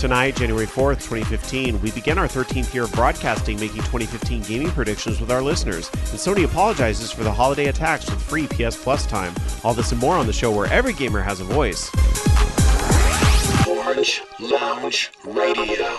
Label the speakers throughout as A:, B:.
A: Tonight, January 4th, 2015, we begin our 13th year of broadcasting, making 2015 gaming predictions with our listeners. And Sony apologizes for the holiday attacks with free PS Plus time. All this and more on the show where every gamer has a voice.
B: Orange Lounge Radio.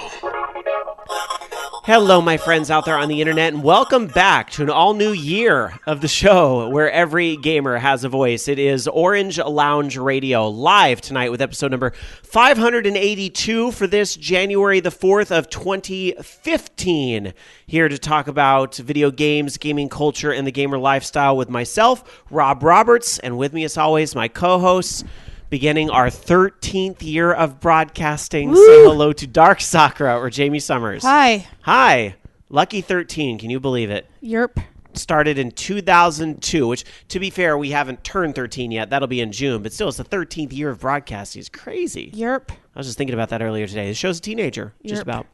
A: Hello, my friends out there on the internet, and welcome back to an all-new year of the show where every gamer has a voice. It is Orange Lounge Radio, live tonight with episode number 582 for this January the 4th of 2015. Here to talk about video games, gaming culture, and the gamer lifestyle with myself, Rob Roberts, and with me as always, my co-hosts, beginning our 13th year of broadcasting.
C: Woo!
A: Say hello to Dark Sakura or Jamie Summers.
C: Hi.
A: Hi. Lucky 13. Can you believe it?
C: Yerp.
A: Started in 2002, which, to be fair, we haven't turned 13 yet. That'll be in June, but still, it's the 13th year of broadcasting. It's crazy.
C: Yerp.
A: I was just thinking about that earlier today. The show's a teenager, just about.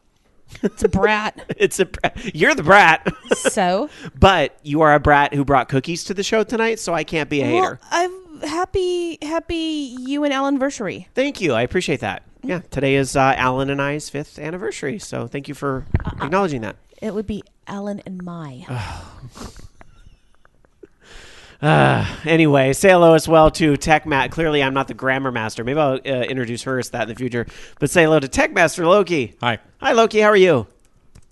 C: It's a brat.
A: You're the brat.
C: So?
A: But you are a brat who brought cookies to the show tonight, so I can't be a hater.
C: I'm happy you and anniversary.
A: Thank you. I appreciate that. Yeah, today is Alan and I's 5th anniversary, so thank you for acknowledging that.
C: It would be Alan and my.
A: Anyway, say hello as well to Tech Matt. Clearly, I'm not the grammar master. Maybe I'll introduce her as that in the future. But say hello to Tech Master Loki.
D: Hi.
A: Hi, Loki. How are you?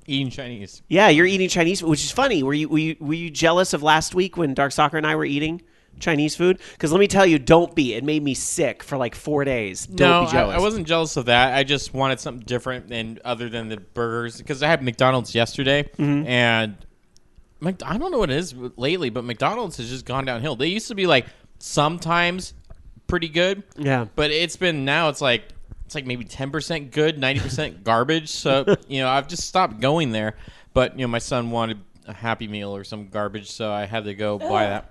D: Eating Chinese.
A: Yeah, you're eating Chinese, which is funny. Were you jealous of last week when Dark Soccer and I were eating Chinese food? Because let me tell you, don't be. It made me sick for like 4 days. Don't be jealous.
D: I wasn't jealous of that. I just wanted something different and other than the burgers. Because I had McDonald's yesterday, and I don't know what it is lately, but McDonald's has just gone downhill. They used to be like sometimes pretty good.
A: Yeah.
D: But it's like maybe 10% good, 90% garbage. So, I've just stopped going there. But, my son wanted a Happy Meal or some garbage, so I had to go buy that.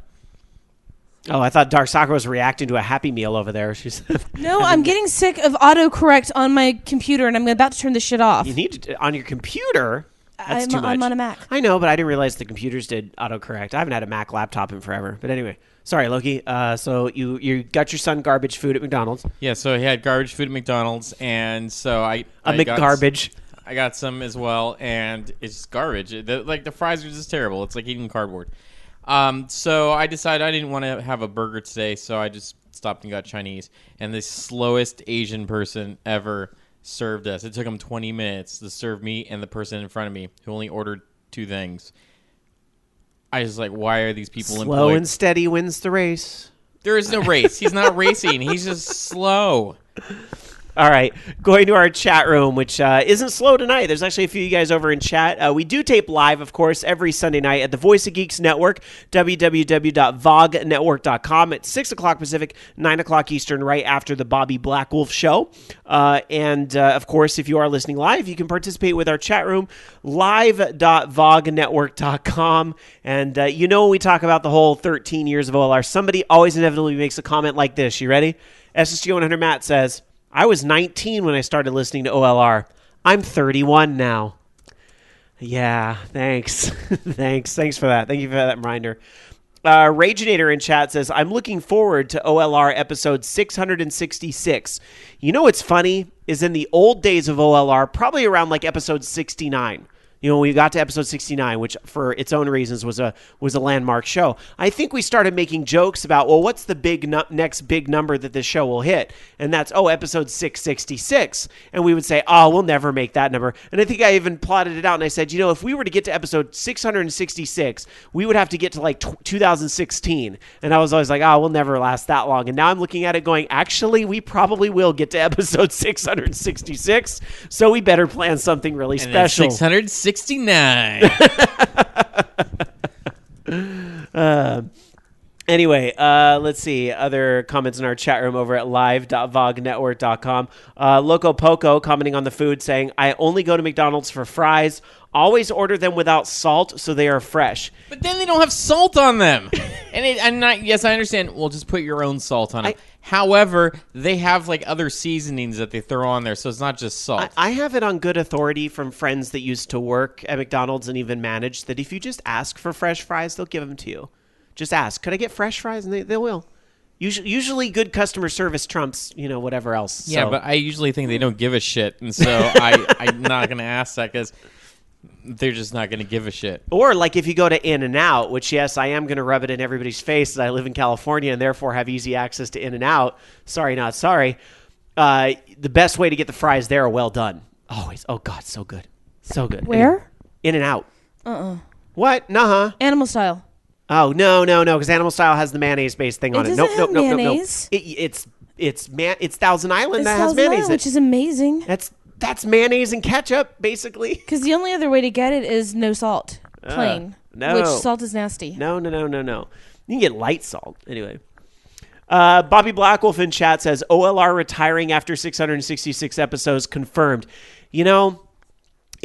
A: Oh, I thought Dark Soccer was reacting to a Happy Meal over there. She said,
C: No, I'm getting sick of autocorrect on my computer, and I'm about to turn this shit off.
A: You need to, on your computer? That's too much.
C: I'm on a Mac.
A: I know, but I didn't realize the computers did autocorrect. I haven't had a Mac laptop in forever. But anyway, sorry, Loki. So you got your son garbage food at McDonald's.
D: Yeah, so he had garbage food at McDonald's, and so I got some as well, and it's garbage. The fries are just terrible. It's like eating cardboard. So I decided I didn't want to have a burger today, so I just stopped and got Chinese. And the slowest Asian person ever served us. It took them 20 minutes to serve me and the person in front of me who only ordered 2 things. I was like, why are these people employed?
A: Slow and steady wins the race.
D: There is no race. He's not racing. He's just slow.
A: All right, going to our chat room, which isn't slow tonight. There's actually a few of you guys over in chat. We do tape live, of course, every Sunday night at the Voice of Geeks Network, www.vognetwork.com at 6 o'clock Pacific, 9 o'clock Eastern, right after the Bobby Blackwolf show. Of course, if you are listening live, you can participate with our chat room, live.vognetwork.com. And when we talk about the whole 13 years of OLR, somebody always inevitably makes a comment like this. You ready? SSG 100 Matt says, I was 19 when I started listening to OLR. I'm 31 now. Yeah, thanks. Thanks for that. Thank you for that reminder. Rageinator in chat says, I'm looking forward to OLR episode 666. You know what's funny is in the old days of OLR, probably around like episode 69. We got to episode 69, which for its own reasons was a landmark show. I think we started making jokes about, well, what's the next big number that this show will hit? And that's, episode 666. And we would say, we'll never make that number. And I think I even plotted it out and I said, if we were to get to episode 666, we would have to get to like 2016. And I was always like, we'll never last that long. And now I'm looking at it going, actually, we probably will get to episode 666. So we better plan something really special.
D: 669.
A: Anyway, let's see. Other comments in our chat room over at live.vognetwork.com. Loco Poco commenting on the food saying, I only go to McDonald's for fries. Always order them without salt so they are fresh.
D: But then they don't have salt on them. Yes, I understand. Well, just put your own salt on it. However, they have like other seasonings that they throw on there, so it's not just salt.
A: I have it on good authority from friends that used to work at McDonald's and even managed that if you just ask for fresh fries, they'll give them to you. Just ask, could I get fresh fries? And they will. Usually good customer service trumps, whatever else.
D: Yeah,
A: so.
D: but I usually think they don't give a shit, and so I'm not going to ask that because they're just not going to give a shit.
A: Or like if you go to In-N-Out, which, yes, I am going to rub it in everybody's face that I live in California and therefore have easy access to In-N-Out. Sorry, not sorry. The best way to get the fries there are well done. Always. Oh, God, so good. So good.
C: Where?
A: In-N-Out. What? Nuh-huh.
C: Animal Style.
A: Oh, no, because Animal Style has the mayonnaise-based thing on it. Nope.
C: Mayonnaise.
A: It's Thousand Island that has
C: Thousand
A: mayonnaise.
C: Island, which is amazing.
A: That's mayonnaise and ketchup, basically.
C: Because the only other way to get it is no salt, plain.
A: No.
C: Which salt is nasty.
A: No. You can get light salt. Anyway. Bobby Blackwolf in chat says, OLR retiring after 666 episodes confirmed. It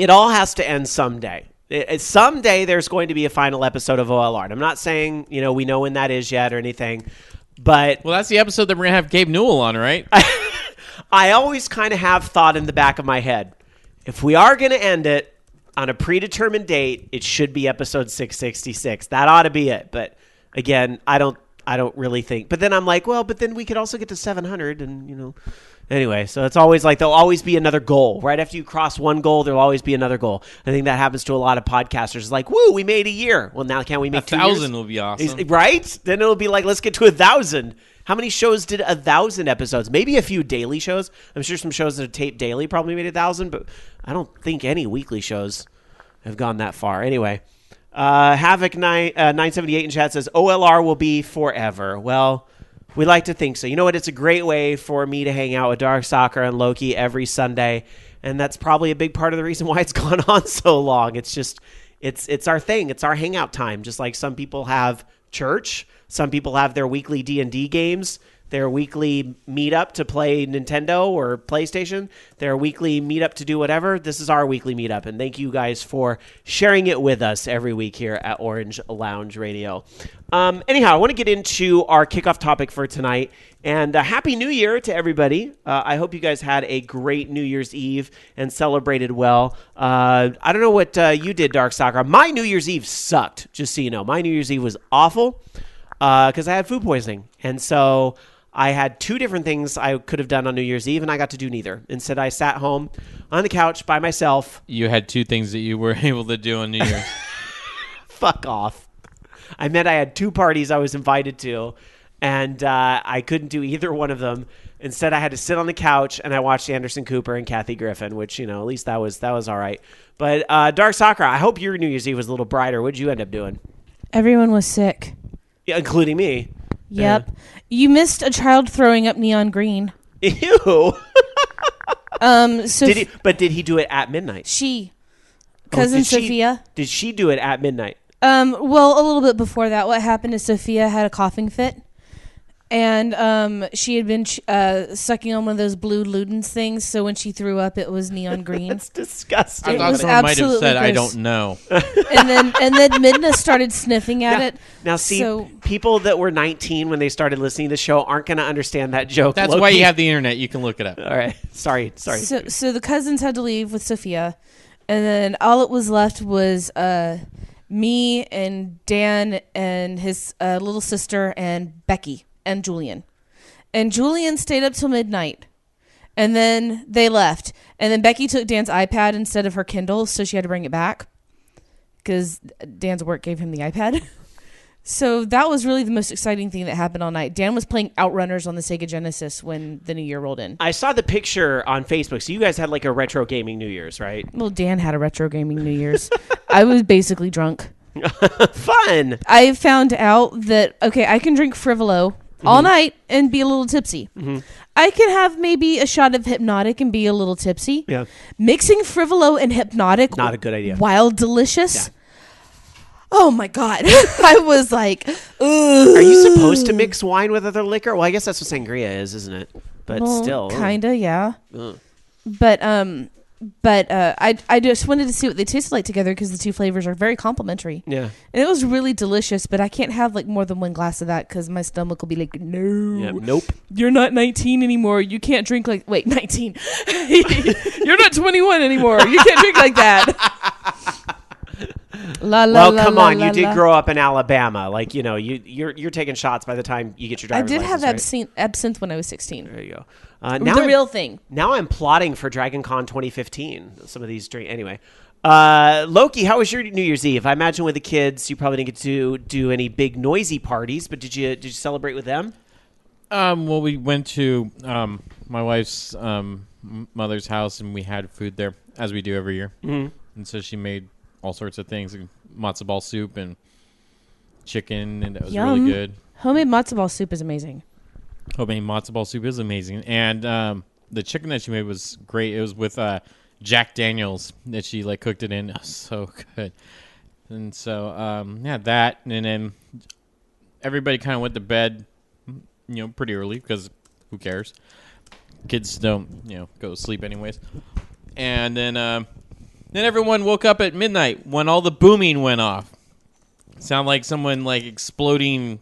A: all has to end someday. Someday there's going to be a final episode of OLR. And I'm not saying, we know when that is yet or anything, but...
D: Well, that's the episode that we're going to have Gabe Newell on, right?
A: I always kind of have thought in the back of my head, if we are going to end it on a predetermined date, it should be episode 666. That ought to be it. But again, I don't really think. But then I'm like, well, but then we could also get to 700 and, Anyway, so it's always like there'll always be another goal. Right after you cross one goal, there'll always be another goal. I think that happens to a lot of podcasters. It's like, woo, we made a year. Well, now can't we make 2 years?
D: 1,000 will be awesome.
A: Right? Then it'll be like, let's get to 1,000. How many shows did 1,000 episodes? Maybe a few daily shows. I'm sure some shows that are taped daily probably made 1,000, but I don't think any weekly shows have gone that far. Anyway, Havoc 978 in chat says, OLR will be forever. Well... we like to think so. You know what? It's a great way for me to hang out with Dark Soccer and Loki every Sunday, and that's probably a big part of the reason why it's gone on so long. It's just, it's our thing. It's our hangout time. Just like some people have church, some people have their weekly D&D games, their weekly meetup to play Nintendo or PlayStation, their weekly meetup to do whatever. This is our weekly meetup, and thank you guys for sharing it with us every week here at Orange Lounge Radio. Anyhow, I want to get into our kickoff topic for tonight, and Happy New Year to everybody. I hope you guys had a great New Year's Eve and celebrated well. I don't know what you did, Dark Soccer. My New Year's Eve sucked, just so you know. My New Year's Eve was awful because I had food poisoning, and so... I had 2 different things I could have done on New Year's Eve, and I got to do neither. Instead, I sat home on the couch by myself.
D: You had 2 things that you were able to do on New Year's.
A: Fuck off. I meant I had 2 parties I was invited to, and I couldn't do either one of them. Instead, I had to sit on the couch, and I watched Anderson Cooper and Kathy Griffin, which, at least that was all right. But Dark Soccer, I hope your New Year's Eve was a little brighter. What did you end up doing?
C: Everyone was sick.
A: Yeah, including me.
C: Yep. You missed a child throwing up neon green.
A: Ew.
C: So
A: did he do it at midnight?
C: Cousin Sophia.
A: Did she do it at midnight?
C: Well, a little bit before that. What happened is Sophia had a coughing fit. And she had been sucking on one of those blue Ludens things, so when she threw up, it was neon green.
A: That's disgusting.
D: I thought someone might have said, "I don't know."
C: and then Midna started sniffing at it.
A: Now, see, people that were 19 when they started listening to the show aren't going to understand that joke.
D: That's why you have the internet. You can look it up.
A: All right. Sorry.
C: So the cousins had to leave with Sophia, and then all it was left was me and Dan and his little sister and Becky. And Julian stayed up till midnight, and then they left. And then Becky took Dan's iPad instead of her Kindle, so she had to bring it back because Dan's work gave him the iPad. So that was really the most exciting thing that happened all night. Dan was playing Outrunners on the Sega Genesis when the new year rolled in.
A: I saw the picture on Facebook. So you guys had like a retro gaming New Year's, right?
C: Well, Dan had a retro gaming New Year's. I was basically drunk.
A: Fun.
C: I found out that I can drink Frivolo all night and be a little tipsy. Mm-hmm. I can have maybe a shot of Hypnotic and be a little tipsy.
A: Yeah.
C: Mixing Frivolo and Hypnotic.
A: Not a good idea.
C: While delicious.
A: Yeah.
C: Oh my God. I was like, ugh.
A: Are you supposed to mix wine with other liquor? Well, I guess that's what sangria is, isn't it? But still.
C: Kinda, yeah.
A: Ugh.
C: But I just wanted to see what they tasted like together because the 2 flavors are very complementary.
A: Yeah.
C: And it was really delicious, but I can't have like more than 1 glass of that because my stomach will be like, no.
A: Yeah, nope.
C: You're not 19 anymore. You can't drink like... Wait, 19. You're not 21 anymore. You can't drink like that.
A: Well, come on, you did grow up in Alabama. Like, you're taking shots by the time you get your driver's license.
C: I did have absinthe when I was 16.
A: There you go.
C: Now the real thing.
A: Now I'm plotting for Dragon Con 2015. Some of these drinks. Anyway. Loki, how was your New Year's Eve? I imagine with the kids, you probably didn't get to do any big noisy parties, but did you celebrate with them?
D: Well, we went to my wife's mother's house, and we had food there, as we do every year. Mm-hmm. And so she made all sorts of things, like matzo ball soup and chicken, and it was really good.
C: Homemade matzo ball soup is amazing.
D: Homemade matzo ball soup is amazing. And the chicken that she made was great. It was with Jack Daniels that she cooked it in. It was so good. And so, that. And then everybody kind of went to bed, pretty early because who cares? Kids don't, go to sleep anyways. And then everyone woke up at midnight when all the booming went off. Sound like someone exploding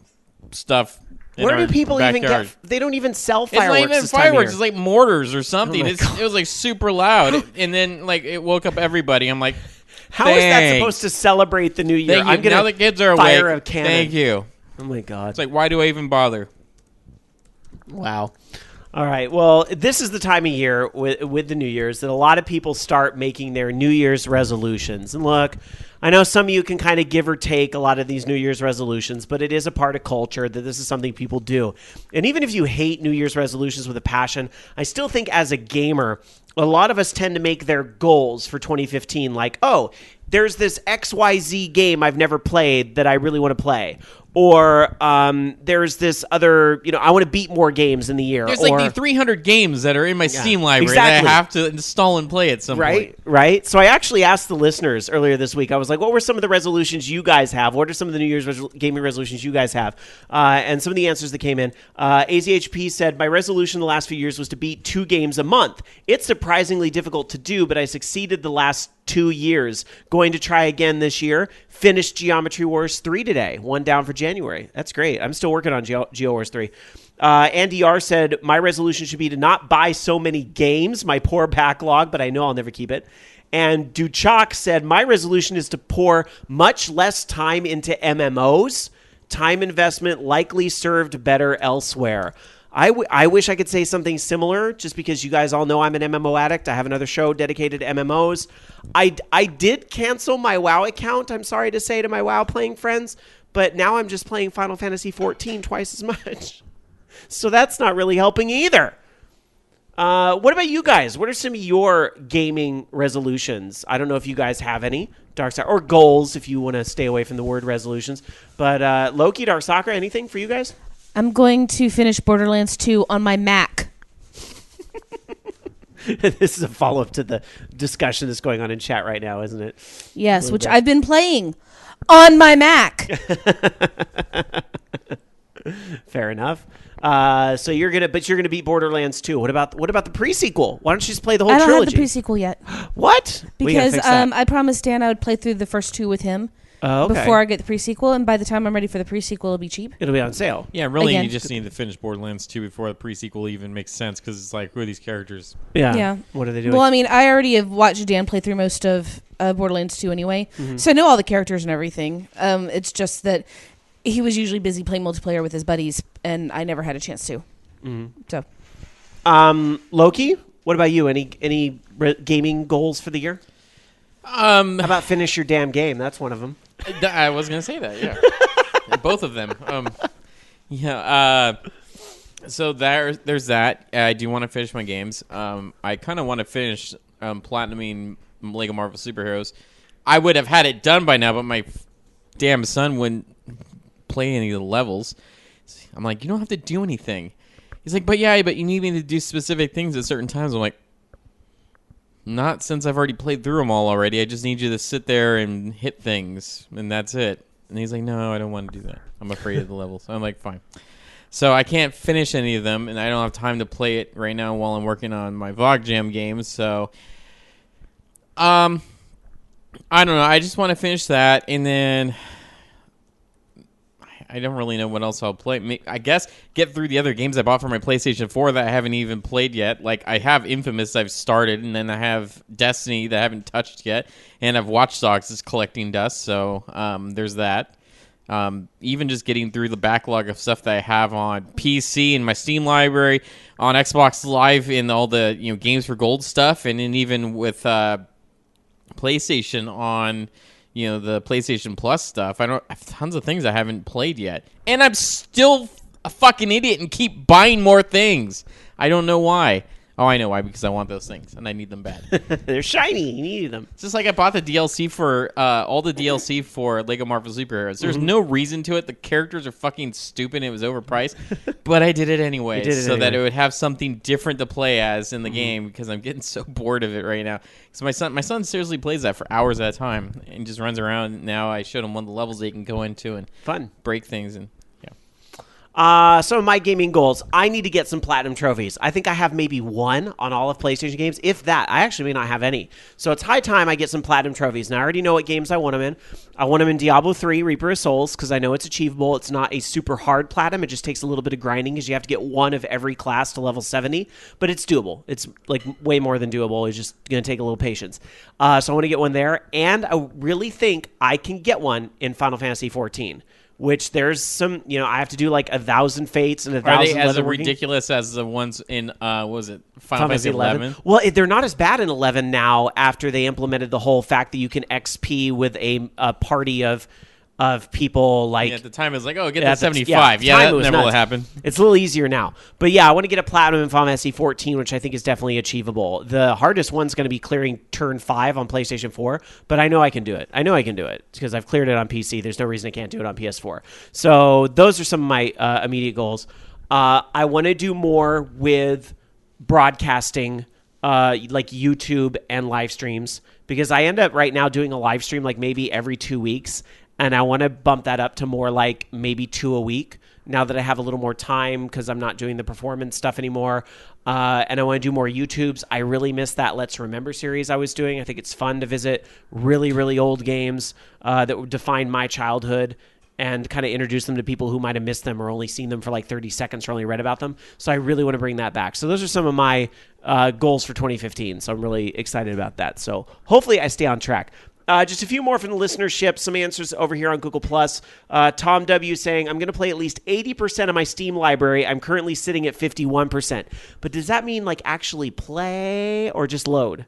D: stuff.
A: Where do people even get? They don't even sell fireworks.
D: It's not even fireworks. It's like mortars or something. It was super loud, and then it woke up everybody. I'm like,
A: how is that supposed to celebrate the new year?
D: I'm gonna now the kids are
A: fire
D: awake.
A: A cannon.
D: Thank you.
A: Oh my god!
D: It's like, why do I even bother?
A: Wow. All right. Well, this is the time of year with the New Year's that a lot of people start making their New Year's resolutions. And look, I know some of you can kind of give or take a lot of these New Year's resolutions, but it is a part of culture that this is something people do. And even if you hate New Year's resolutions with a passion, I still think as a gamer, a lot of us tend to make their goals for 2015 like, oh, there's this XYZ game I've never played that I really want to play. Or there's this other, I want to beat more games in the year.
D: There's the 300 games that are in my Steam library that I have to install and play at some point.
A: Right. So I actually asked the listeners earlier this week, I was like, what were some of the resolutions you guys have? What are some of the New Year's gaming resolutions you guys have? And some of the answers that came in. AZHP said, my resolution the last few years was to beat 2 games a month. It's surprisingly difficult to do, but I succeeded the last 2 years. Going to try again this year. Finished Geometry Wars 3 today. 1 down for January. That's great. I'm still working on Geo Wars 3. Andy R said, my resolution should be to not buy so many games. My poor backlog, but I know I'll never keep it. And Duchok said, my resolution is to pour much less time into MMOs. Time investment likely served better elsewhere. I wish I could say something similar, just because you guys all know I'm an MMO addict. I have another show dedicated to MMOs. I did cancel my WoW account, I'm sorry to say to my WoW playing friends, but now I'm just playing Final Fantasy XIV twice as much. So that's not really helping either. What about you guys? What are some of your gaming resolutions? I don't know if you guys have any. Darkstalker, or goals, if you want to stay away from the word resolutions. But Loki, Darkstalker, anything for you guys?
C: I'm going to finish Borderlands 2 on my Mac.
A: This is a follow-up to the discussion that's going on in chat right now, isn't it?
C: Yes, which I've been playing on my Mac.
A: Fair enough. So you're gonna beat Borderlands 2. What about the pre-sequel? Why don't you just play the whole trilogy?
C: I don't have the pre-sequel yet.
A: What?
C: Because I promised Dan I would play through the first 2 with him. Before I get the pre-sequel, and by the time I'm ready for the pre-sequel, it'll be cheap.
A: It'll be on sale.
D: Yeah, really, you just need to finish Borderlands 2 before the pre-sequel even makes sense, because it's like, who are these characters?
C: Yeah.
A: What are they doing?
C: Well, I mean, I already have watched Dan play through most of Borderlands 2 anyway, so I know all the characters and everything. It's just that he was usually busy playing multiplayer with his buddies, and I never had a chance to. So,
A: Loki, what about you? Any gaming goals for the year? How about finish your damn game? That's one of them.
D: I was going to say that, yeah. Both of them. So there's that. I do want to finish my games. I kind of want to finish platinuming Lego Marvel Superheroes. I would have had it done by now, but my damn son wouldn't play any of the levels. I'm like, you don't have to do anything. He's like, but you need me to do specific things at certain times. I'm like, not since I've already played through them all already. I just need you to sit there and hit things, and that's it. And he's like, no, I don't want to do that. I'm afraid of the levels. I'm like, fine. So I can't finish any of them, and I don't have time to play it right now while I'm working on my Vlog Jam games. So, I don't know. I just want to finish that, and then I don't really know what else I'll play. I guess get through the other games I bought for my PlayStation 4 that I haven't even played yet. Like, I have Infamous I've started, and then I have Destiny that I haven't touched yet, and I have Watch Dogs that's collecting dust, so there's that. Even just getting through the backlog of stuff that I have on PC and my Steam library, on Xbox Live and all the Games for Gold stuff, and then even with PlayStation on the PlayStation Plus stuff. I have tons of things I haven't played yet, and I'm still a fucking idiot and keep buying more things. I don't know why. Oh, I know why, because I want those things, and I need them bad.
A: They're shiny. You need them.
D: It's just like I bought the DLC for, all the DLC for Lego Marvel Superheroes. There's no reason to it. The characters are fucking stupid, and it was overpriced, but I did it anyway, that it would have something different to play as in the game, because I'm getting so bored of it right now. So my son seriously plays that for hours at a time, and just runs around. Now I showed him one of the levels they can go into and break things, and
A: some of my gaming goals. I need to get some platinum trophies. I think I have maybe one on all of PlayStation games. If that, I actually may not have any. So it's high time I get some platinum trophies. Now I already know what games I want them in. I want them in Diablo 3, Reaper of Souls, because I know it's achievable. It's not a super hard platinum. It just takes a little bit of grinding, because you have to get one of every class to level 70. But it's doable. It's like way more than doable. It's just going to take a little patience. So I want to get one there. And I really think I can get one in Final Fantasy 14. Which there's some, I have to do like 1,000 fates and 1,000.
D: Are they as ridiculous as the ones in, was it Final Fantasy 11?
A: Well, they're not as bad in 11 now after they implemented the whole fact that you can XP with a party of people like...
D: Yeah, at the time it was like, get to 75. That never will happen.
A: It's a little easier now. But yeah, I want to get a platinum in Final Fantasy 14, which I think is definitely achievable. The hardest one's going to be clearing turn 5 on PlayStation 4, but I know I can do it. Because I've cleared it on PC. There's no reason I can't do it on PS4. So those are some of my immediate goals. I want to do more with broadcasting, like YouTube and live streams, because I end up right now doing a live stream like maybe every 2 weeks. And I want to bump that up to more like maybe 2 a week now that I have a little more time, because I'm not doing the performance stuff anymore. And I want to do more YouTubes. I really miss that Let's Remember series I was doing. I think it's fun to visit really, really old games that would define my childhood and kind of introduce them to people who might have missed them or only seen them for like 30 seconds or only read about them. So I really want to bring that back. So those are some of my goals for 2015. So I'm really excited about that. So hopefully I stay on track. Just a few more from the listenership. Some answers over here on Google+. Tom W. saying, I'm going to play at least 80% of my Steam library. I'm currently sitting at 51%. But does that mean like actually play or just load?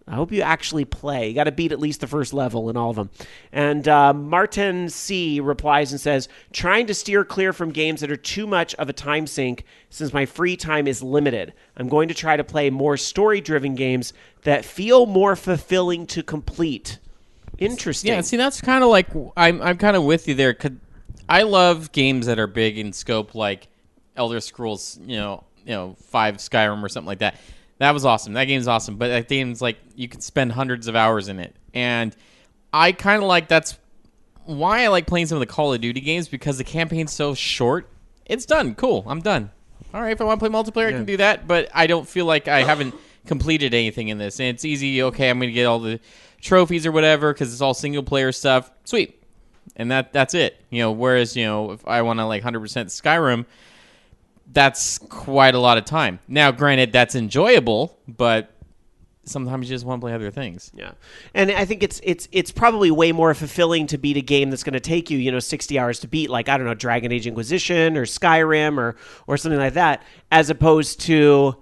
A: I hope you actually play. You got to beat at least the first level in all of them. And Martin C. replies and says, trying to steer clear from games that are too much of a time sink since my free time is limited. I'm going to try to play more story-driven games that feel more fulfilling to complete. Interesting.
D: Yeah, see, that's kind of like, I'm kind of with you there. I love games that are big in scope, like Elder Scrolls, 5 Skyrim or something like that. That was awesome. That game's awesome. But that game's like, you can spend hundreds of hours in it. And I kind of like, that's why I like playing some of the Call of Duty games, because the campaign's so short. It's done. Cool. I'm done. All right, if I want to play multiplayer, I can do that. But I don't feel like I haven't completed anything in this. And it's easy. Okay, I'm going to get all the trophies or whatever because it's all single-player stuff. Sweet. And that's it. Whereas, if I want to like 100% Skyrim, that's quite a lot of time. Now, granted, that's enjoyable, but sometimes you just want to play other things.
A: Yeah, and I think it's probably way more fulfilling to beat a game that's going to take you 60 hours to beat, like I don't know, Dragon Age Inquisition or Skyrim or something like that, as opposed to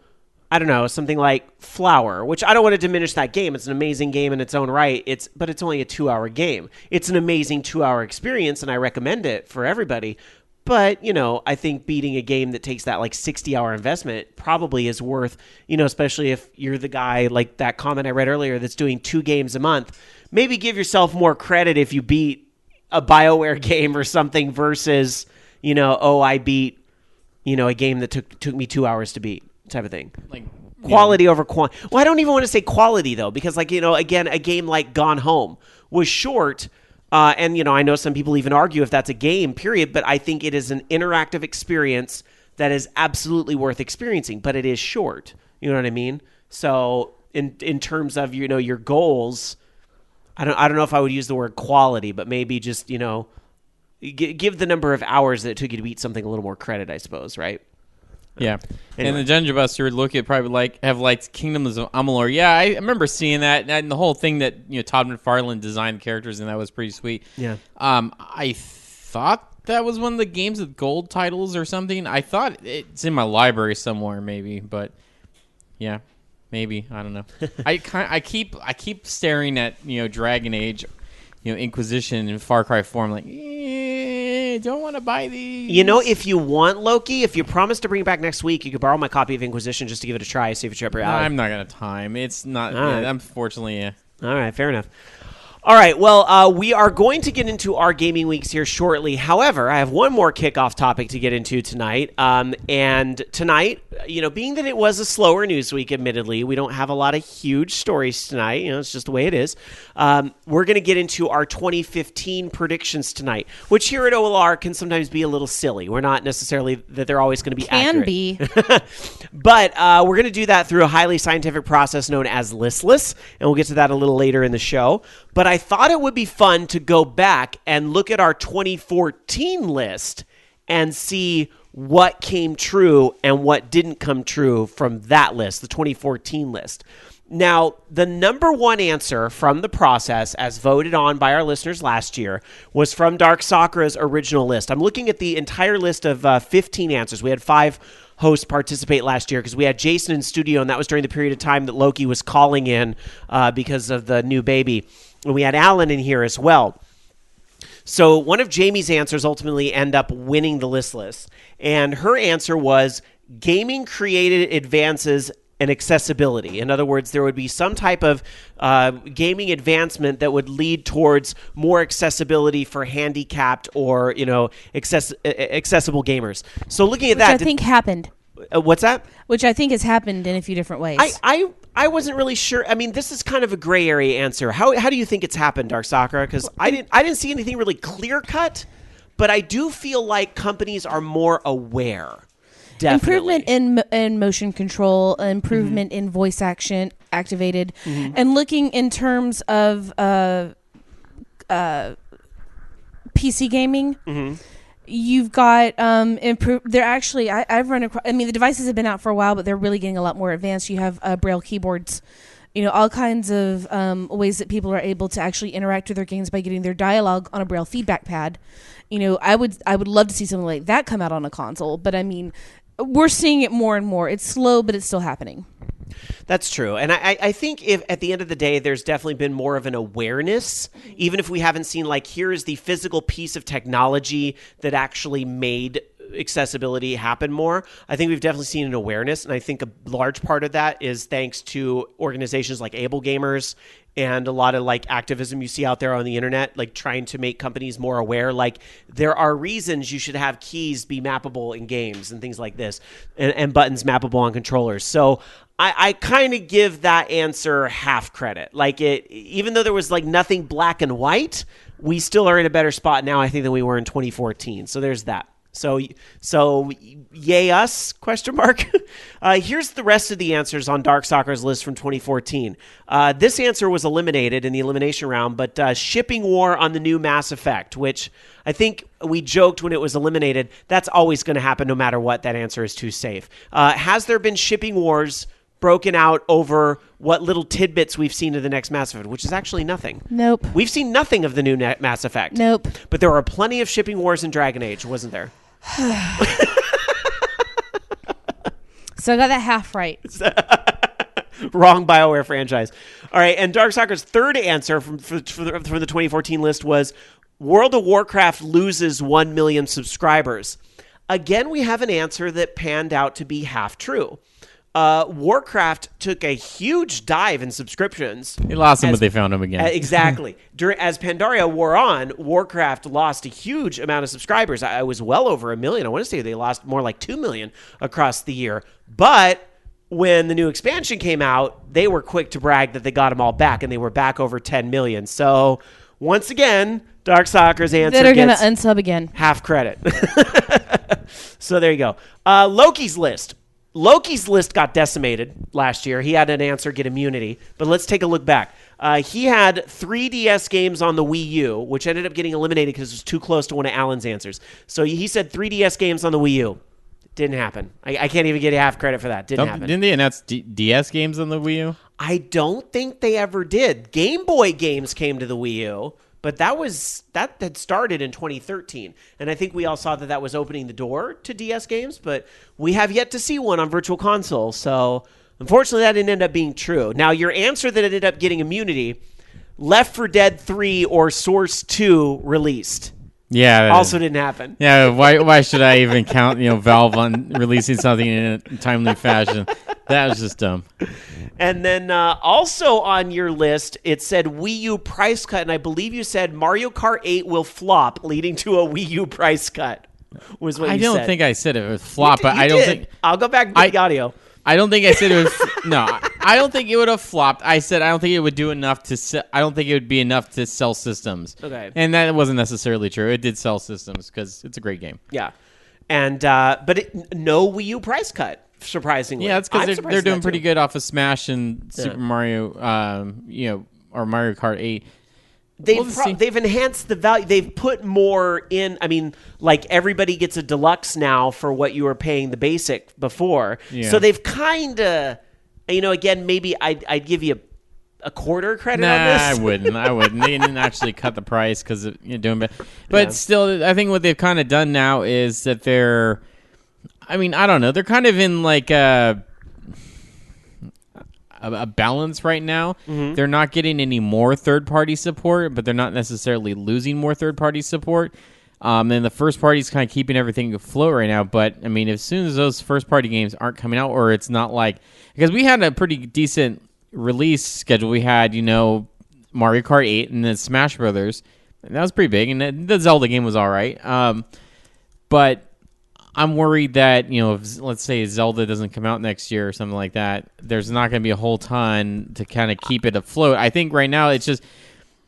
A: I don't know, something like Flower, which I don't want to diminish that game. It's an amazing game in its own right. But it's only a 2-hour game. It's an amazing 2-hour experience, and I recommend it for everybody. But, I think beating a game that takes that like 60-hour investment probably is worth, especially if you're the guy like that comment I read earlier that's doing 2 games a month. Maybe give yourself more credit if you beat a BioWare game or something versus, I beat, a game that took me 2 hours to beat type of thing. Like quality over quantity. Well, I don't even want to say quality though, because again, a game like Gone Home was short. And, I know some people even argue if that's a game, period, but I think it is an interactive experience that is absolutely worth experiencing, but it is short. You know what I mean? So in terms of, your goals, I don't know if I would use the word quality, but maybe just, give the number of hours that it took you to beat something a little more credit, I suppose, right?
D: Yeah.
A: Anyway.
D: And the Dungeon Buster would look at probably have Kingdoms of Amalur. Yeah, I remember seeing that, and the whole thing that Todd McFarlane designed characters, and that was pretty sweet.
A: Yeah.
D: I thought that was one of the games with gold titles or something. I thought it's in my library somewhere, maybe, but yeah, maybe, I don't know. I keep staring at Dragon Age, Inquisition and Far Cry 4. I'm like, don't want to buy these.
A: If you want, Loki, if you promise to bring it back next week, you could borrow my copy of Inquisition just to give it a try, see if it's up your alley.
D: I'm not gonna time. It's not.
A: Right.
D: Unfortunately, yeah.
A: All right, fair enough. All right, well, we are going to get into our gaming weeks here shortly. However, I have one more kickoff topic to get into tonight. And tonight, being that it was a slower news week, admittedly, we don't have a lot of huge stories tonight. It's just the way it is. We're going to get into our 2015 predictions tonight, which here at OLR can sometimes be a little silly. We're not necessarily that they're always going to be accurate.
C: Can be.
A: But we're going to do that through a highly scientific process known as listless, and we'll get to that a little later in the show. But I thought it would be fun to go back and look at our 2014 list and see what came true and what didn't come true from that list, the 2014 list. Now, the number one answer from the process, as voted on by our listeners last year, was from Dark Sakura's original list. I'm looking at the entire list of 15 answers. We had 5 hosts participate last year because we had Jason in studio, and that was during the period of time that Loki was calling in because of the new baby. And we had Alan in here as well. So one of Jamie's answers ultimately end up winning the list. And her answer was gaming created advances and accessibility. In other words, there would be some type of gaming advancement that would lead towards more accessibility for handicapped or, accessible gamers. So looking at that...
C: Which I think happened.
A: What's that?
C: Which I think has happened in a few different ways.
A: I wasn't really sure. I mean, this is kind of a gray area answer. How do you think it's happened, Dark Sakura? Because I didn't see anything really clear cut, but I do feel like companies are more aware. Definitely.
C: Improvement in motion control, improvement in voice action activated, and looking in terms of PC gaming. You've got they're actually I've run across. I mean, the devices have been out for a while, but they're really getting a lot more advanced. You have Braille keyboards, all kinds of ways that people are able to actually interact with their games by getting their dialogue on a Braille feedback pad. I would love to see something like that come out on a console, but I mean, we're seeing it more and more. It's slow, but it's still happening.
A: That's true. And I think if at the end of the day, there's definitely been more of an awareness, even if we haven't seen here is the physical piece of technology that actually made accessibility happen more. I think we've definitely seen an awareness. And I think a large part of that is thanks to organizations like Able Gamers and a lot of activism you see out there on the internet, trying to make companies more aware. There are reasons you should have keys be mappable in games and things like this, and buttons mappable on controllers. So I kind of give that answer half credit. Even though there was nothing black and white, we still are in a better spot now, I think, than we were in 2014. So there's that. So yay us, ? Here's the rest of the answers on Dark Sakura's list from 2014. This answer was eliminated in the elimination round, but shipping war on the new Mass Effect, which I think we joked when it was eliminated, that's always going to happen no matter what. That answer is too safe. Has there been shipping wars broken out over what little tidbits we've seen of the next Mass Effect, which is actually nothing?
C: Nope.
A: We've seen nothing of the new Mass Effect.
C: Nope.
A: But there were plenty of shipping wars in Dragon Age, wasn't there?
C: So I got that half right.
A: Wrong BioWare franchise. All right, and Dark Sakura's third answer from the 2014 list was World of Warcraft loses 1 million subscribers. Again, we have an answer that panned out to be half true. Warcraft took a huge dive in subscriptions.
D: They lost them, but they found them again.
A: Exactly. As Pandaria wore on, Warcraft lost a huge amount of subscribers. I was well over 1 million. I want to say they lost more like 2 million across the year. But when the new expansion came out, they were quick to brag that they got them all back, and they were back over 10 million. So once again, Dark Sakura's answer
C: that are going to unsub again.
A: Half credit. So there you go. Loki's list. Loki's list got decimated last year. He had an answer, get immunity. But let's take a look back. He had 3 DS games on the Wii U, which ended up getting eliminated because it was too close to one of Alan's answers. So he said 3 DS games on the Wii U. Didn't happen. I can't even get half credit for that. Didn't happen.
D: Didn't they announce DS games on the Wii U?
A: I don't think they ever did. Game Boy games came to the Wii U, but that had started in 2013. And I think we all saw that was opening the door to DS games, but we have yet to see one on Virtual Console. So unfortunately, that didn't end up being true. Now, your answer that ended up getting immunity, Left 4 Dead 3 or Source 2 released.
D: Yeah.
A: Also didn't happen.
D: Yeah, why should I even count, Valve on releasing something in a timely fashion? That was just dumb.
A: And then also on your list, it said Wii U price cut, and I believe you said Mario Kart 8 will flop, leading to a Wii U price cut. Was what you said.
D: I don't think I said it would flop, but
A: I don't think. I'll go back and get the audio.
D: I don't think I said it was. No, I don't think it would have flopped. I said I don't think it would do enough to. I don't think it would be enough to sell systems.
A: Okay,
D: and that wasn't necessarily true. It did sell systems because it's a great game.
A: Yeah, and but no Wii U price cut. Surprisingly,
D: yeah, that's because they're doing pretty good off of Smash and Super Mario. Or Mario Kart 8.
A: They've enhanced the value. They've put more in. I mean, like everybody gets a deluxe now for what you were paying the basic before. Yeah. So they've kind of, again, maybe I'd give you a quarter credit on this.
D: I wouldn't. They didn't actually cut the price because you're doing it. But still, I think what they've kind of done now is that they're, I don't know. They're kind of in like a balance right now. Mm-hmm. They're not getting any more third-party support, but they're not necessarily losing more third-party support. And the first party is kind of keeping everything afloat right now. But, as soon as those first-party games aren't coming out, or it's not like... Because we had a pretty decent release schedule. We had, Mario Kart 8 and then Smash Brothers. And that was pretty big. And the Zelda game was all right. But... I'm worried that, if, let's say Zelda doesn't come out next year or something like that, there's not going to be a whole ton to kind of keep it afloat. I think right now it's just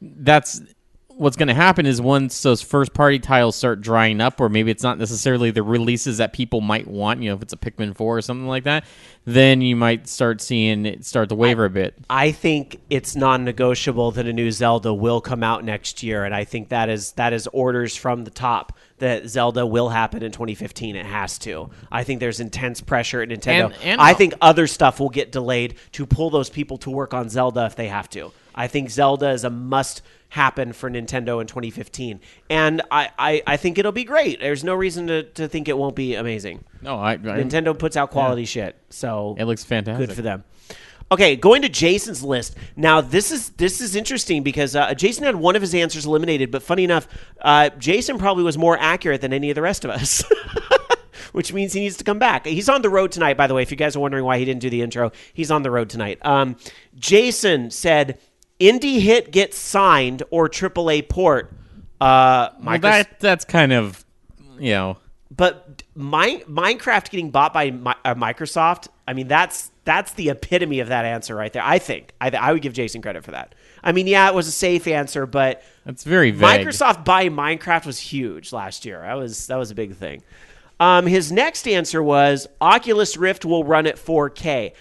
D: that's what's going to happen is once those first-party titles start drying up, or maybe it's not necessarily the releases that people might want, if it's a Pikmin 4 or something like that, then you might start seeing it start to waver a bit.
A: I think it's non-negotiable that a new Zelda will come out next year, and I think that is orders from the top that Zelda will happen in 2015. It has to. I think there's intense pressure at Nintendo. And I think other stuff will get delayed to pull those people to work on Zelda if they have to. I think Zelda is a must happen for Nintendo in 2015. And I think it'll be great. There's no reason to think it won't be amazing.
D: No,
A: Nintendo puts out quality shit. So
D: it looks fantastic.
A: Good for them. Okay, going to Jason's list. Now, this is interesting because Jason had one of his answers eliminated, but funny enough, Jason probably was more accurate than any of the rest of us, which means he needs to come back. He's on the road tonight, by the way. If you guys are wondering why he didn't do the intro, he's on the road tonight. Jason said, indie hit gets signed or AAA port.
D: That's kind of,
A: But Minecraft getting bought by Microsoft, that's the epitome of that answer right there. I think I would give Jason credit for that. It was a safe answer, but
D: that's very vague.
A: Microsoft buying Minecraft was huge last year. That was a big thing. His next answer was Oculus Rift will run at 4K.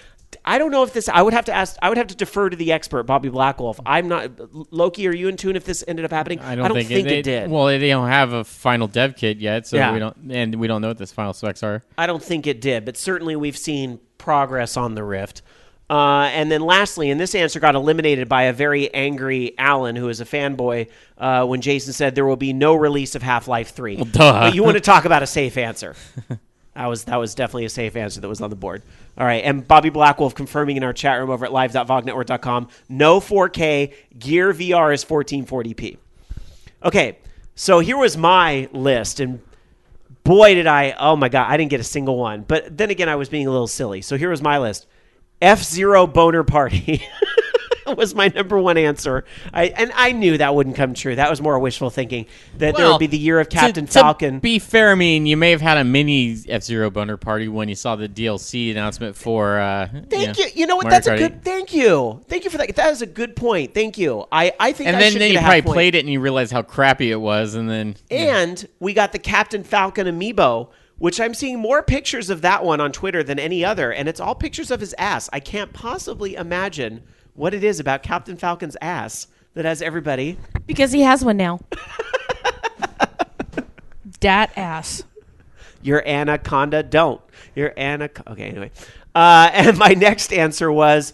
A: I don't know if this. I would have to defer to the expert, Bobby Blackwolf. I'm not. Loki, are you in tune if this ended up happening?
D: I don't think it did. Well, they don't have a final dev kit yet, so we don't know what the final specs are. I
A: don't think it did, but certainly we've seen progress on the Rift. And then lastly, and this answer got eliminated by a very angry Alan, who is a fanboy, when Jason said there will be no release of Half-Life 3.
D: Well, duh.
A: But you want to talk about a safe answer. That was definitely a safe answer that was on the board. All right, and Bobby Blackwolf confirming in our chat room over at live.vognetwork.com, no 4K, Gear VR is 1440p. Okay, so here was my list, and boy did oh my God, I didn't get a single one. But then again, I was being a little silly. So here was my list. F-Zero Boner Party was my number one answer. I knew that wouldn't come true. That was more wishful thinking, that there would be the year of Captain Falcon.
D: To be fair, you may have had a mini F-Zero Boner Party when you saw the DLC announcement for
A: Thank you. You know what? That's a good... Thank you. Thank you for that. That is a good point. Thank you. I think
D: and then you probably played it and you realized how crappy it was, and then...
A: And we got the Captain Falcon amiibo, which I'm seeing more pictures of that one on Twitter than any other, and it's all pictures of his ass. I can't possibly imagine what it is about Captain Falcon's ass that has everybody.
C: Because he has one now. Dat ass.
A: Your anaconda don't. Your anaconda. Okay, anyway. And my next answer was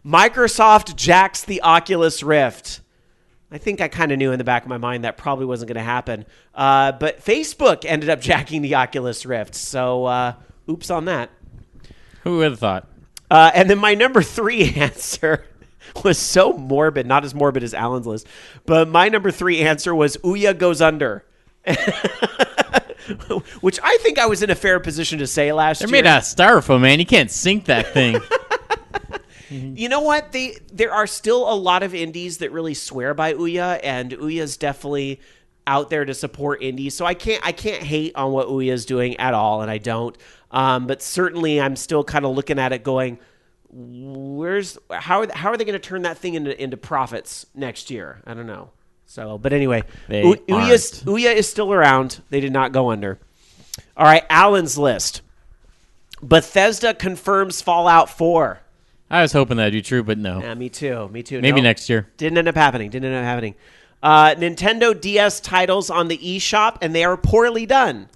A: Microsoft jacks the Oculus Rift. I think I kind of knew in the back of my mind that probably wasn't going to happen. But Facebook ended up jacking the Oculus Rift. So, oops on that.
D: Who would have thought?
A: And then my number 3 answer was so morbid. Not as morbid as Alan's list. But my number 3 answer was Ouya goes under. Which I think I was in a fair position to say last year.
D: They're made out of styrofoam, man. You can't sink that thing.
A: You know what? There are still a lot of indies that really swear by Ouya, and Ouya's definitely out there to support indies. So I can't hate on what Ouya's doing at all, and I don't. But certainly, I'm still kind of looking at it, going, how are they going to turn that thing into profits next year? I don't know. So, but anyway, Ouya is still around. They did not go under. All right, Alan's list. Bethesda confirms Fallout 4.
D: I was hoping that'd be true, but no.
A: Yeah, me too.
D: Maybe next year.
A: Didn't end up happening. Nintendo DS titles on the eShop, and they are poorly done.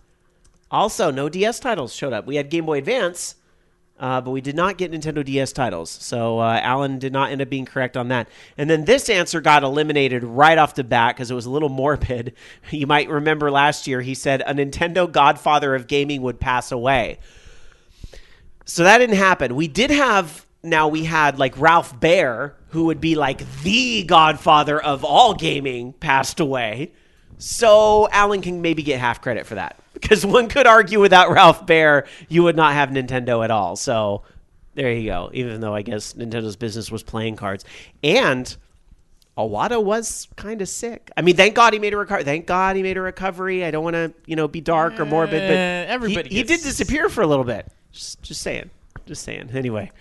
A: Also, no DS titles showed up. We had Game Boy Advance, but we did not get Nintendo DS titles. So Alan did not end up being correct on that. And then this answer got eliminated right off the bat because it was a little morbid. You might remember last year he said a Nintendo godfather of gaming would pass away. So that didn't happen. We had like Ralph Baer, who would be like the godfather of all gaming, passed away. So Alan can maybe get half credit for that. Because one could argue without Ralph Baer, you would not have Nintendo at all. So there you go. Even though I guess Nintendo's business was playing cards. And Iwata was kind of sick. I mean, thank God he made a recovery. I don't want to, be dark or morbid, but
D: everybody
A: he did disappear for a little bit. Just saying. Anyway.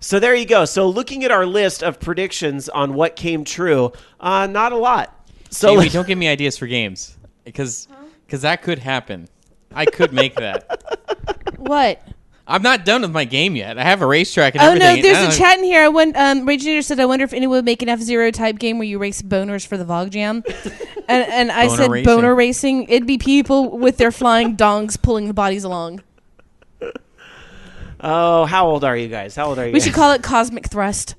A: So there you go. So looking at our list of predictions on what came true, not a lot. So
D: Jamie, don't give me ideas for games because that could happen. I could make that.
C: What?
D: I'm not done with my game yet. I have a racetrack and everything.
C: Oh no, there's a chat in here. Raginator said, "I wonder if anyone would make an F-Zero type game where you race boners for the Vog Jam." and I said,
D: racing.
C: "Boner racing." It'd be people with their flying dongs pulling the bodies along.
A: Oh, how old are you guys?
C: We should call it Cosmic Thrust.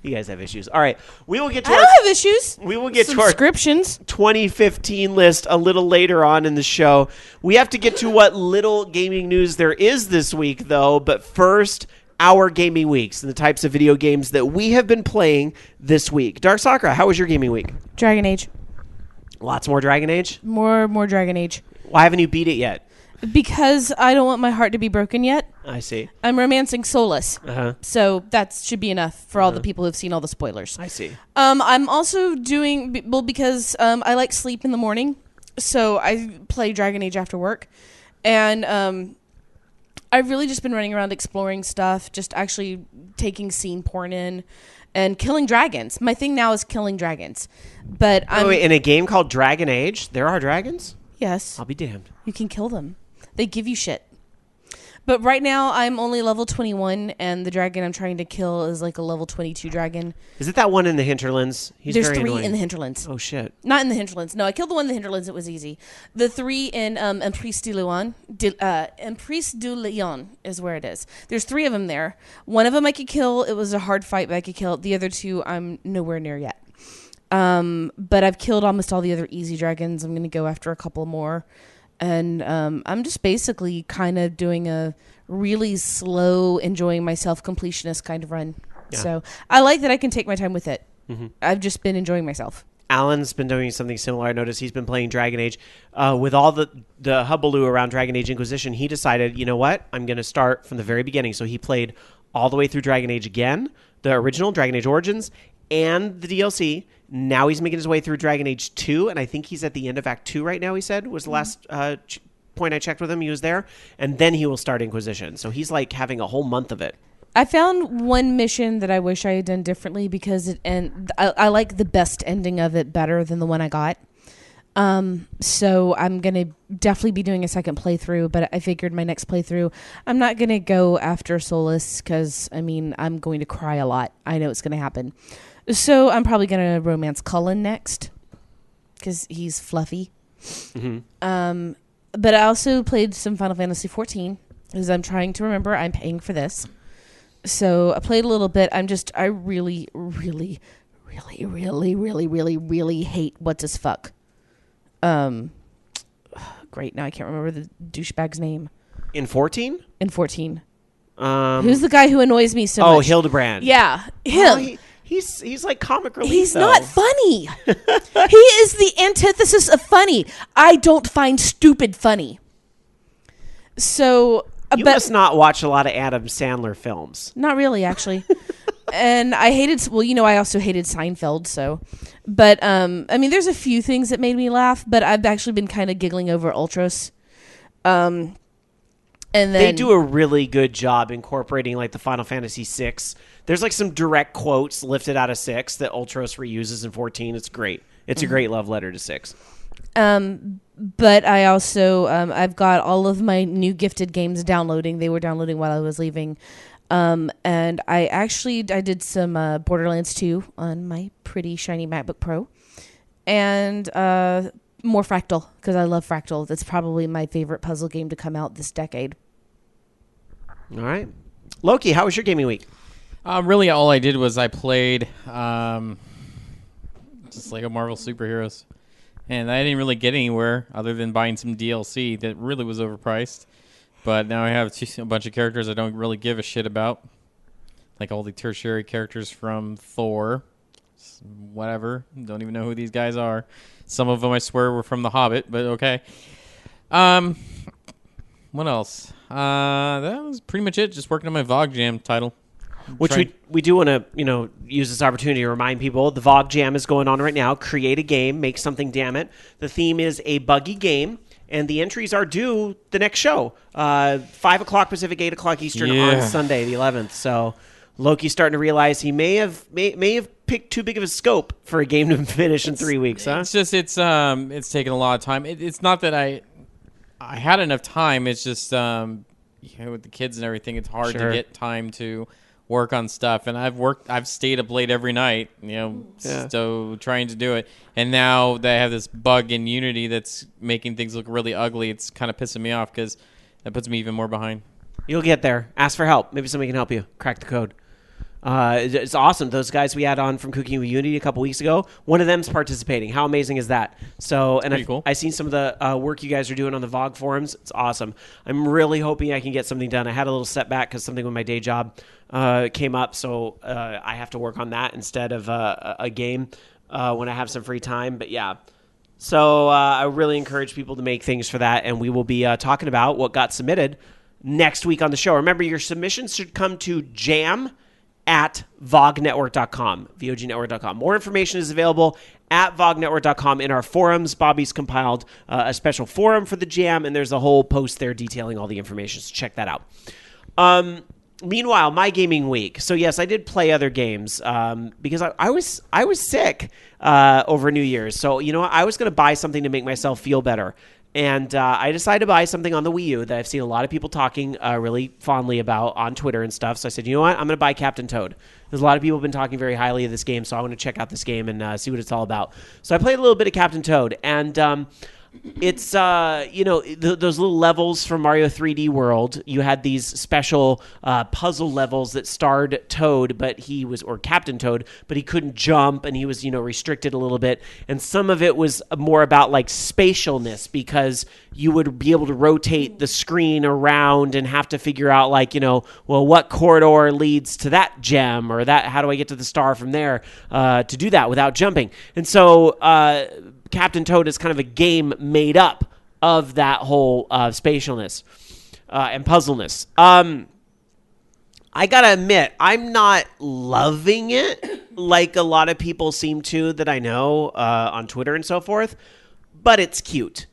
A: You guys have issues. All right. We will get to
C: I don't have issues.
A: We will get
C: subscriptions.
A: To our 2015 list a little later on in the show. We have to get to what little gaming news there is this week, though. But first, our gaming weeks and the types of video games that we have been playing this week. Dark Sakura, how was your gaming week?
C: Dragon Age.
A: Lots more Dragon Age?
C: More Dragon Age.
A: Why haven't you beat it yet?
C: Because I don't want my heart to be broken yet.
A: I see.
C: I'm romancing Solus. So that should be enough for all the people who've seen all the spoilers.
A: I see.
C: I'm also doing, because I like sleep in the morning. So I play Dragon Age after work. And I've really just been running around exploring stuff, just actually taking scene porn in and killing dragons. My thing now is killing dragons. But
A: wait, in a game called Dragon Age, there are dragons?
C: Yes.
A: I'll be damned.
C: You can kill them. They give you shit. But right now, I'm only level 21, and the dragon I'm trying to kill is like a level 22 dragon.
A: Is it that one in the hinterlands?
C: There's very 3 annoying. In the hinterlands.
A: Oh, shit.
C: Not in the hinterlands. No, I killed the one in the hinterlands. It was easy. The 3 in Emprise du Lion. Emprise du Lion is where it is. There's 3 of them there. One of them I could kill. It was a hard fight, but I could kill. The other 2, I'm nowhere near yet. But I've killed almost all the other easy dragons. I'm going to go after a couple more. And I'm just basically kind of doing a really slow, enjoying myself completionist kind of run. Yeah. So I like that I can take my time with it. Mm-hmm. I've just been enjoying myself.
A: Alan's been doing something similar. I noticed he's been playing Dragon Age. With all the hubbaloo around Dragon Age Inquisition, he decided, you know what? I'm going to start from the very beginning. So he played all the way through Dragon Age again, the original Dragon Age Origins, and the DLC. Now he's making his way through Dragon Age 2, and I think he's at the end of Act 2 right now, he said, was the last point I checked with him. He was there. And then he will start Inquisition. So he's like having a whole month of it.
C: I found one mission that I wish I had done differently because I like the best ending of it better than the one I got. So I'm going to definitely be doing a second playthrough, but I figured my next playthrough, I'm not going to go after Solus because, I'm going to cry a lot. I know it's going to happen. So I'm probably going to romance Cullen next because he's fluffy. Mm-hmm. But I also played some Final Fantasy 14 because I'm trying to remember I'm paying for this. So I played a little bit. I really, really, really, really, really, really, really hate What's His Fuck. Great. Now I can't remember the douchebag's name.
A: In 14?
C: In 14. Who's the guy who annoys me so much?
A: Oh, Hildebrand.
C: Yeah, him.
A: Oh, he's like comic relief.
C: He's
A: though.
C: not funny. He is the antithesis of funny. I don't find stupid funny. So,
A: you must not watch a lot of Adam Sandler films.
C: Not really, actually. And I hated. Well, I also hated Seinfeld. So, but there's a few things that made me laugh. But I've actually been kind of giggling over Ultros. And then
A: they do a really good job incorporating like the Final Fantasy VI. There's like some direct quotes lifted out of 6 that Ultros reuses in 14. It's great. It's a great love letter to 6.
C: But I also I've got all of my new gifted games downloading. They were downloading while I was leaving. And I did some Borderlands 2 on my pretty shiny MacBook Pro. And more Fractal, because I love Fractal. That's probably my favorite puzzle game to come out this decade.
A: All right. Loki, how was your gaming week?
D: Really, all I did was I played just Lego Marvel Superheroes. And I didn't really get anywhere other than buying some DLC that really was overpriced. But now I have a bunch of characters I don't really give a shit about. Like all the tertiary characters from Thor. Whatever. Don't even know who these guys are. Some of them I swear were from The Hobbit, but okay. What else? That was pretty much it. Just working on my VOG Jam title.
A: Which we do want to, use this opportunity to remind people the VOG Jam is going on right now. Create a game, make something, damn it. The theme is a buggy game, and the entries are due the next show, 5 o'clock Pacific, 8 o'clock Eastern on Sunday, the 11th. So Loki's starting to realize he may have picked too big of a scope for a game to finish in 3 weeks. Huh?
D: It's just it's taken a lot of time. It's not that I had enough time. It's just with the kids and everything, it's hard to get time to work on stuff, and I've stayed up late every night, so trying to do it. And now that I have this bug in Unity that's making things look really ugly, it's kind of pissing me off because that puts me even more behind.
A: You'll get there. Ask for help. Maybe somebody can help you crack the code. It's awesome. Those guys we had on from Cooking with Unity a couple weeks ago, one of them's participating. How amazing is that? So, and
D: cool.
A: I've seen some of the work you guys are doing on the VOG forums. It's awesome. I'm really hoping I can get something done. I had a little setback because something with my day job came up, so I have to work on that instead of a game when I have some free time. But yeah. So I really encourage people to make things for that, and we will be talking about what got submitted next week on the show. Remember, your submissions should come to jam@vognetwork.com, vognetwork.com. More information is available at vognetwork.com in our forums. Bobby's compiled a special forum for the jam, and there's a whole post there detailing all the information, so check that out. Meanwhile, my gaming week. So yes, I did play other games because I was sick over New Year's. So I was going to buy something to make myself feel better. And I decided to buy something on the Wii U that I've seen a lot of people talking really fondly about on Twitter and stuff. So I said, you know what? I'm going to buy Captain Toad. There's a lot of people have been talking very highly of this game, so I want to check out this game and see what it's all about. So I played a little bit of Captain Toad, and it's those little levels from Mario 3D World. You had these special puzzle levels that starred Toad, or Captain Toad, but he couldn't jump, and he was restricted a little bit. And some of it was more about like spatialness, because you would be able to rotate the screen around and have to figure out what corridor leads to that gem, or that how do I get to the star from there to do that without jumping. And so Captain Toad is kind of a game made up of that whole spatialness and puzzleness. I gotta admit, I'm not loving it like a lot of people seem to that I know on Twitter and so forth, but it's cute.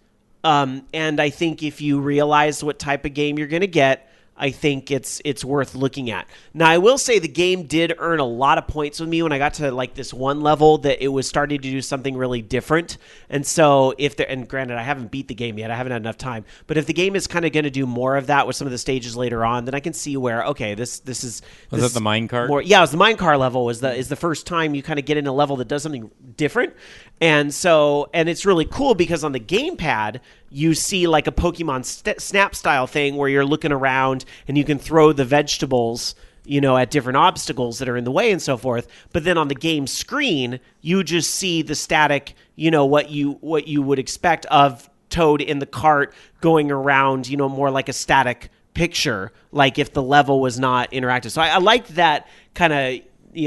A: And I think if you realize what type of game you're going to get, I think it's worth looking at. Now, I will say the game did earn a lot of points with me when I got to like this one level that it was starting to do something really different. And so and granted, I haven't beat the game yet. I haven't had enough time. But if the game is kind of going to do more of that with some of the stages later on, then I can see where, okay, this is...
D: Was that the minecart?
A: Yeah, it was the minecart level is the first time you kind of get in a level that does something different. And it's really cool because on the gamepad, you see like a Pokemon Snap style thing where you're looking around and you can throw the vegetables, at different obstacles that are in the way and so forth. But then on the game screen, you just see the static, what you would expect of Toad in the cart going around, more like a static picture, like if the level was not interactive. So I liked that kind of,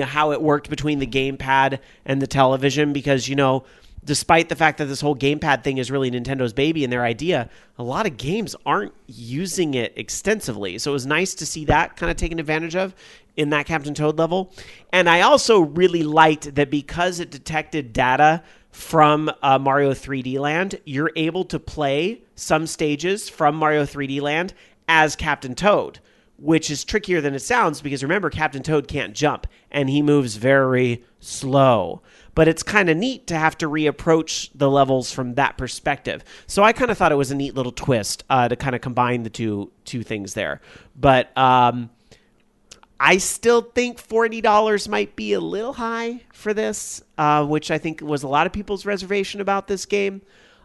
A: how it worked between the gamepad and the television because, despite the fact that this whole gamepad thing is really Nintendo's baby and their idea, a lot of games aren't using it extensively. So it was nice to see that kind of taken advantage of in that Captain Toad level. And I also really liked that because it detected data from Mario 3D Land, you're able to play some stages from Mario 3D Land as Captain Toad, which is trickier than it sounds because remember, Captain Toad can't jump and he moves very slow. But it's kind of neat to have to reapproach the levels from that perspective. So I kind of thought it was a neat little twist to kind of combine the two things there. But I still think $40 might be a little high for this, which I think was a lot of people's reservation about this game.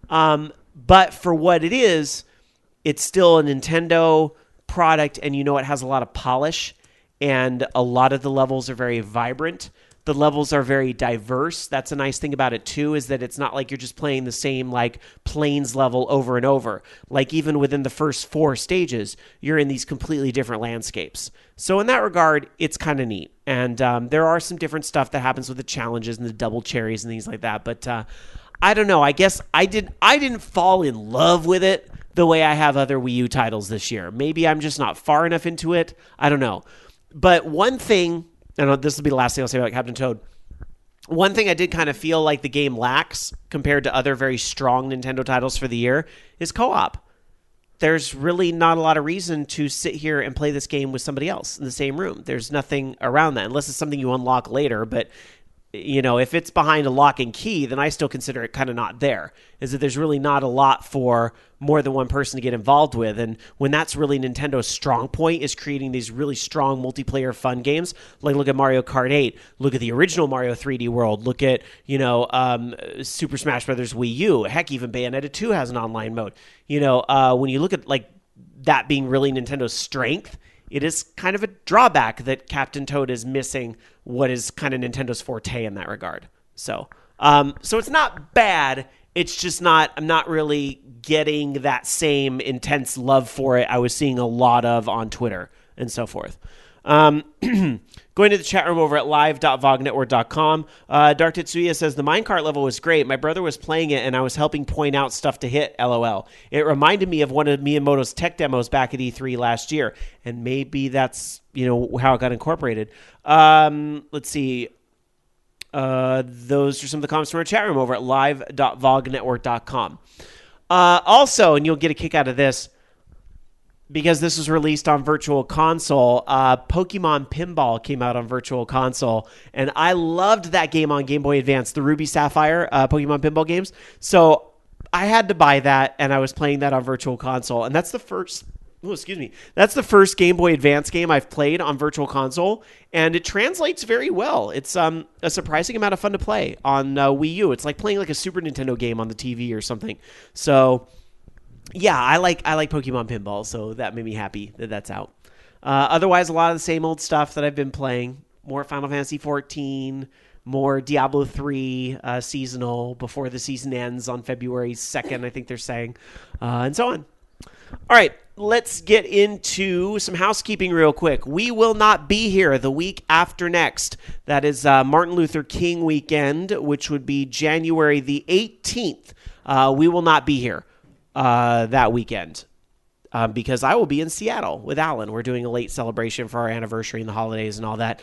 A: But for what it is, it's still a Nintendo product, and it has a lot of polish, and a lot of the levels are very vibrant. The levels are very diverse. That's a nice thing about it too, is that it's not like you're just playing the same like plains level over and over. Like even within the first 4 stages, you're in these completely different landscapes. So in that regard, it's kind of neat. And there are some different stuff that happens with the challenges and the double cherries and things like that. But I don't know. I guess I didn't fall in love with it the way I have other Wii U titles this year. Maybe I'm just not far enough into it. I don't know. But one thing... and this will be the last thing I'll say about Captain Toad. One thing I did kind of feel like the game lacks compared to other very strong Nintendo titles for the year is co-op. There's really not a lot of reason to sit here and play this game with somebody else in the same room. There's nothing around that, unless it's something you unlock later. But, if it's behind a lock and key, then I still consider it kind of not there. Is that there's really not a lot for more than one person to get involved with. And when that's really Nintendo's strong point, is creating these really strong multiplayer fun games. Like look at Mario Kart 8, look at the original Mario 3D World, look at, Super Smash Bros. Wii U. Heck, even Bayonetta 2 has an online mode. When you look at like that being really Nintendo's strength, it is kind of a drawback that Captain Toad is missing what is kind of Nintendo's forte in that regard. So it's not bad. It's just I'm not really getting that same intense love for it I was seeing a lot of on Twitter and so forth. Going to the chat room over at live.vognetwork.com. Dark Tetsuya says, the minecart level was great. My brother was playing it, and I was helping point out stuff to hit, LOL. It reminded me of one of Miyamoto's tech demos back at E3 last year, and maybe that's how it got incorporated. Let's see. Those are some of the comments from our chat room over at live.vognetwork.com. Also, and you'll get a kick out of this, because this was released on Virtual Console, Pokemon Pinball came out on Virtual Console, and I loved that game on Game Boy Advance, the Ruby Sapphire Pokemon Pinball games. So I had to buy that, and I was playing that on Virtual Console, and that's the first... That's the first Game Boy Advance game I've played on Virtual Console, and it translates very well. It's a surprising amount of fun to play on Wii U. It's like playing like a Super Nintendo game on the TV or something. So... yeah, I like Pokemon Pinball, so that made me happy that that's out. Otherwise, a lot of the same old stuff that I've been playing. More Final Fantasy XIV, more Diablo 3 seasonal before the season ends on February 2nd, I think they're saying, and so on. All right, let's get into some housekeeping real quick. We will not be here the week after next. That is Martin Luther King weekend, which would be January the 18th. We will not be here that weekend. because I will be in Seattle with Alan. We're doing a late celebration for our anniversary and the holidays and all that.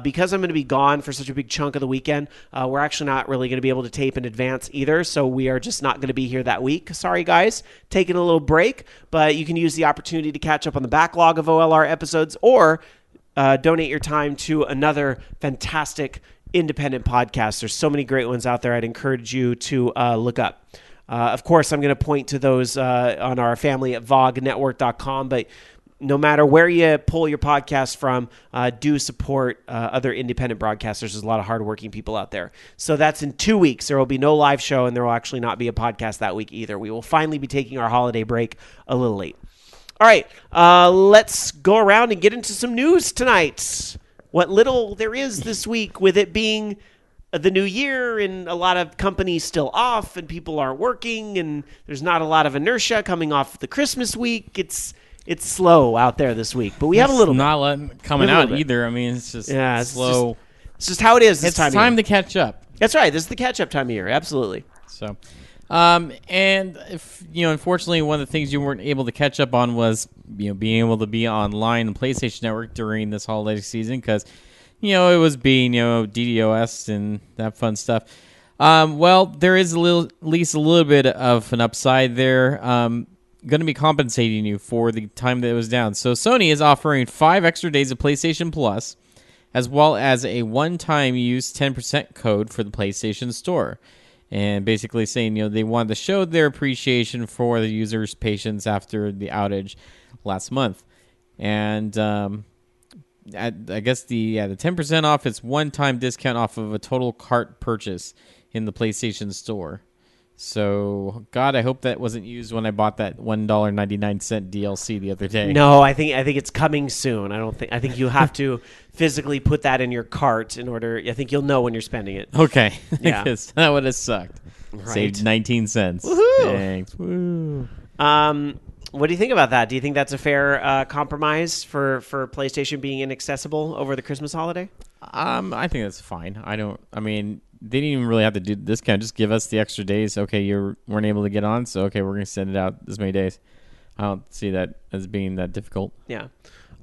A: Because I'm going to be gone for such a big chunk of the weekend, we're actually not really going to be able to tape in advance either, so we are just not going to be here that week. Sorry, guys. Taking a little break, but you can use the opportunity to catch up on the backlog of OLR episodes or donate your time to another fantastic independent podcast. There's so many great ones out there. I'd encourage you to look up. Of course, I'm going to point to those on our family at vognetwork.com, but no matter where you pull your podcast from, do support other independent broadcasters. There's a lot of hardworking people out there. So that's in 2 weeks. There will be no live show, and there will actually not be a podcast that week either. We will finally be taking our holiday break a little late. All right, let's go around and get into some news tonight. What little there is this week, with it being the new year and a lot of companies still off and people aren't working and there's not a lot of inertia coming off the Christmas week. It's slow out there this week, but we have a little
D: not coming out either. I mean, it's just slow.
A: It's just how it is this
D: it's
A: time of
D: year. It's time
A: to
D: catch up.
A: That's right. This is the catch up time of year. Absolutely.
D: So, and if, unfortunately, one of the things you weren't able to catch up on was, being able to be online on PlayStation Network during this holiday season because, it was being, DDoS and that fun stuff. Well, there is at least a little bit of an upside there. Going to be compensating you for the time that it was down. So Sony is offering 5 extra days of PlayStation Plus, as well as a one-time use 10% code for the PlayStation Store. And basically saying, they wanted to show their appreciation for the users' patience after the outage last month. And I guess the 10% off is one-time discount off of a total cart purchase in the PlayStation Store. So, God, I hope that wasn't used when I bought that $1.99 DLC the other day.
A: No, I think it's coming soon. I think you have to physically put that in your cart in order. I think you'll know when you're spending it.
D: Okay,
A: yeah,
D: because that would have sucked. Right. Saved 19 cents.
A: Woohoo!
D: Thanks. Woo.
A: What do you think about that? Do you think that's a fair compromise for PlayStation being inaccessible over the Christmas holiday?
D: I think that's fine. They didn't even really have to do this kind. Just give us the extra days. Okay, you weren't able to get on, so okay, we're going to send it out this many days. I don't see that as being that difficult.
A: Yeah.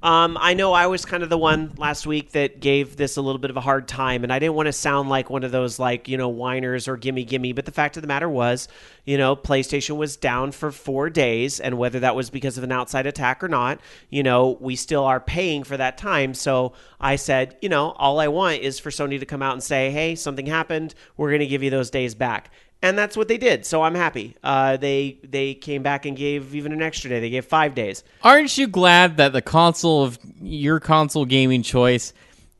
A: I know I was kind of the one last week that gave this a little bit of a hard time, and I didn't want to sound like one of those whiners or gimme, but the fact of the matter was, PlayStation was down for 4 days, and whether that was because of an outside attack or not, we still are paying for that time. So I said, all I want is for Sony to come out and say, hey, something happened, we're going to give you those days back. And that's what they did, so I'm happy. They came back and gave even an extra day. They gave 5 days.
D: Aren't you glad that the console of your console gaming choice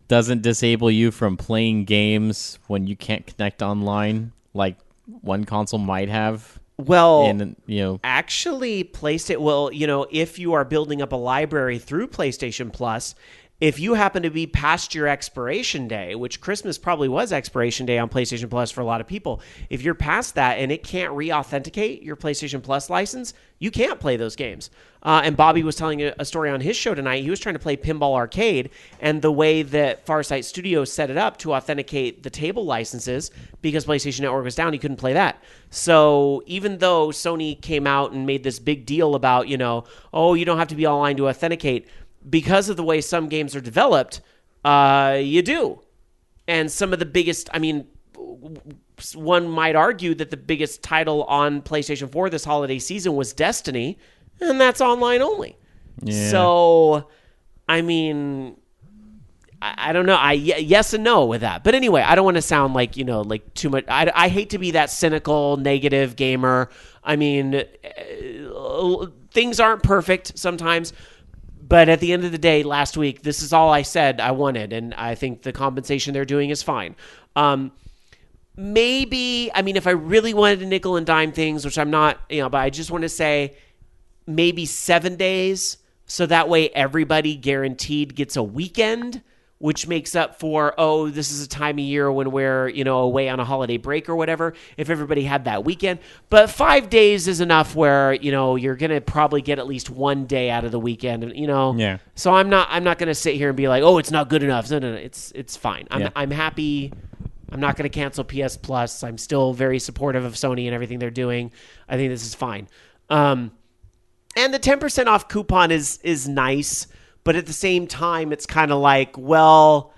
D: doesn't disable you from playing games when you can't connect online, like one console might have?
A: Well, actually, PlayStation. Well, if you are building up a library through PlayStation Plus, if you happen to be past your expiration day, which Christmas probably was expiration day on PlayStation Plus for a lot of people, if you're past that and it can't re-authenticate your PlayStation Plus license, you can't play those games. And Bobby was telling a story on his show tonight. He was trying to play Pinball Arcade, and the way that Farsight Studios set it up to authenticate the table licenses, because PlayStation Network was down, he couldn't play that. So even though Sony came out and made this big deal about, you don't have to be online to authenticate, because of the way some games are developed, you do. And some of the biggest, one might argue that the biggest title on PlayStation 4 this holiday season was Destiny, and that's online only. Yeah. So, I don't know. Yes and no with that. But anyway, I don't want to sound like, too much. I hate to be that cynical, negative gamer. Things aren't perfect sometimes. But at the end of the day, last week, this is all I said I wanted, and I think the compensation they're doing is fine. Maybe, if I really wanted to nickel and dime things, which I'm not, but I just want to say maybe 7 days, so that way everybody guaranteed gets a weekend, which makes up for, this is a time of year when we're, away on a holiday break or whatever, if everybody had that weekend. But 5 days is enough where, you're going to probably get at least 1 day out of the weekend,
D: Yeah.
A: So I'm not going to sit here and be like, it's not good enough. No, it's fine. I'm happy. I'm not going to cancel PS Plus. I'm still very supportive of Sony and everything they're doing. I think this is fine. And the 10% off coupon is nice, but at the same time, it's kind of like, well,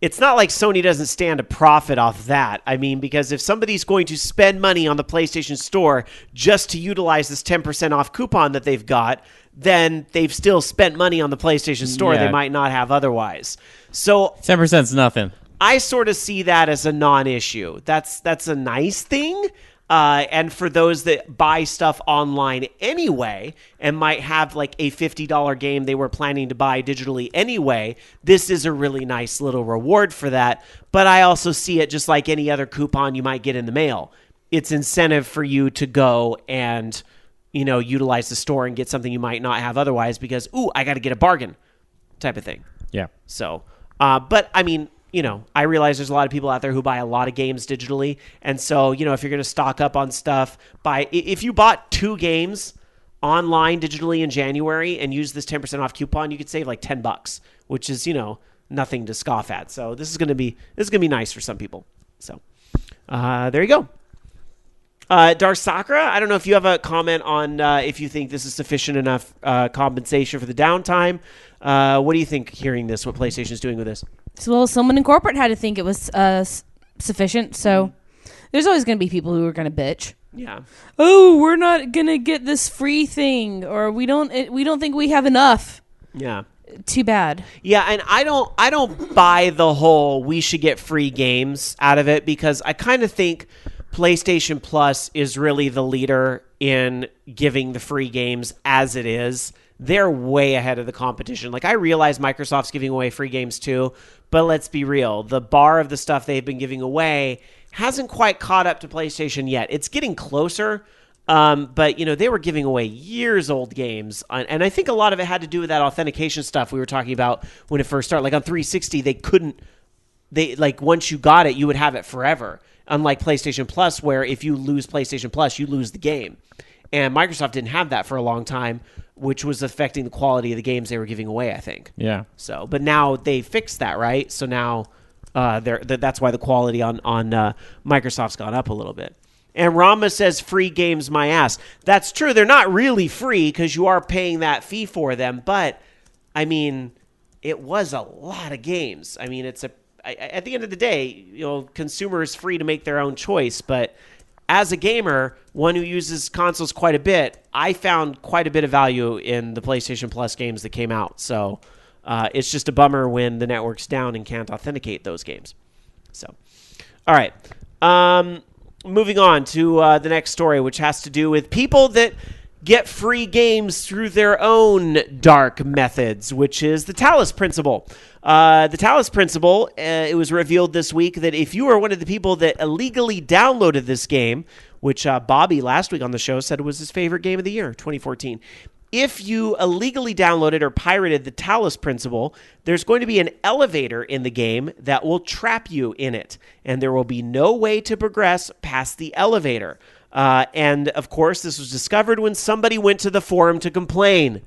A: it's not like Sony doesn't stand a profit off that. I mean, because if somebody's going to spend money on the PlayStation Store just to utilize this 10% off coupon that they've got, then they've still spent money on the PlayStation Store they might not have otherwise. So
D: 10% is nothing.
A: I sort of see that as a non-issue. That's a nice thing. And for those that buy stuff online anyway and might have like a $50 game they were planning to buy digitally anyway, this is a really nice little reward for that. But I also see it just like any other coupon you might get in the mail. It's incentive for you to go and, utilize the store and get something you might not have otherwise because, I got to get a bargain type of thing.
D: Yeah.
A: So, but I mean, I realize there's a lot of people out there who buy a lot of games digitally. And so, if you're going to stock up on stuff, if you bought 2 games online digitally in January and use this 10% off coupon, you could save like $10, which is, nothing to scoff at. So this is going to be nice for some people. So there you go. Dark Sakura, I don't know if you have a comment on if you think this is sufficient enough compensation for the downtime. What do you think hearing this, what PlayStation's doing with this?
C: Well, someone in corporate had to think it was sufficient, so there's always going to be people who are going to bitch.
A: Yeah.
C: Oh, we're not going to get this free thing, or we don't think we have enough.
A: Yeah.
C: Too bad.
A: Yeah, and I don't buy the whole we should get free games out of it because I kind of think PlayStation Plus is really the leader in giving the free games as it is. They're way ahead of the competition. Like, I realize Microsoft's giving away free games too, but let's be real. The bar of the stuff they've been giving away hasn't quite caught up to PlayStation yet. It's getting closer, but, they were giving away years-old games, and I think a lot of it had to do with that authentication stuff we were talking about when it first started. Like, on 360, once you got it, you would have it forever, unlike PlayStation Plus, where if you lose PlayStation Plus, you lose the game. And Microsoft didn't have that for a long time, which was affecting the quality of the games they were giving away, I think.
D: Yeah.
A: So, but now they fixed that, right? So now that's why the quality on Microsoft's gone up a little bit. And Rama says, free games, my ass. That's true. They're not really free because you are paying that fee for them. But, I mean, it was a lot of games. I mean, at the end of the day, consumer is free to make their own choice, but as a gamer, one who uses consoles quite a bit, I found quite a bit of value in the PlayStation Plus games that came out. So it's just a bummer when the network's down and can't authenticate those games. So, all right. Moving on to the next story, which has to do with people that get free games through their own dark methods, which is the Talos Principle. The Talos Principle, it was revealed this week that if you are one of the people that illegally downloaded this game, which Bobby last week on the show said was his favorite game of the year, 2014. If you illegally downloaded or pirated the Talos Principle, there's going to be an elevator in the game that will trap you in it, and there will be no way to progress past the elevator. And, of course, this was discovered when somebody went to the forum to complain.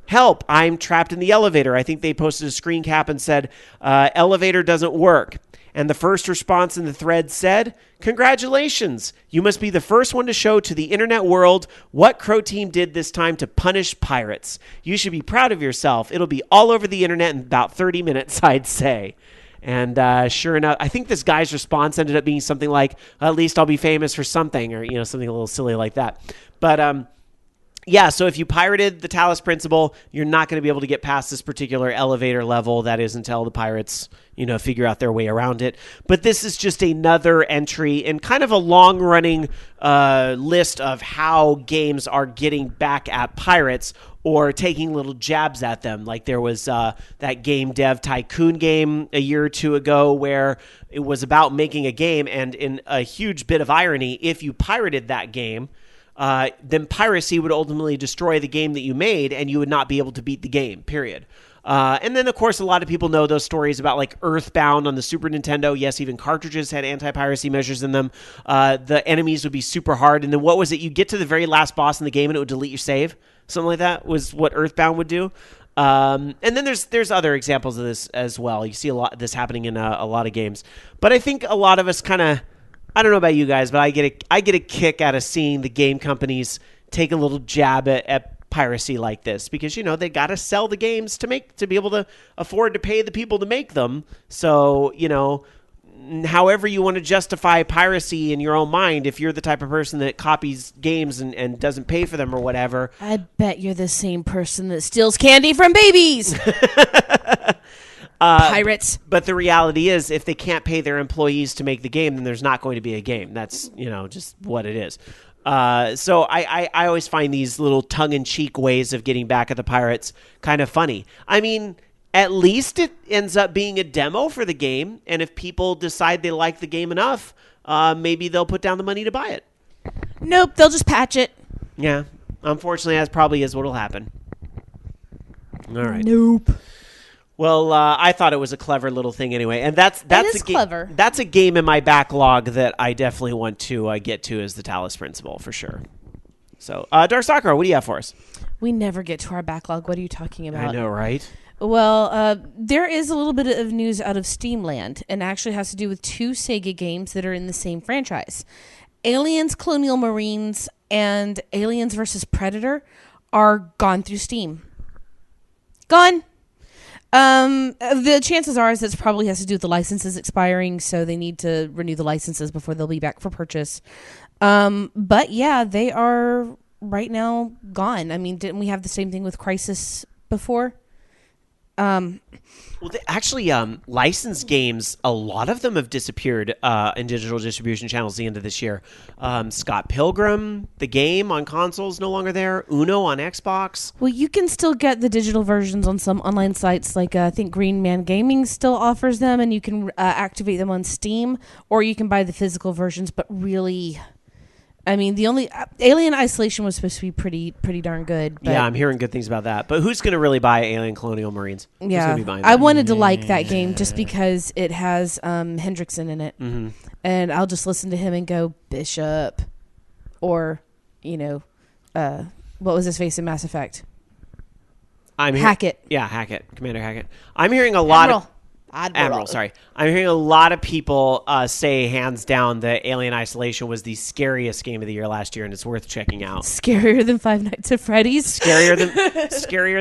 A: Help, I'm trapped in the elevator. I think they posted a screen cap and said, elevator doesn't work. And the first response in the thread said, congratulations, you must be the first one to show to the internet world what Crow Team did this time to punish pirates. You should be proud of yourself. It'll be all over the internet in about 30 minutes, I'd say. And sure enough, I think this guy's response ended up being something like, at least I'll be famous for something, or something a little silly like that. But yeah, so if you pirated the Talos Principle, you're not going to be able to get past this particular elevator level. That is until the pirates, figure out their way around it. But this is just another entry in kind of a long-running list of how games are getting back at pirates or taking little jabs at them. Like there was that Game Dev Tycoon game a year or two ago where it was about making a game, and in a huge bit of irony, if you pirated that game, then piracy would ultimately destroy the game that you made, and you would not be able to beat the game, period. And then, of course, a lot of people know those stories about, like, Earthbound on the Super Nintendo. Yes, even cartridges had anti-piracy measures in them. The enemies would be super hard. And then what was it? You get to the very last boss in the game, and it would delete your save. Something like that was what Earthbound would do. And then there's other examples of this as well. You see a lot of this happening in a lot of games. But I think a lot of us kind of... I don't know about you guys, but I get a kick out of seeing the game companies take a little jab at piracy like this because, they got to sell the games to be able to afford to pay the people to make them. So, however you want to justify piracy in your own mind, if you're the type of person that copies games and doesn't pay for them or whatever.
C: I bet you're the same person that steals candy from babies. Pirates.
A: But the reality is, if they can't pay their employees to make the game, then there's not going to be a game. That's, just what it is. So I always find these little tongue-in-cheek ways of getting back at the pirates kind of funny. I mean, at least it ends up being a demo for the game, and if people decide they like the game enough, maybe they'll put down the money to buy it.
C: Nope, they'll just patch it.
A: Yeah, unfortunately, that probably is what'll happen. All right.
C: Nope.
A: Well, I thought it was a clever little thing anyway, and that's
C: clever.
A: That's a game in my backlog that I definitely want to get to, is the Talos Principle for sure. So, Dark Sakura, what do you have for us?
C: We never get to our backlog. What are you talking about?
A: I know, right?
C: Well, there is a little bit of news out of Steam Land, and actually has to do with 2 Sega games that are in the same franchise. Aliens Colonial Marines and Aliens vs. Predator are gone through Steam. Gone. The chances are is that it probably has to do with the licenses expiring, so they need to renew the licenses before they'll be back for purchase. But yeah, they are right now gone. I mean, didn't we have the same thing with Crysis before?
A: Well, actually, licensed games, a lot of them have disappeared in digital distribution channels at the end of this year. Scott Pilgrim, the game on consoles, no longer there. Uno on Xbox.
C: Well, you can still get the digital versions on some online sites, like I think Green Man Gaming still offers them, and you can activate them on Steam, or you can buy the physical versions, but really... I mean, the only Alien Isolation was supposed to be pretty darn good. But
A: yeah, I'm hearing good things about that. But who's going to really buy Alien Colonial Marines? Who's
C: yeah,
A: gonna be buying that?
C: I wanted to like that game just because it has Hendrickson in it, and I'll just listen to him and go Bishop, or what was his face in Mass Effect? Hackett.
A: Yeah, Hackett, Commander Hackett. I'm hearing a lot of. Admiral, sorry. I'm hearing a lot of people say hands down that Alien Isolation was the scariest game of the year last year, and it's worth checking out.
C: Scarier than Five Nights at Freddy's?
A: Scarier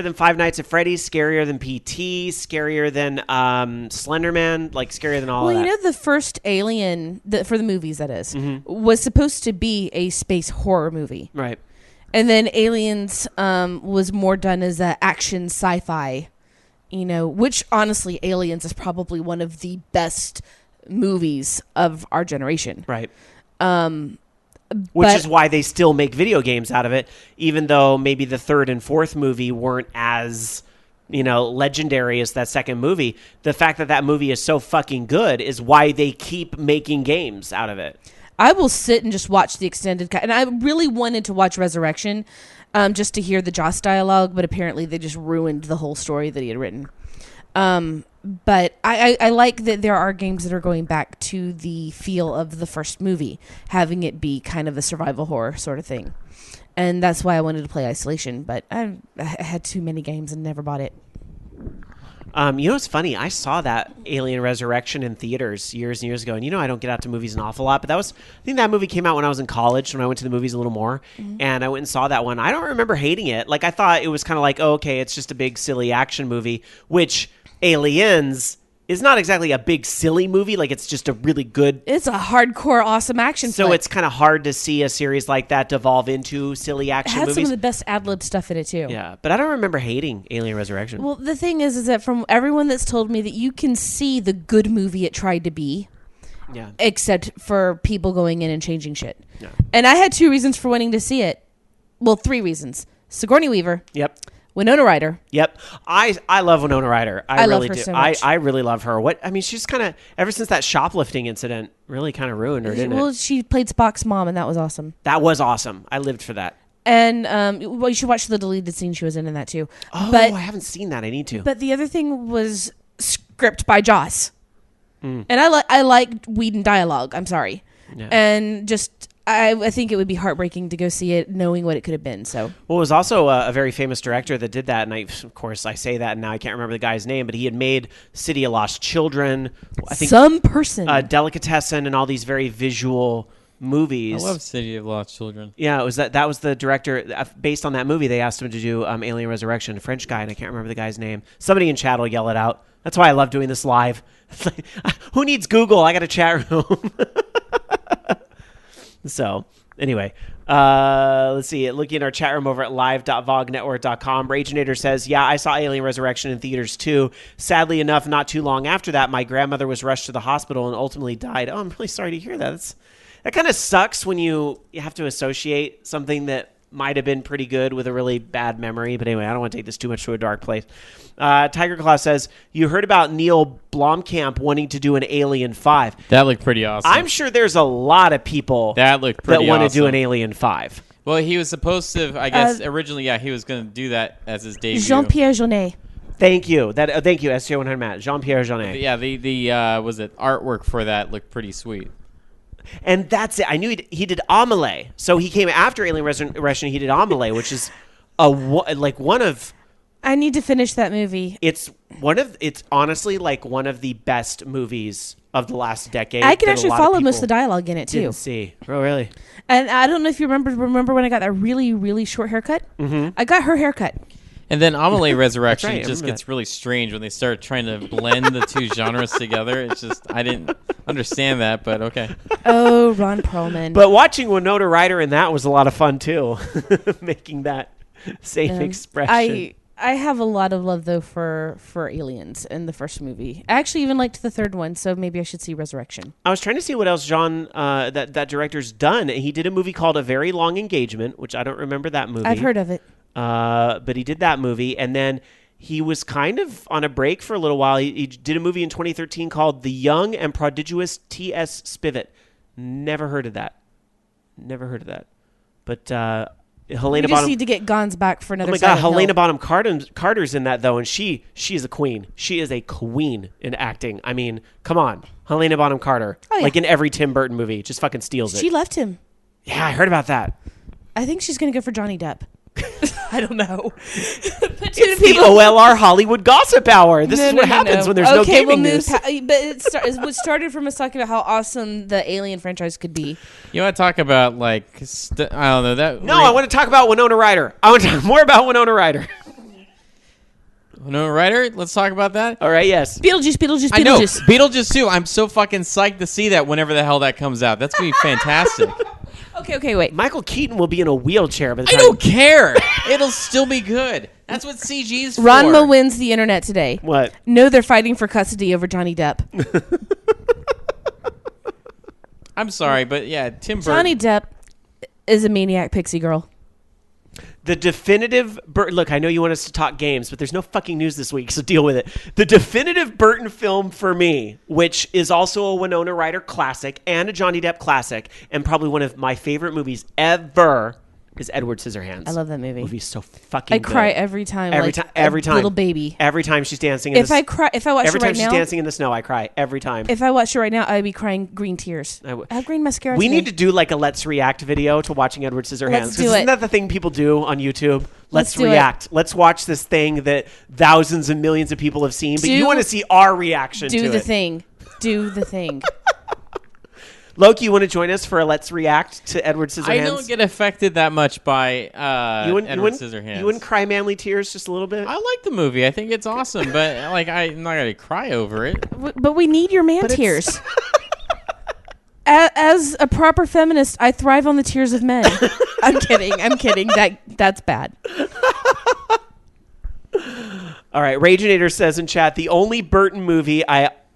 A: than Five Nights at Freddy's, scarier than PT, scarier than Slenderman, like scarier than all of that.
C: Well, the first Alien, for the movies that is, was supposed to be a space horror movie.
A: Right.
C: And then Aliens was more done as an action sci-fi. Which honestly, Aliens is probably one of the best movies of our generation.
A: Right. Which is why they still make video games out of it, even though maybe the 3rd and 4th movie weren't as, legendary as that second movie. The fact that movie is so fucking good is why they keep making games out of it.
C: I will sit and just watch the extended cut. And I really wanted to watch Resurrection just to hear the Joss dialogue, but apparently they just ruined the whole story that he had written. But I like that there are games that are going back to the feel of the first movie, having it be kind of a survival horror sort of thing. And that's why I wanted to play Isolation, but I had too many games and never bought it.
A: It's funny. I saw that Alien Resurrection in theaters years and years ago, and I don't get out to movies an awful lot, but I think that movie came out when I was in college, when I went to the movies a little more, and I went and saw that one. I don't remember hating it. Like, I thought it was kind of like, oh, okay, it's just a big silly action movie, which Aliens is not exactly a big silly movie. Like, it's just a really good...
C: It's a hardcore, awesome action
A: So
C: flick.
A: It's kind of hard to see a series like that devolve into silly action movies.
C: It had some of the best ad-lib stuff in it, too.
A: Yeah, but I don't remember hating Alien Resurrection.
C: Well, the thing is that from everyone that's told me that you can see the good movie it tried to be, except for people going in and changing shit. Yeah. And I had 2 reasons for wanting to see it. Well, 3 reasons. Sigourney Weaver.
A: Yep.
C: Winona Ryder.
A: Yep. I love Winona Ryder. I really
C: love her
A: do.
C: so much.
A: I really love her. She's kind of, ever since that shoplifting incident, really kind of ruined her, didn't it?
C: Well, she played Spock's mom, and that was awesome.
A: That was awesome. I lived for that.
C: And you should watch the deleted scene she was in that too.
A: Oh, I haven't seen that. I need to.
C: But the other thing was script by Joss. And I like Whedon dialogue. I'm sorry. Yeah. And just... I think it would be heartbreaking to go see it knowing what it could have been. So,
A: well, it was also a very famous director that did that, and of course I say that and now I can't remember the guy's name, but he had made City of Lost Children, I think
C: some person,
A: Delicatessen, and all these very visual movies.
D: I love City of Lost Children.
A: Yeah, it was that was the director. Based on that movie, they asked him to do Alien Resurrection. A French guy, and I can't remember the guy's name. Somebody in chat will yell it out. That's why I love doing this live. It's like, who needs Google? I got a chat room. So, anyway, let's see. Looking at our chat room over at live.vognetwork.com, Rageinator says, yeah, I saw Alien Resurrection in theaters too. Sadly enough, not too long after that, my grandmother was rushed to the hospital and ultimately died. Oh, I'm really sorry to hear that. That kind of sucks when you have to associate something that might have been pretty good with a really bad memory. But anyway, I don't want to take this too much to a dark place. Tiger Claw says, you heard about Neil Blomkamp wanting to do an Alien 5.
D: That looked pretty awesome.
A: I'm sure there's a lot of people
D: that want
A: to do an Alien 5.
D: Well, he was supposed to, I guess, originally, he was going to do that as his debut.
C: Jean-Pierre Jeunet.
A: Thank you. Thank you, SJ100 Matt. Jean-Pierre Jeunet.
D: Yeah, the artwork for that looked pretty sweet.
A: And that's it. I knew he did Amelie. So he came after Alien Resurrection. He did Amelie, which is one of.
C: I need to finish that movie.
A: It's honestly like one of the best movies of the last decade.
C: I can actually follow most of the dialogue in it too.
A: Didn't see. Oh, really?
C: And I don't know if you remember when I got that really, really short haircut? Mm-hmm. I got her haircut.
D: And then Amelie Resurrection just gets really strange when they start trying to blend the two genres together. It's just, I didn't understand that, but okay.
C: Oh, Ron Perlman.
A: But watching Winona Ryder in that was a lot of fun, too. Making that same expression.
C: I have a lot of love, though, for Aliens in the first movie. I actually even liked the third one, so maybe I should see Resurrection.
A: I was trying to see what else John, that director's done. He did a movie called A Very Long Engagement, which I don't remember that movie.
C: I've heard of it.
A: But he did that movie, and then he was kind of on a break for a little while. He did a movie in 2013 called The Young and Prodigious T.S. Spivet. Never heard of that. But Helena
C: Bonham...
A: just
C: need to get Gons back for another.
A: Oh my God, Helena Bonham Carter's in that, though, and she is a queen. She is a queen in acting. I mean, come on. Helena Bonham Carter. Oh, yeah. Like in every Tim Burton movie. Just fucking steals it.
C: She left him.
A: Yeah, I heard about that.
C: I think she's going to go for Johnny Depp. I don't know.
A: It's the OLR Hollywood Gossip Hour. This is what happens when there's no gaming news.
C: But it started from us talking about how awesome the Alien franchise could be.
D: You want to talk about, I don't know.
A: I want to talk about Winona Ryder. I want to talk more about Winona Ryder.
D: Winona Ryder? Let's talk about that.
A: All right, yes.
C: Beetlejuice.
D: I know. Beetlejuice 2. I'm so fucking psyched to see that whenever the hell that comes out. That's going to be fantastic.
C: Okay, wait.
A: Michael Keaton will be in a wheelchair by the time.
D: I don't care. It'll still be good. That's what CG's for.
C: Ranma wins the internet today.
A: What?
C: No, they're fighting for custody over Johnny Depp.
D: I'm sorry, but yeah, Tim Burton.
C: Johnny Depp is a maniac pixie girl.
A: The definitive look, I know you want us to talk games, but there's no fucking news this week, so deal with it. The definitive Burton film for me, which is also a Winona Ryder classic and a Johnny Depp classic, and probably one of my favorite movies ever, is Edward Scissorhands.
C: I love that movie.
A: Movie's so fucking good.
C: I cry every time.
A: Every time.
C: Little baby.
A: Every time she's dancing
C: if I watch it right now.
A: Every time she's dancing in the snow, I cry. Every time.
C: If I watch it right now, I'd be crying green tears. I have green mascara.
A: We need to do a Let's React video to watching Edward Scissorhands.
C: Let's do it.
A: Isn't that the thing people do on YouTube? Let's react. Let's watch this thing that thousands and millions of people have seen, but you want to see our reaction to it.
C: Do the thing.
A: Loki, you want to join us for a Let's React to Edward Scissorhands?
D: I don't get affected that much by Edward Scissorhands.
A: You wouldn't cry manly tears just a little bit?
D: I like the movie. I think it's awesome, but I'm not going to cry over it.
C: But we need your man tears. As a proper feminist, I thrive on the tears of men. I'm kidding. That's bad.
A: All right. Rageinator says in chat, the only Burton movie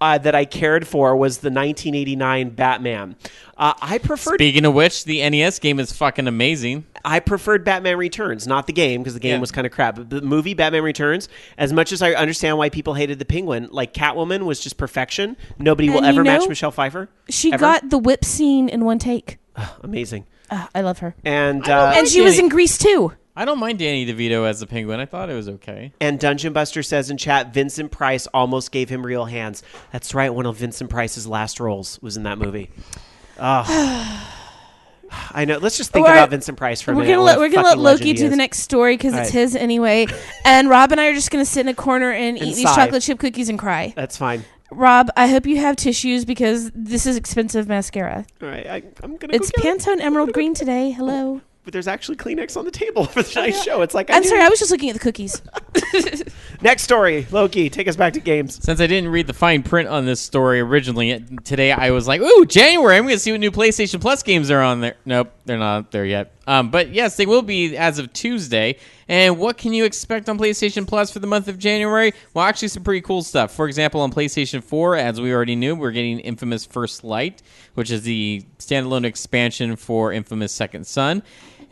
A: that I cared for was the 1989 Batman. I preferred.
D: Speaking of which, the NES game is fucking amazing.
A: I preferred Batman Returns, not the game, because the game was kind of crap. But the movie Batman Returns, as much as I understand why people hated the Penguin, Catwoman was just perfection. Nobody will ever match Michelle Pfeiffer.
C: She got the whip scene in one take.
A: Amazing.
C: I love her.
A: And
C: she was in Grease too.
D: I don't mind Danny DeVito as the Penguin. I thought it was okay.
A: And Dungeon Buster says in chat, Vincent Price almost gave him real hands. That's right. One of Vincent Price's last roles was in that movie. Oh. I know. Let's just think about Vincent Price for a minute.
C: We're gonna let Loki do the next story because it's his anyway. And Rob and I are just gonna sit in a corner and eat these chocolate chip cookies and cry.
A: That's fine.
C: Rob, I hope you have tissues because this is expensive mascara.
A: All right, I'm gonna.
C: It's Pantone Emerald Green today. Hello.
A: But there's actually Kleenex on the table for tonight's show. It's like
C: I'm sorry, I was just looking at the cookies.
A: Next story, Loki, take us back to games.
D: Since I didn't read the fine print on this story originally, today I was like, ooh, January, I'm going to see what new PlayStation Plus games are on there. Nope, they're not there yet. But yes, they will be as of Tuesday. And what can you expect on PlayStation Plus for the month of January? Well, actually some pretty cool stuff. For example, on PlayStation 4, as we already knew, we're getting Infamous First Light, which is the standalone expansion for Infamous Second Son.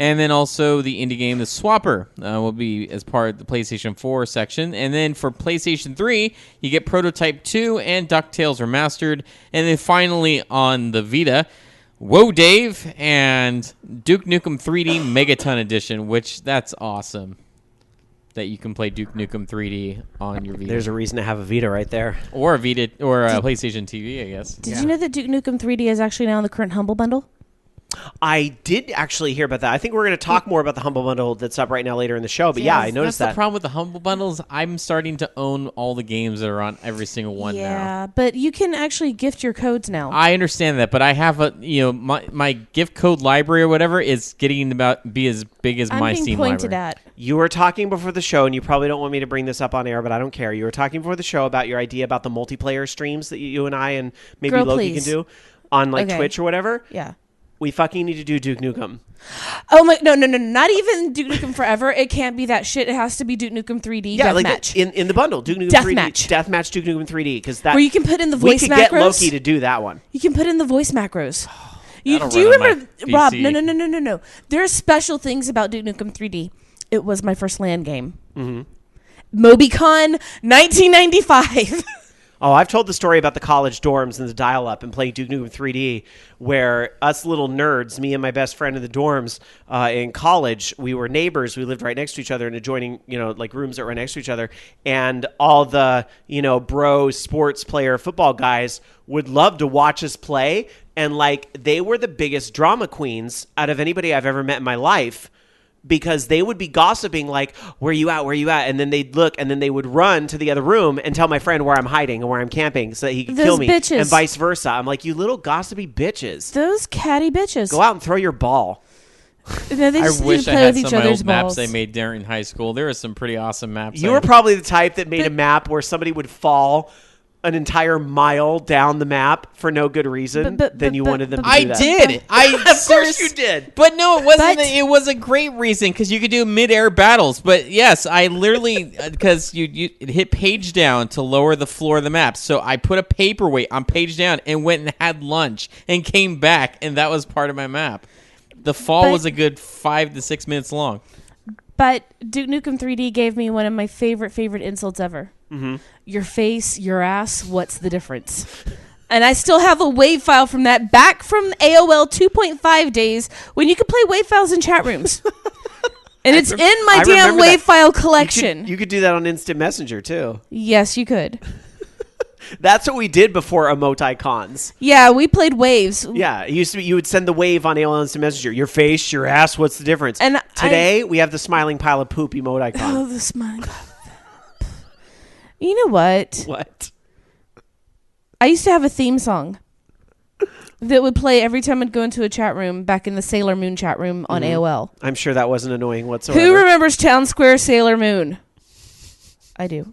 D: And then also the indie game The Swapper will be as part of the PlayStation 4 section. And then for PlayStation 3, you get Prototype 2 and DuckTales Remastered. And then finally on the Vita, Whoa Dave and Duke Nukem 3D Megaton Edition, which that's awesome that you can play Duke Nukem 3D on your Vita.
A: There's a reason to have a Vita right there.
D: Or a Vita or a PlayStation TV, I guess.
C: Did you know that Duke Nukem 3D is actually now in the current Humble Bundle?
A: I did actually hear about that. I think we're going to talk more about the Humble Bundle that's up right now later in the show. But yeah, I noticed that.
D: That's the problem with the Humble Bundles. I'm starting to own all the games that are on every single one now.
C: Yeah, but you can actually gift your codes now.
D: I understand that, but I have my gift code library or whatever is getting about be as big as my Steam library.
C: Pointed at.
A: You were talking before the show, and you probably don't want me to bring this up on air, but I don't care. You were talking before the show about your idea about the multiplayer streams that you and I and maybe
C: Girl,
A: Loki
C: please.
A: can do on Twitch or whatever.
C: Yeah.
A: We fucking need to do Duke Nukem.
C: Oh my, no, not even Duke Nukem Forever. It can't be that shit. It has to be Duke Nukem 3D Deathmatch.
A: In the bundle, Duke Nukem 3D. Deathmatch Duke Nukem 3D. Because that,
C: where you can put in the voice macros.
A: We could get Loki to do that one.
C: You can put in the voice macros. Do you remember, Rob, no. There are special things about Duke Nukem 3D. It was my first LAN game. Mm-hmm. MobyCon 1995.
A: Oh, I've told the story about the college dorms and the dial-up and playing Duke Nukem 3D, where us little nerds, me and my best friend in the dorms in college, we were neighbors. We lived right next to each other in adjoining, rooms that were next to each other. And all the, bro sports player football guys would love to watch us play. And, they were the biggest drama queens out of anybody I've ever met in my life. Because they would be gossiping where you at? And then they'd look and then they would run to the other room and tell my friend where I'm hiding and where I'm camping so that he could kill me.
C: Bitches.
A: And vice versa. I'm like, you little gossipy bitches.
C: Those catty bitches.
A: Go out and throw your ball.
C: No, they just
D: I wish
C: play
D: I had
C: with each
D: some of my
C: other's
D: old
C: balls.
D: maps I made during high school. There were some pretty awesome maps.
A: You were probably the type that made a map where somebody would fall an entire mile down the map for no good reason. Then you wanted them to do that.
D: I did.
A: Of course you did.
D: But no, it wasn't. It was a great reason because you could do mid-air battles. But yes, I literally because you hit page down to lower the floor of the map. So I put a paperweight on page down and went and had lunch and came back, and that was part of my map. The fall was a good 5 to 6 minutes long.
C: But Duke Nukem 3D gave me one of my favorite insults ever. Mm-hmm. Your face, your ass, what's the difference? And I still have a WAV file from that back from AOL 2.5 days when you could play WAV files in chat rooms. And it's in my damn WAV file collection.
A: You could do that on Instant Messenger too.
C: Yes, you could.
A: That's what we did before emoticons.
C: Yeah, we played waves.
A: Yeah, it used to be you would send the wave on AOL Instant Messenger. Your face, your ass, what's the difference? And today we have the smiling pile of poop emoticon.
C: Oh, the smiling pile. You know what?
A: What?
C: I used to have a theme song that would play every time I'd go into a chat room back in the Sailor Moon chat room on AOL.
A: I'm sure that wasn't annoying whatsoever.
C: Who remembers Town Square Sailor Moon? I do.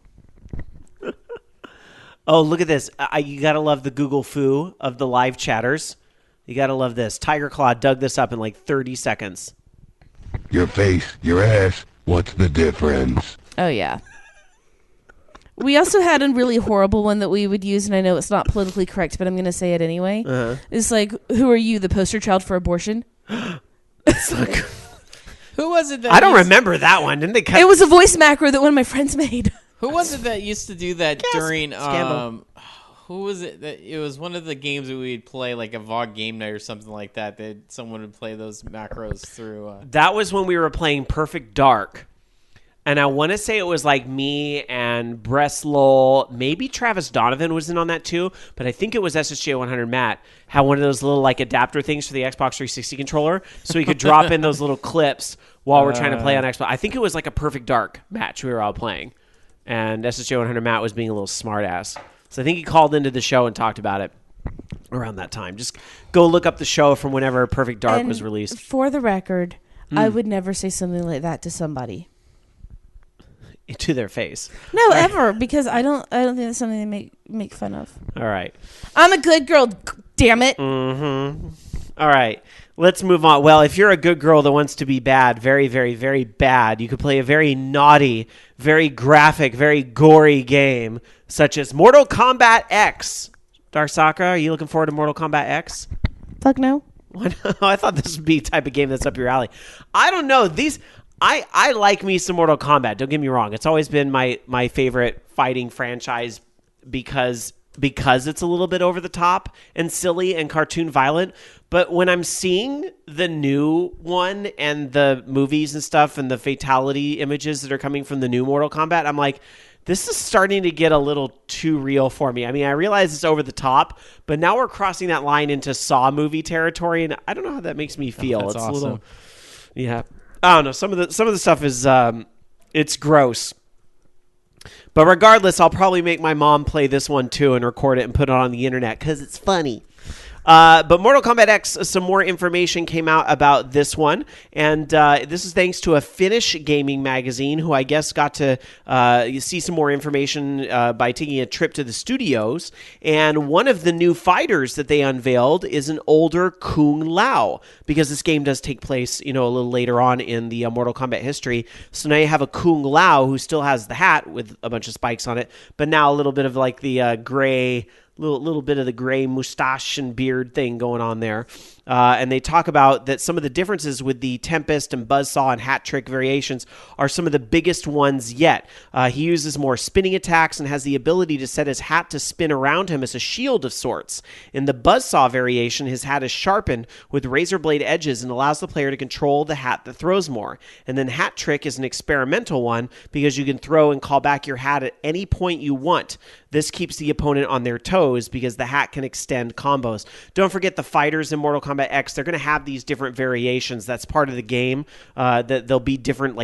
A: Oh, look at this. You got to love the Google foo of the live chatters. You got to love this. Tiger Claw dug this up in 30 seconds.
B: Your face, your ass, what's the difference?
C: Oh, yeah. We also had a really horrible one that we would use, and I know it's not politically correct, but I'm going to say it anyway. Uh-huh. It's who are you, the poster child for abortion?
A: It's
D: who was it that
A: I don't remember that one. Didn't they cut?
C: It was a voice macro that one of my friends made.
D: Who was it that used to do that during who was it that it was one of the games that we'd play a VOG game night or something like that someone would play those macros through
A: That was when we were playing Perfect Dark. And I want to say it was me and Breslol, maybe Travis Donovan was in on that too, but I think it was SSJ 100 Matt had one of those little adapter things for the Xbox 360 controller, so he could drop in those little clips while we're trying to play on Xbox. I think it was a Perfect Dark match we were all playing, and SSJ 100 Matt was being a little smart ass. So I think he called into the show and talked about it around that time. Just go look up the show from whenever Perfect Dark was released.
C: For the record, I would never say something like that to somebody.
A: To their face.
C: No, ever, because I don't think that's something they make fun of.
A: All right.
C: I'm a good girl, damn it.
A: Mm-hmm. All right. Let's move on. Well, if you're a good girl that wants to be bad, very, very, very bad, you could play a very naughty, very graphic, very gory game, such as Mortal Kombat X. Dark Sakura, are you looking forward to Mortal Kombat X?
C: Fuck no.
A: I thought this would be a type of game that's up your alley. I don't know. I like me some Mortal Kombat. Don't get me wrong. It's always been my favorite fighting franchise because it's a little bit over the top and silly and cartoon violent. But when I'm seeing the new one and the movies and stuff and the fatality images that are coming from the new Mortal Kombat, I'm like, this is starting to get a little too real for me. I mean, I realize it's over the top, but now we're crossing that line into Saw movie territory, and I don't know how that makes me feel.
D: That's awesome.
A: A little, yeah. I don't know. Some of the stuff is it's gross. But regardless, I'll probably make my mom play this one too and record it and put it on the internet because it's funny. But Mortal Kombat X, some more information came out about this one, and this is thanks to a Finnish gaming magazine who I guess got to see some more information by taking a trip to the studios. And one of the new fighters that they unveiled is an older Kung Lao, because this game does take place, a little later on in the Mortal Kombat history. So now you have a Kung Lao who still has the hat with a bunch of spikes on it, but now a little bit of like the gray. Little bit of the gray mustache and beard thing going on there. And they talk about that some of the differences with the Tempest and Buzzsaw and Hat Trick variations are some of the biggest ones yet. He uses more spinning attacks and has the ability to set his hat to spin around him as a shield of sorts. In the Buzzsaw variation, his hat is sharpened with razor blade edges and allows the player to control the hat that throws more. And then Hat Trick is an experimental one because you can throw and call back your hat at any point you want. This keeps the opponent on their toes because the hat can extend combos. Don't forget the fighters in Mortal Kombat X. They're going to have these different variations. That's part of the game. That there'll be different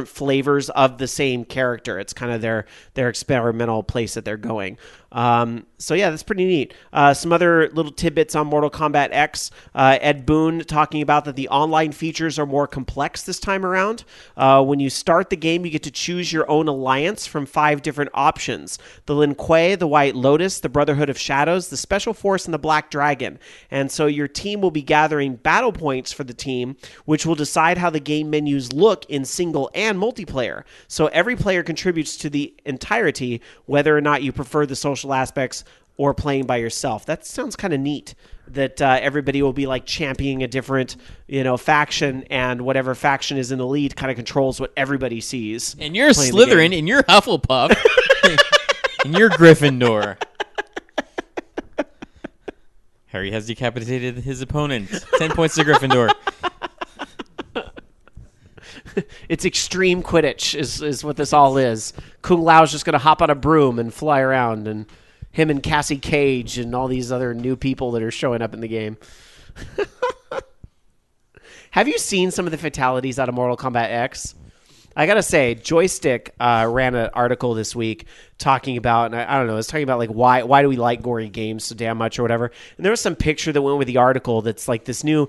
A: flavors of the same character. It's kind of their experimental place that they're going. So yeah, that's pretty neat. Some other little tidbits on Mortal Kombat X. Ed Boon talking about that the online features are more complex this time around. When you start the game, you get to choose your own alliance from 5 different options: the Lin Kuei, the White Lotus, the Brotherhood of Shadows, the Special Force, and the Black Dragon. And so your team will be gathering battle points for the team, which will decide how the game menus look in single and multiplayer. So every player contributes to the entirety, whether or not you prefer the social aspects or playing by yourself. That sounds kind of neat, that everybody will be like championing a different, faction, and whatever faction is in the lead kind of controls what everybody sees.
D: And you're Slytherin, and you're Hufflepuff, and you're Gryffindor. Harry has decapitated his opponent. 10 points to Gryffindor.
A: It's extreme Quidditch is what this all is. Kung Lao's just going to hop on a broom and fly around, and him and Cassie Cage and all these other new people that are showing up in the game. Have you seen some of the fatalities out of Mortal Kombat X? I got to say, Joystick ran an article this week talking about, and I don't know, it's talking about like why do we like gory games so damn much or whatever. And there was some picture that went with the article that's like this new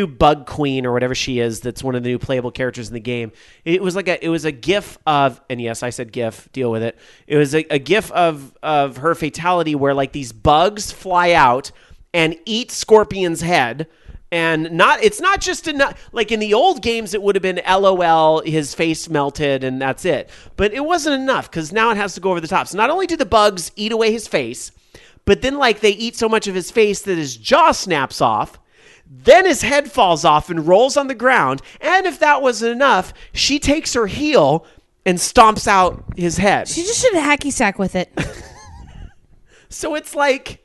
A: Bug Queen or whatever she is, that's one of the new playable characters in the game. It was a GIF of, and yes, I said GIF, deal with it. It was a GIF of her fatality where like these bugs fly out and eat Scorpion's head. And it's not just enough, like in the old games, it would have been LOL, his face melted, and that's it. But it wasn't enough, because now it has to go over the top. So not only do the bugs eat away his face, but then like they eat so much of his face that his jaw snaps off. Then his head falls off and rolls on the ground. And if that wasn't enough, she takes her heel and stomps out his head.
C: She just should hacky sack with it.
A: So it's like...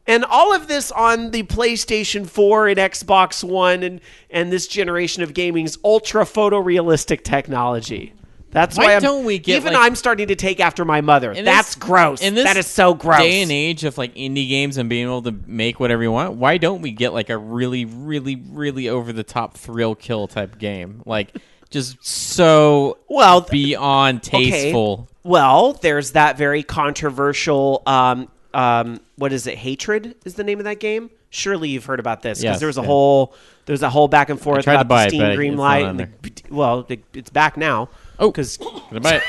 A: And all of this on the PlayStation 4 and Xbox One and this generation of gaming's ultra photorealistic technology. That's why I'm starting to take after my mother. That's gross. That is so gross.
D: Day and age of like indie games and being able to make whatever you want, why don't we get like a really, really, really over the top thrill kill type game? Like just so beyond tasteful.
A: Okay. Well, there's that very controversial. What is it? Hatred is the name of that game. Surely you've heard about this because there's a whole back and forth about the Steam green light. It's back now.
D: Oh,
A: because
D: buy it.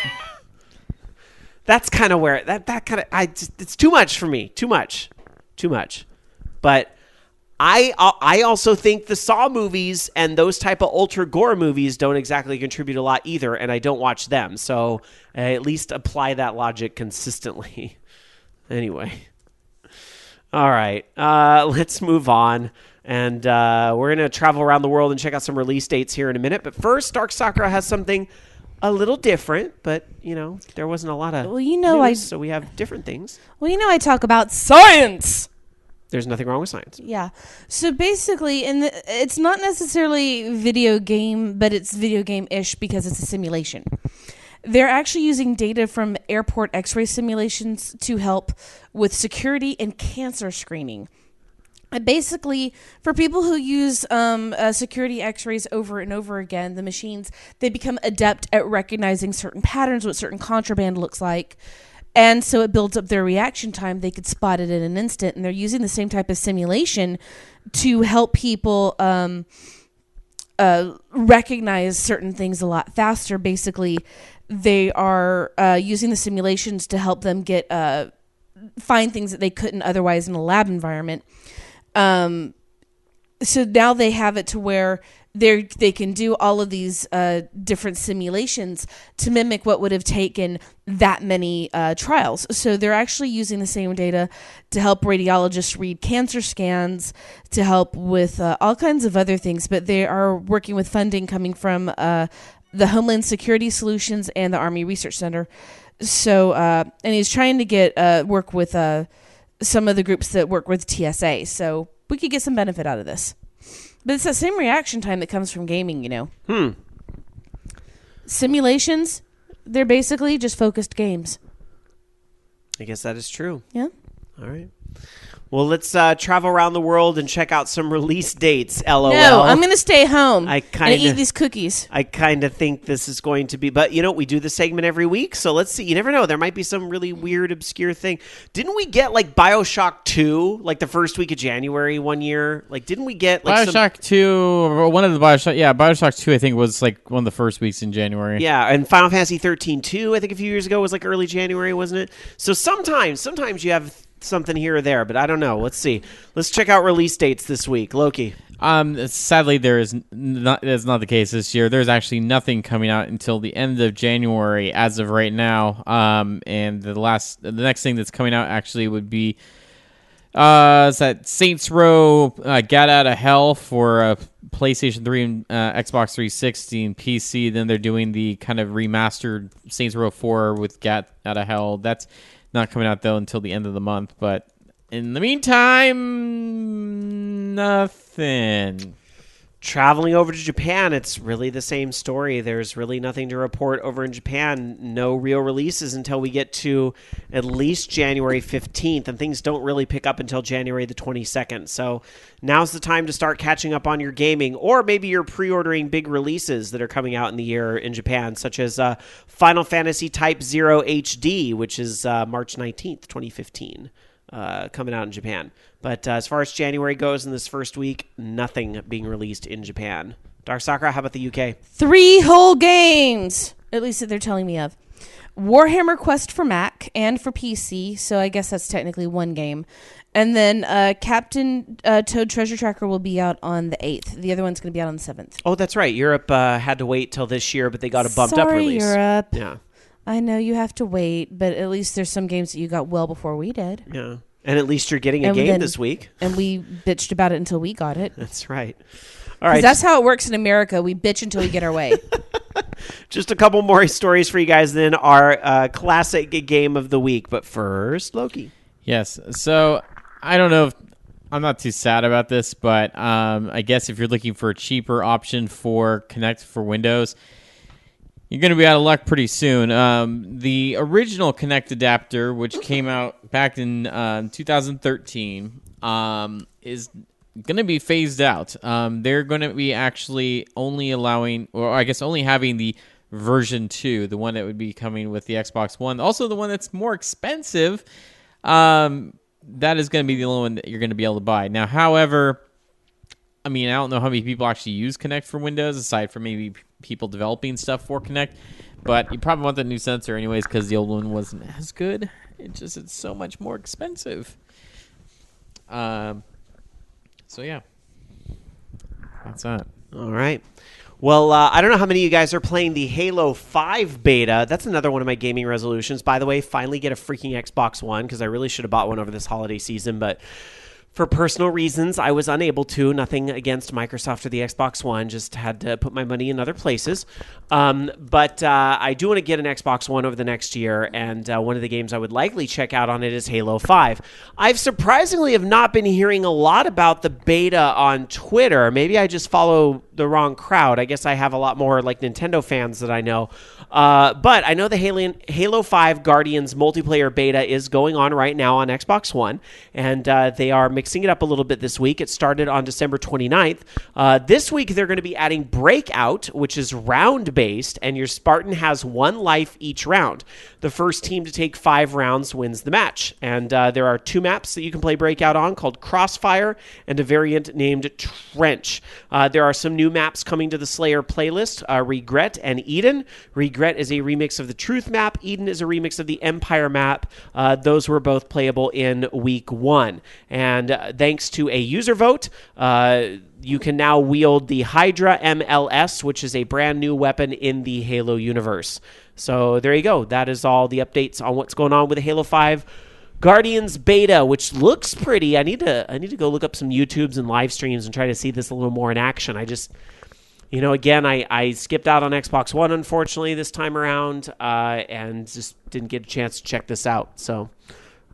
A: That's kind of where that kind of it's too much for me. Too much. But I also think the Saw movies and those type of ultra gore movies don't exactly contribute a lot either, and I don't watch them. So I at least apply that logic consistently. Anyway. All right, let's move on. And we're going to travel around the world and check out some release dates here in a minute. But first, Dark Sakura has something a little different, but, there wasn't a lot of news, so we have different things.
C: Well, I talk about science.
A: There's nothing wrong with science.
C: Yeah. So basically, it's not necessarily video game, but it's video game-ish because it's a simulation. They're actually using data from airport X-ray simulations to help with security and cancer screening. And basically, for people who use security X-rays over and over again, the machines, they become adept at recognizing certain patterns, what certain contraband looks like. And so it builds up their reaction time. They could spot it in an instant. And they're using the same type of simulation to help people recognize certain things a lot faster. Basically, they are using the simulations to help them get find things that they couldn't otherwise in a lab environment. So now they have it to where they can do all of these different simulations to mimic what would have taken that many trials. So they're actually using the same data to help radiologists read cancer scans, to help with all kinds of other things. But they are working with funding coming from the Homeland Security Solutions and the Army Research Center. So, and he's trying to get work with some of the groups that work with TSA. So we could get some benefit out of this. But it's the same reaction time that comes from gaming, Simulations, they're basically just focused games.
A: I guess that is true.
C: Yeah.
A: All right. Well, let's travel around the world and check out some release dates, LOL.
C: No, I'm going to stay home and eat these cookies.
A: I kind of think this is going to be... But, we do the segment every week, so let's see. You never know. There might be some really weird, obscure thing. Didn't we get, Bioshock 2, the first week of January one year? Didn't we get,
D: Bioshock 2, one of the Bioshock... Yeah, Bioshock 2, I think, was, one of the first weeks in January.
A: Yeah, and Final Fantasy 13 2, I think a few years ago, was, early January, wasn't it? So sometimes you have... something here or there, but I don't know. Let's see. Let's check out release dates this week. Loki.
D: Sadly, that's not the case this year. There's actually nothing coming out until the end of January as of right now. And the next thing that's coming out actually would be is that Saints Row Get Out of Hell for PlayStation 3 and Xbox 360 and PC. Then they're doing the kind of remastered Saints Row 4 with Get Out of Hell. That's not coming out, though, until the end of the month. But in the meantime, nothing.
A: Traveling over to Japan, it's really the same story. There's really nothing to report over in Japan. No real releases until we get to at least January 15th, and things don't really pick up until January the 22nd. So now's the time to start catching up on your gaming, or maybe you're pre-ordering big releases that are coming out in the year in Japan, such as Final Fantasy Type 0 HD, which is March 19th, 2015. Coming out in Japan. But as far as January goes in this first week, nothing being released in Japan. Dark Sakura, how about the UK? 3
C: whole games, at least that they're telling me of. Warhammer Quest for Mac and for PC, so I guess that's technically one game. And then Captain Toad Treasure Tracker will be out on the 8th. The other one's going to be out on the 7th.
A: Oh, that's right. Europe had to wait till this year, but they got a bumped-up release.
C: Sorry, Europe.
A: Yeah.
C: I know you have to wait, but at least there's some games that you got well before we did.
A: Yeah. And at least you're getting a game this week.
C: And we bitched about it until we got it.
A: That's right. All right.
C: That's how it works in America. We bitch until we get our way.
A: Just a couple more stories for you guys then. Our classic game of the week. But first, Loki.
D: Yes. So I don't know if I'm not too sad about this, but I guess if you're looking for a cheaper option for Kinect for Windows, you're going to be out of luck pretty soon. The original Kinect adapter, which came out back in 2013, is going to be phased out. They're going to be actually only allowing, or I guess only having the version 2, the one that would be coming with the Xbox One. Also, the one that's more expensive, that is going to be the only one that you're going to be able to buy. Now, however, I mean, I don't know how many people actually use Kinect for Windows, aside from maybe people developing stuff for Kinect. But you probably want the new sensor anyways, because the old one wasn't as good. It's so much more expensive. So yeah, that's that.
A: All right. Well, I don't know how many of you guys are playing the Halo 5 beta. That's another one of my gaming resolutions. By the way, finally get a freaking Xbox One, because I really should have bought one over this holiday season, but for personal reasons, I was unable to. Nothing against Microsoft or the Xbox One. Just had to put my money in other places. But I do want to get an Xbox One over the next year, and one of the games I would likely check out on it is Halo 5. I've surprisingly have not been hearing a lot about the beta on Twitter. Maybe I just follow the wrong crowd. I guess I have a lot more like Nintendo fans that I know. But I know the Halo 5 Guardians multiplayer beta is going on right now on Xbox One, and they are mixing it up a little bit this week. It started on December 29th. This week, they're going to be adding Breakout, which is round-based, and your Spartan has 1 life each round. The first team to take 5 rounds wins the match. And there are 2 maps that you can play Breakout on called Crossfire and a variant named Trench. There are some new maps coming to the Slayer playlist, Regret and Eden. Regret is a remix of the Truth map. Eden is a remix of the Empire map. Those were both playable in week 1. And thanks to a user vote, you can now wield the Hydra MLS, which is a brand new weapon in the Halo universe. So there you go. That is all the updates on what's going on with the Halo 5 Guardians beta, which looks pretty. I need to go look up some YouTubes and live streams and try to see this a little more in action. I just, again, I skipped out on Xbox One, unfortunately, this time around, and just didn't get a chance to check this out. So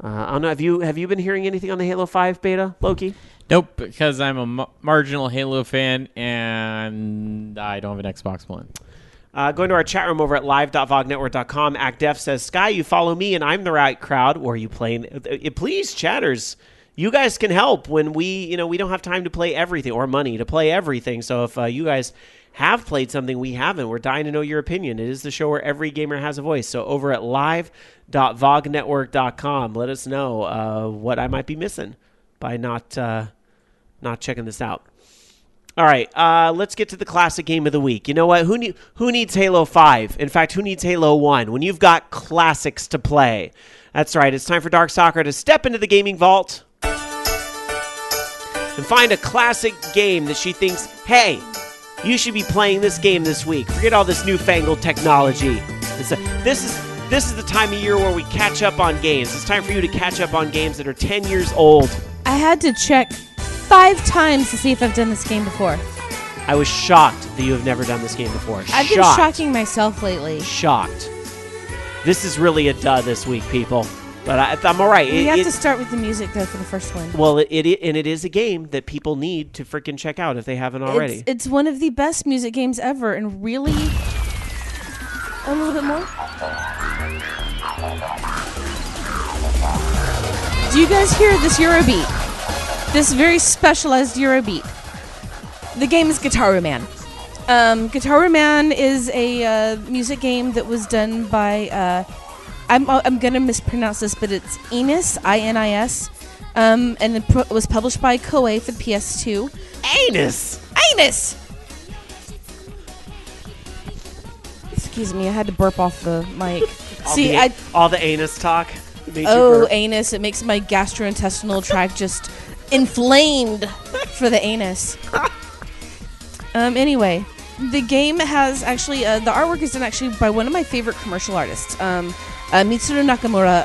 A: I don't know. Have you been hearing anything on the Halo 5 beta, Loki?
D: Nope, because I'm a marginal Halo fan, and I don't have an Xbox One.
A: Going to our chat room over at live.vognetwork.com, ActDef says, Sky, you follow me, and I'm the right crowd. Or are you playing? Please, chatters, you guys can help when we don't have time to play everything or money to play everything. So if you guys have played something we haven't, we're dying to know your opinion. It is the show where every gamer has a voice. So over at live.vognetwork.com, let us know what I might be missing by not checking this out. All right, let's get to the classic game of the week. You know what? Who needs Halo 5? In fact, who needs Halo 1 when you've got classics to play? That's right. It's time for Dark Soccer to step into the gaming vault and find a classic game that she thinks, hey, you should be playing this game this week. Forget all this newfangled technology. This is the time of year where we catch up on games. It's time for you to catch up on games that are 10 years old.
C: I had to check 5 times to see if I've done this game before.
A: I was shocked that you have never done this game before.
C: I've been shocking myself lately.
A: Shocked. This is really a duh this week, people. But I'm all right.
C: We have to start with the music, though, for the first one.
A: Well, it is a game that people need to freaking check out if they haven't already.
C: It's one of the best music games ever, and really... A little bit more? Do you guys hear this Eurobeat? This very specialized Eurobeat. The game is Guitar Man. Guitar Man is a music game that was done by... I'm going to mispronounce this, but it's Inis, I-N-I-S. And it was published by Koei for the PS2.
A: Anus!
C: Excuse me, I had to burp off the mic.
A: all the anus talk.
C: Anus. It makes my gastrointestinal tract just inflamed for the anus. Anyway, the game has actually... the artwork is done actually by one of my favorite commercial artists, Mitsuru Nakamura,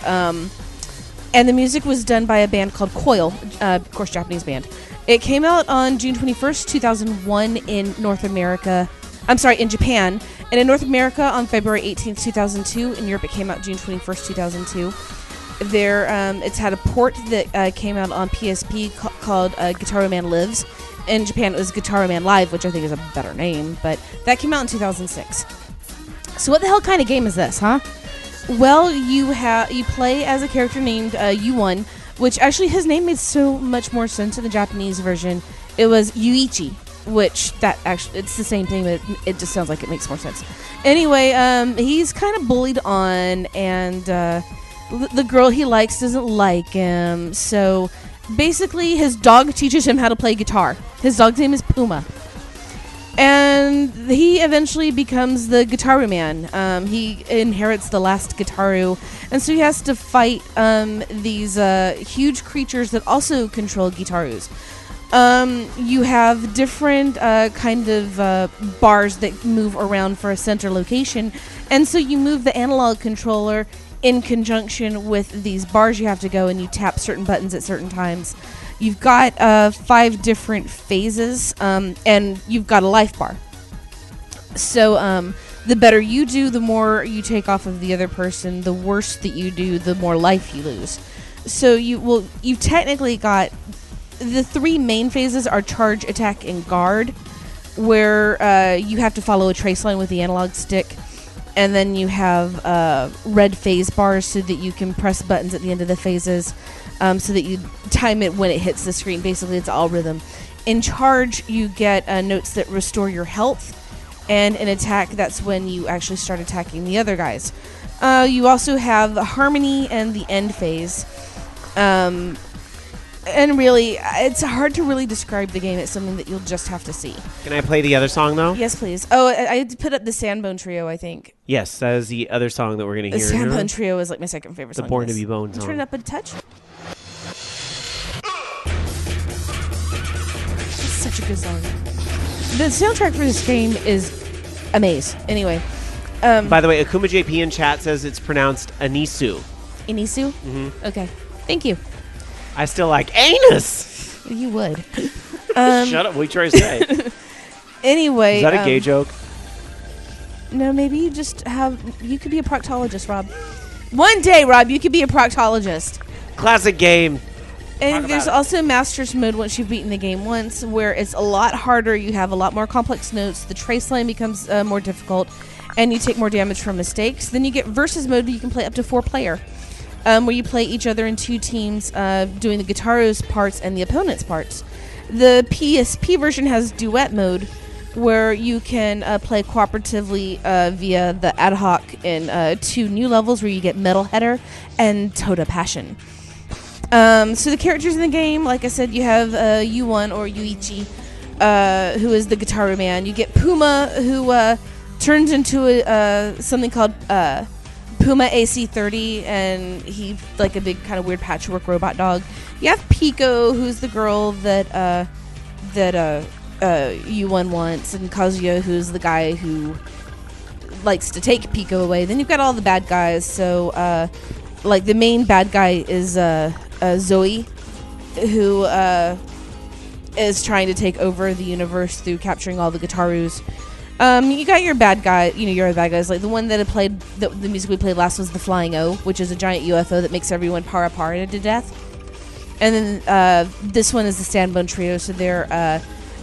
C: and the music was done by a band called Coil, of course, Japanese band. It came out on June 21st, 2001 in North America. I'm sorry, in Japan. And in North America on February 18th, 2002. In Europe, it came out June 21st, 2002. It's had a port that came out on PSP called Guitar Man Lives. In Japan, it was Guitar Man Live, which I think is a better name, but that came out in 2006. So what the hell kind of game is this, huh? Well, you play as a character named Yuan, which actually his name made so much more sense in the Japanese version. It was Yuichi, which that actually it's the same thing, but it just sounds like it makes more sense. Anyway, he's kind of bullied on, and the girl he likes doesn't like him. So basically, his dog teaches him how to play guitar. His dog's name is Puma. And he eventually becomes the Gitaru Man. He inherits the last Gitaru, and so he has to fight these huge creatures that also control Gitarus. You have different kind of bars that move around for a center location, and so you move the analog controller in conjunction with these bars. You have to go and you tap certain buttons at certain times. You've got 5 different phases, and you've got a life bar. So the better you do, the more you take off of the other person. The worse that you do, the more life you lose. So you've technically got the 3 main phases are charge, attack, and guard, where you have to follow a trace line with the analog stick. And then you have red phase bars so that you can press buttons at the end of the phases, so that you time it when it hits the screen. Basically, it's all rhythm. In charge, you get notes that restore your health. And in attack, that's when you actually start attacking the other guys. You also have harmony and the end phase. And really, it's hard to really describe the game. It's something that you'll just have to see.
A: Can I play the other song, though?
C: Yes, please. Oh, I put up the Sandbone Trio, I think.
A: Yes, that is the other song that we're going to hear.
C: The Sandbone Trio is like my second favorite song.
A: The Born to Be Bone song.
C: Turn it up a touch. It's just such a good song. The soundtrack for this game is amazing. Anyway.
A: By the way, Akuma JP in chat says it's pronounced Anisu.
C: Inisu? Mm-hmm. Okay. Thank you.
A: I still like anus.
C: You would.
A: Shut up. What are you trying to say?
C: Anyway.
A: Is that a gay joke?
C: No, maybe you could be a proctologist, Rob. One day, Rob, you could be a proctologist.
A: Classic game.
C: And there's also Master's Mode once you've beaten the game once, where it's a lot harder. You have a lot more complex notes. The trace line becomes more difficult, and you take more damage from mistakes. Then you get Versus Mode, where you can play up to 4-player. Where you play each other in 2 teams, doing the Gitaro's parts and the opponent's parts. The PSP version has duet mode, where you can play cooperatively via the ad hoc in 2 new levels, where you get Metal Header and Toda Passion. So the characters in the game, like I said, you have U1 or Yuichi, who is the Gitaru Man. You get Puma, who turns into something called Puma AC-30, and he's like a big kind of weird patchwork robot dog. You have Pico, who's the girl that U1 wants, and Kazuya, who's the guy who likes to take Pico away. Then you've got all the bad guys. So, like the main bad guy is Zoe, who is trying to take over the universe through capturing all the Gitarus. You got your bad guy, your bad guys. Like the one that played, the music we played last was the Flying O, which is a giant UFO that makes everyone para to death. And then this one is the Sandbone Trio. So there are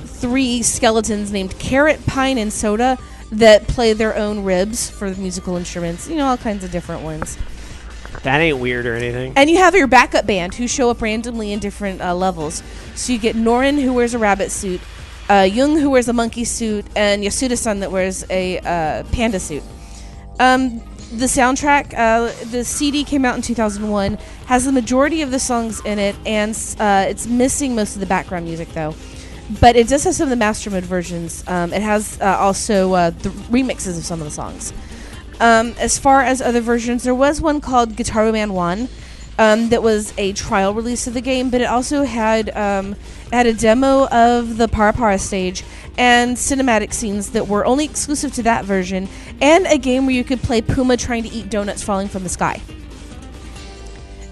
C: 3 skeletons named Carrot, Pine, and Soda that play their own ribs for the musical instruments. All kinds of different ones.
A: That ain't weird or anything.
C: And you have your backup band who show up randomly in different levels. So you get Norin, who wears a rabbit suit, Jung, who wears a monkey suit, and Yasuda-san that wears a panda suit. The soundtrack, the CD came out in 2001, has the majority of the songs in it, and it's missing most of the background music, though. But it does have some of the Master Mode versions. It has also the remixes of some of the songs. As far as other versions, there was one called Gitaru Man 1 that was a trial release of the game, but it also had a demo of the Para stage and cinematic scenes that were only exclusive to that version, and a game where you could play Puma trying to eat donuts falling from the sky.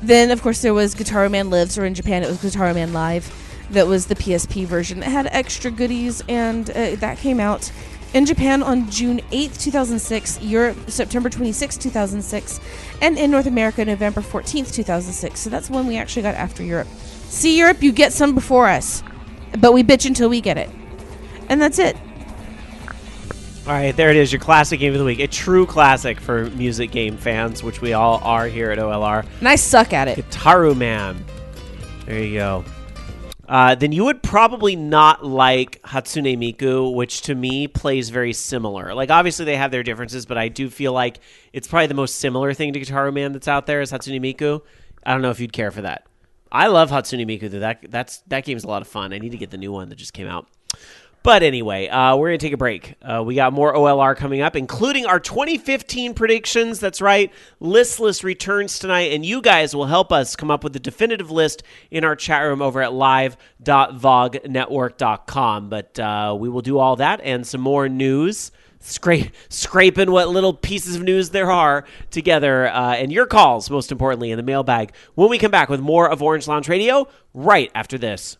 C: Then, of course, there was Gitaru Man Lives, or in Japan it was Gitaru Man Live. That was the PSP version. It had extra goodies, and that came out in Japan on June 8th, 2006, Europe September 26th, 2006, and in North America November 14th, 2006. So that's when we actually got after Europe. See, Europe, you get some before us, but we bitch until we get it. And that's it.
A: All right, there it is, your classic game of the week. A true classic for music game fans, which we all are here at OLR.
C: And I suck at it.
A: Gitaru Man. There you go. Then you would probably not like Hatsune Miku, which to me plays very similar. Like, obviously they have their differences, but I do feel like it's probably the most similar thing to Guitar Man that's out there is Hatsune Miku. I don't know if you'd care for that. I love Hatsune Miku, though. That game's a lot of fun. I need to get the new one that just came out. But anyway, we're going to take a break. We got more OLR coming up, including our 2015 predictions. That's right. Listless returns tonight, and you guys will help us come up with the definitive list in our chat room over at live.vognetwork.com. But we will do all that and some more news, scraping what little pieces of news there are together, and your calls, most importantly, in the mailbag when we come back with more of Orange Lounge Radio right after this.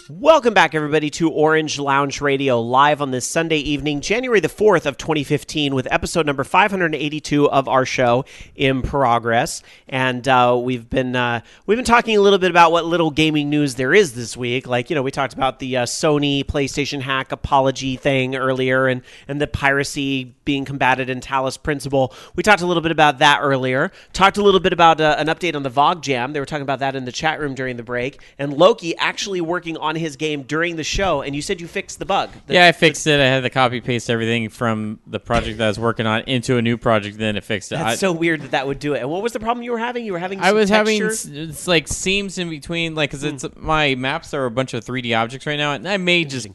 A: Welcome back, everybody, to Orange Lounge Radio, live on this Sunday evening, January the 4th of 2015, with episode number 582 of our show in progress. And we've been talking a little bit about what little gaming news there is this week. Like, we talked about the Sony PlayStation hack apology thing earlier, and the piracy being combated in Talos Principle. We talked a little bit about that earlier. Talked a little bit about an update on the VOG Jam. They were talking about that in the chat room during the break. And Loki actually working on his game during the show, and you said you fixed the bug.
D: Yeah, I fixed it. I had to copy paste everything from the project that I was working on into a new project, then it fixed it.
A: That's so weird that would do it. And what was the problem you were having? You were having some
D: I was
A: texture?
D: having it's like seams in between, like, because it's my maps are a bunch of 3D objects right now, and I may just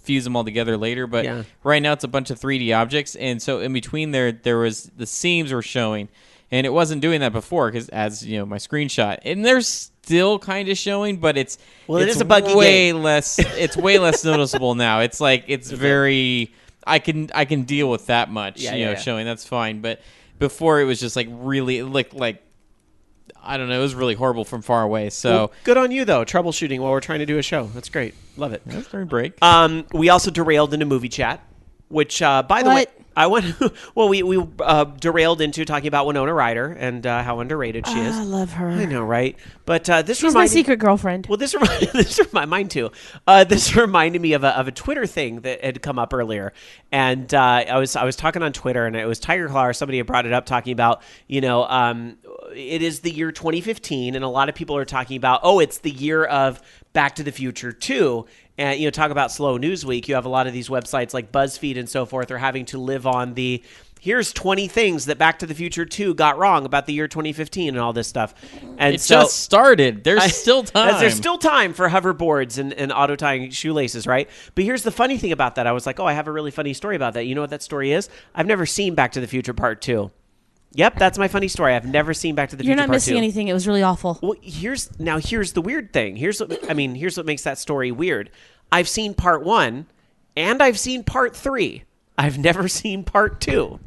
D: fuse them all together later, but right now it's a bunch of 3D objects, and so in between there was the seams were showing, and it wasn't doing that before because as my screenshot, and there's still kind of showing, but it is
A: a buggy
D: way
A: game.
D: less. It's way less noticeable now. It's like very. I can deal with that much. Showing that's fine. But before it was just like really like I don't know. It was really horrible from far away. So
A: good on you though, troubleshooting while we're trying to do a show. That's great. Love it.
D: That's during break.
A: We also derailed into movie chat, which by the way. I went. Well, we derailed into talking about Winona Ryder and how underrated she is.
C: I love her.
A: I know, right? But
C: she's my secret girlfriend.
A: Well, this mine too. This reminded me of a Twitter thing that had come up earlier, and I was talking on Twitter, and it was Tiger Claw or somebody had brought it up, talking about it is the year 2015, and a lot of people are talking about it's the year of Back to the Future 2. And, talk about slow news week. You have a lot of these websites like BuzzFeed and so forth are having to live on here's 20 things that Back to the Future 2 got wrong about the year 2015 and all this stuff. And
D: it just started. There's still time.
A: There's still time for hoverboards and auto tying shoelaces, right? But here's the funny thing about that. I was like, I have a really funny story about that. You know what that story is? I've never seen Back to the Future Part 2. Yep, that's my funny story. I've never seen Back to the Future Part 2.
C: You're not missing anything. It was really awful.
A: Well, here's the weird thing. Here's what makes that story weird. I've seen Part 1, and I've seen Part 3. I've never seen Part 2.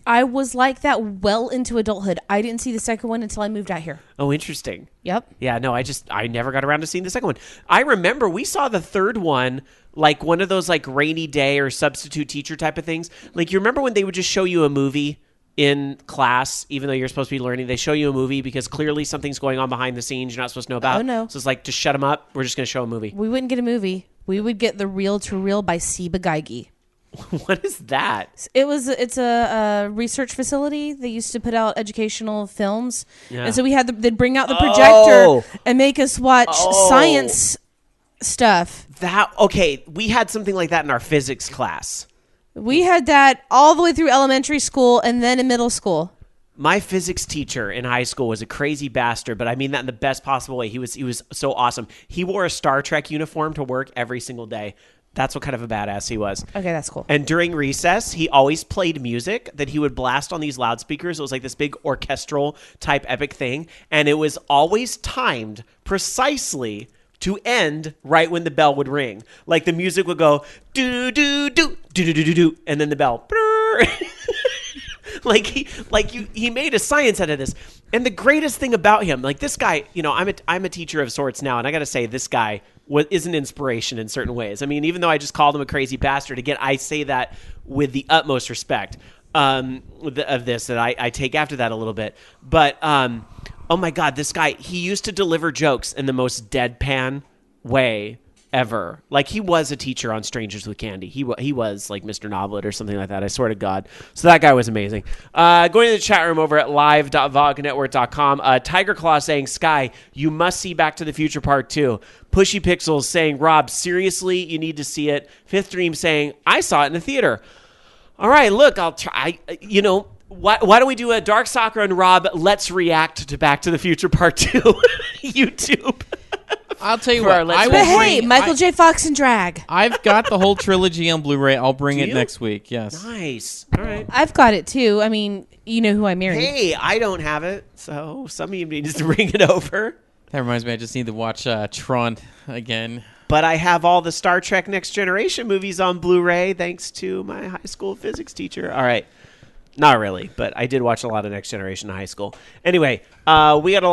C: I was like that well into adulthood. I didn't see the second one until I moved out here.
A: Oh, interesting.
C: Yep.
A: Yeah, no, I never got around to seeing the second one. I remember we saw the third one, like one of those like rainy day or substitute teacher type of things. Like, you remember when they would just show you a movie in class, even though you're supposed to be learning, they show you a movie because clearly something's going on behind the scenes you're not supposed to know about.
C: Oh, no.
A: So it's like, just shut them up. We're just going to show a movie.
C: We wouldn't get a movie. We would get The Reel to Reel by Seba Geige.
A: What is that?
C: It's a research facility. They used to put out educational films.
A: Yeah.
C: And so they'd bring out the projector and make us watch science stuff.
A: We had something like that in our physics class.
C: We had that all the way through elementary school and then in middle school.
A: My physics teacher in high school was a crazy bastard, but I mean that in the best possible way. He was so awesome. He wore a Star Trek uniform to work every single day. That's what kind of a badass he was.
C: Okay, that's cool.
A: And during recess, he always played music that he would blast on these loudspeakers. It was like this big orchestral type epic thing. And it was always timed precisely to end right when the bell would ring. Like the music would go do do do do do do do do, and then the bell. He made a science out of this. And the greatest thing about him, like this guy, I'm a teacher of sorts now, and I got to say this guy is an inspiration in certain ways. I mean, even though I just called him a crazy bastard, again, I say that with the utmost respect of this, that I take after that a little bit. But oh my God, this guy, he used to deliver jokes in the most deadpan way ever. Like, he was a teacher on Strangers with Candy. He was like Mr. Noblet or something like that. I swear to God. So that guy was amazing. Going to the chat room over at live.vognetwork.com. Tiger Claw saying, Sky, you must see Back to the Future Part 2. Pushy Pixels saying, Rob, seriously, you need to see it. Fifth Dream saying, I saw it in the theater. All right, look, I'll try. Why don't we do a Dark Soccer and Rob, let's react to Back to the Future Part 2 YouTube.
D: I'll tell you what.
C: Michael J. Fox and drag.
D: I've got the whole trilogy on Blu-ray. I'll bring it next week. Yes.
A: Nice. All right.
C: I've got it too. I mean, you know who I married.
A: Hey, I don't have it, so some of you need to bring it over.
D: That reminds me, I just need to watch Tron again.
A: But I have all the Star Trek Next Generation movies on Blu-ray thanks to my high school physics teacher. All right. Not really, but I did watch a lot of Next Generation in high school. Anyway, we gotta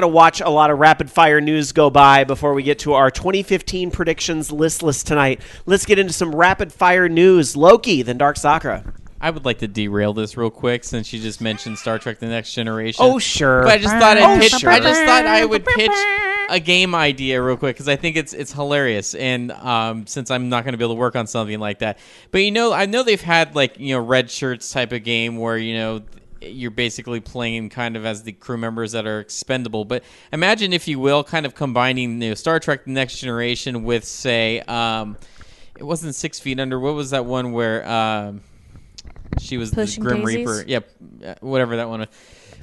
A: watch a lot of rapid fire news go by before we get to our 2015 predictions listless tonight. Let's get into some rapid fire news. Loki, then Dark Sakura.
D: I would like to derail this real quick since you just mentioned Star Trek: The Next Generation.
A: Oh sure.
D: But I just thought I would pitch a game idea real quick because I think it's hilarious, and since I'm not going to be able to work on something like that, but I know they've had red shirts type of game where you're basically playing kind of as the crew members that are expendable. But imagine, if you will, kind of combining Star Trek: The Next Generation with, say, it wasn't 6 Feet Under. What was that one where she was
C: Pushing
D: the Grim
C: Daisies?
D: Reaper? Yep, whatever that one was.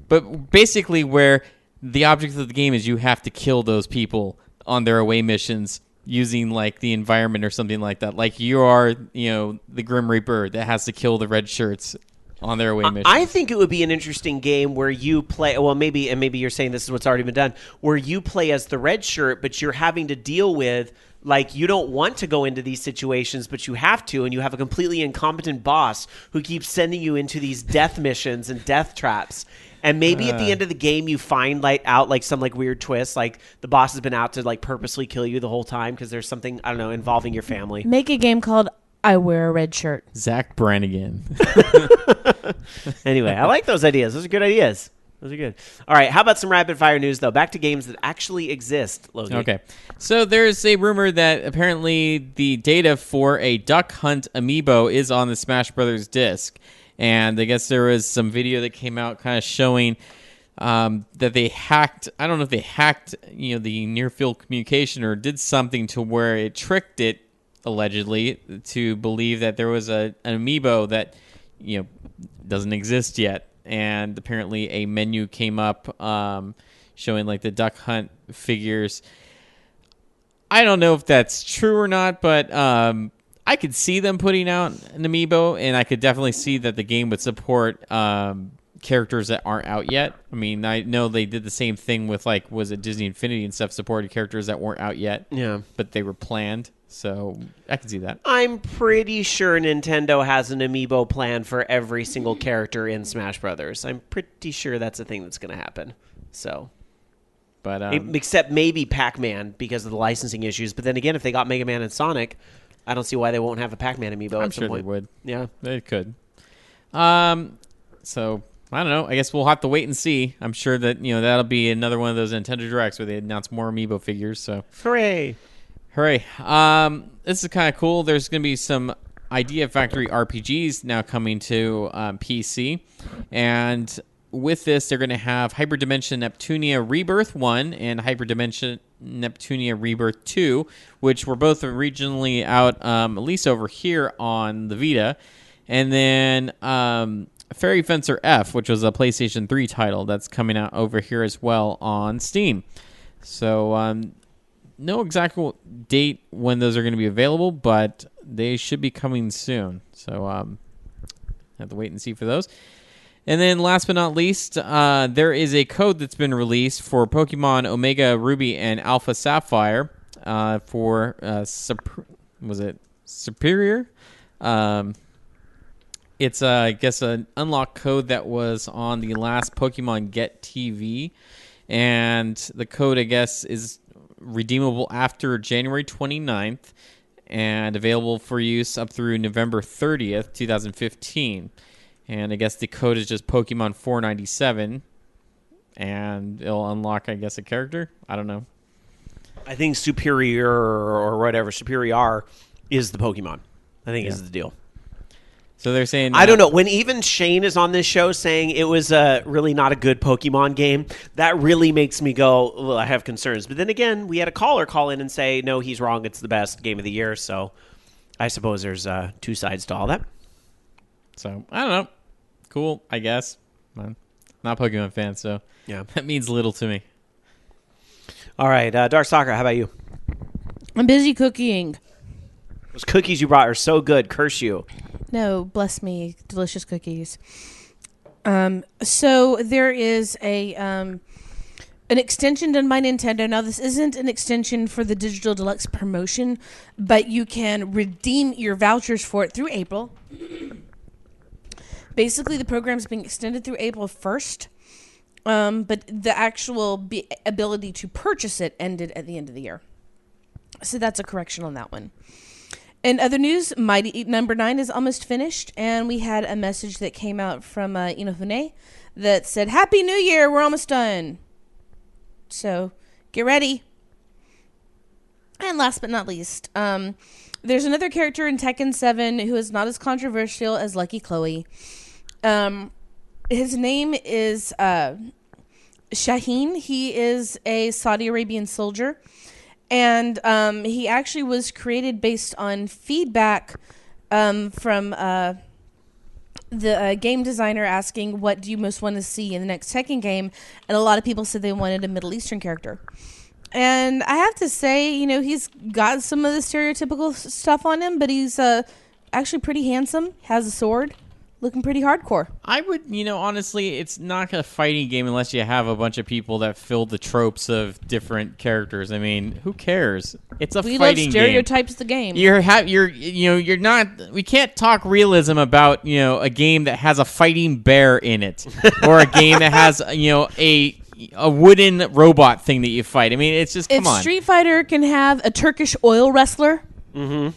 D: But basically where the object of the game is you have to kill those people on their away missions using the environment or something like that. Like you are, the Grim Reaper that has to kill the red shirts on their away mission.
A: I think it would be an interesting game where you play, maybe you're saying this is what's already been done, where you play as the red shirt, but you're having to deal with, you don't want to go into these situations, but you have to, and you have a completely incompetent boss who keeps sending you into these death missions and death traps. And maybe at the end of the game, you find out some weird twist, like the boss has been out to purposely kill you the whole time because there's something, I don't know, involving your family.
C: Make a game called I Wear a Red Shirt.
D: Zach Brannigan.
A: Anyway, I like those ideas. Those are good ideas. Those are good. All right, how about some rapid fire news though? Back to games that actually exist, Logan.
D: Okay, so there's a rumor that apparently the data for a Duck Hunt amiibo is on the Smash Brothers disc. And I guess there was some video that came out kind of showing that they hacked. I don't know if they hacked, the near field communication or did something to where it tricked it, allegedly, to believe that there was an amiibo that, doesn't exist yet. And apparently a menu came up showing the Duck Hunt figures. I don't know if that's true or not, but I could see them putting out an amiibo, and I could definitely see that the game would support characters that aren't out yet. I mean, I know they did the same thing with, was it Disney Infinity and stuff, supported characters that weren't out yet.
A: Yeah.
D: But they were planned, so I can see that.
A: I'm pretty sure Nintendo has an amiibo plan for every single character in Smash Brothers. I'm pretty sure that's a thing that's going to happen. So...
D: But
A: except maybe Pac-Man because of the licensing issues. But then again, if they got Mega Man and Sonic... I don't see why they won't have a Pac-Man amiibo
D: I'm
A: at some
D: sure
A: point.
D: They would.
A: Yeah.
D: They could. So, I don't know. I guess we'll have to wait and see. I'm sure that, that'll be another one of those Nintendo Directs where they announce more amiibo figures. So,
A: Hooray.
D: This is kind of cool. There's going to be some Idea Factory RPGs now coming to PC. And with this, they're going to have Hyperdimension Neptunia Rebirth 1 and Hyperdimension Neptunia Rebirth 2, which were both originally out, at least over here on the Vita. And then Fairy Fencer F, which was a PlayStation 3 title that's coming out over here as well on Steam. So no exact date when those are going to be available, but they should be coming soon. So have to wait and see for those. And then last but not least, there is a code that's been released for Pokemon Omega Ruby and Alpha Sapphire for, was it Superior? It's, I guess, an unlock code that was on the last Pokemon Get TV. And the code, I guess, is redeemable after January 29th and available for use up through November 30th, 2015. And I guess the code is just Pokemon 497, and it'll unlock, I guess, a character. I don't know.
A: I think Superior or whatever, Superior is the Pokemon. I think is the deal.
D: So they're saying...
A: I don't know. When even Shane is on this show saying it was really not a good Pokemon game, that really makes me go, well, I have concerns. But then again, we had a caller call in and say, no, he's wrong. It's the best game of the year. So I suppose there's two sides to all that.
D: So, I don't know. Cool, I guess. I'm not a Pokemon fan, so that means little to me.
A: All right. Dark Soccer, how about you?
C: I'm busy cooking.
A: Those cookies you brought are so good. Curse you.
C: No, bless me. Delicious cookies. So there is an extension done by Nintendo. Now, this isn't an extension for the Digital Deluxe promotion, but you can redeem your vouchers for it through April. Basically, the program's being extended through April 1st, but the actual ability to purchase it ended at the end of the year. So that's a correction on that one. In other news, Mighty Number 9 is almost finished, and we had a message that came out from Inofune that said, Happy New Year, we're almost done. So, get ready. And last but not least, there's another character in Tekken 7 who is not as controversial as Lucky Chloe. His name is Shaheen. He is a Saudi Arabian soldier. And he actually was created based on feedback from the game designer asking, what do you most want to see in the next Tekken game? And a lot of people said they wanted a Middle Eastern character. And I have to say, he's got some of the stereotypical stuff on him, but he's actually pretty handsome, has a sword. Looking pretty hardcore.
D: I would, honestly, it's not a fighting game unless you have a bunch of people that fill the tropes of different characters. I mean, who cares? It's a fighting game. We love
C: stereotypes the game.
D: You're not. We can't talk realism about a game that has a fighting bear in it, or a game that has a wooden robot thing that you fight. I mean, it's just come on.
C: If Street Fighter can have a Turkish oil wrestler. Mm-hmm.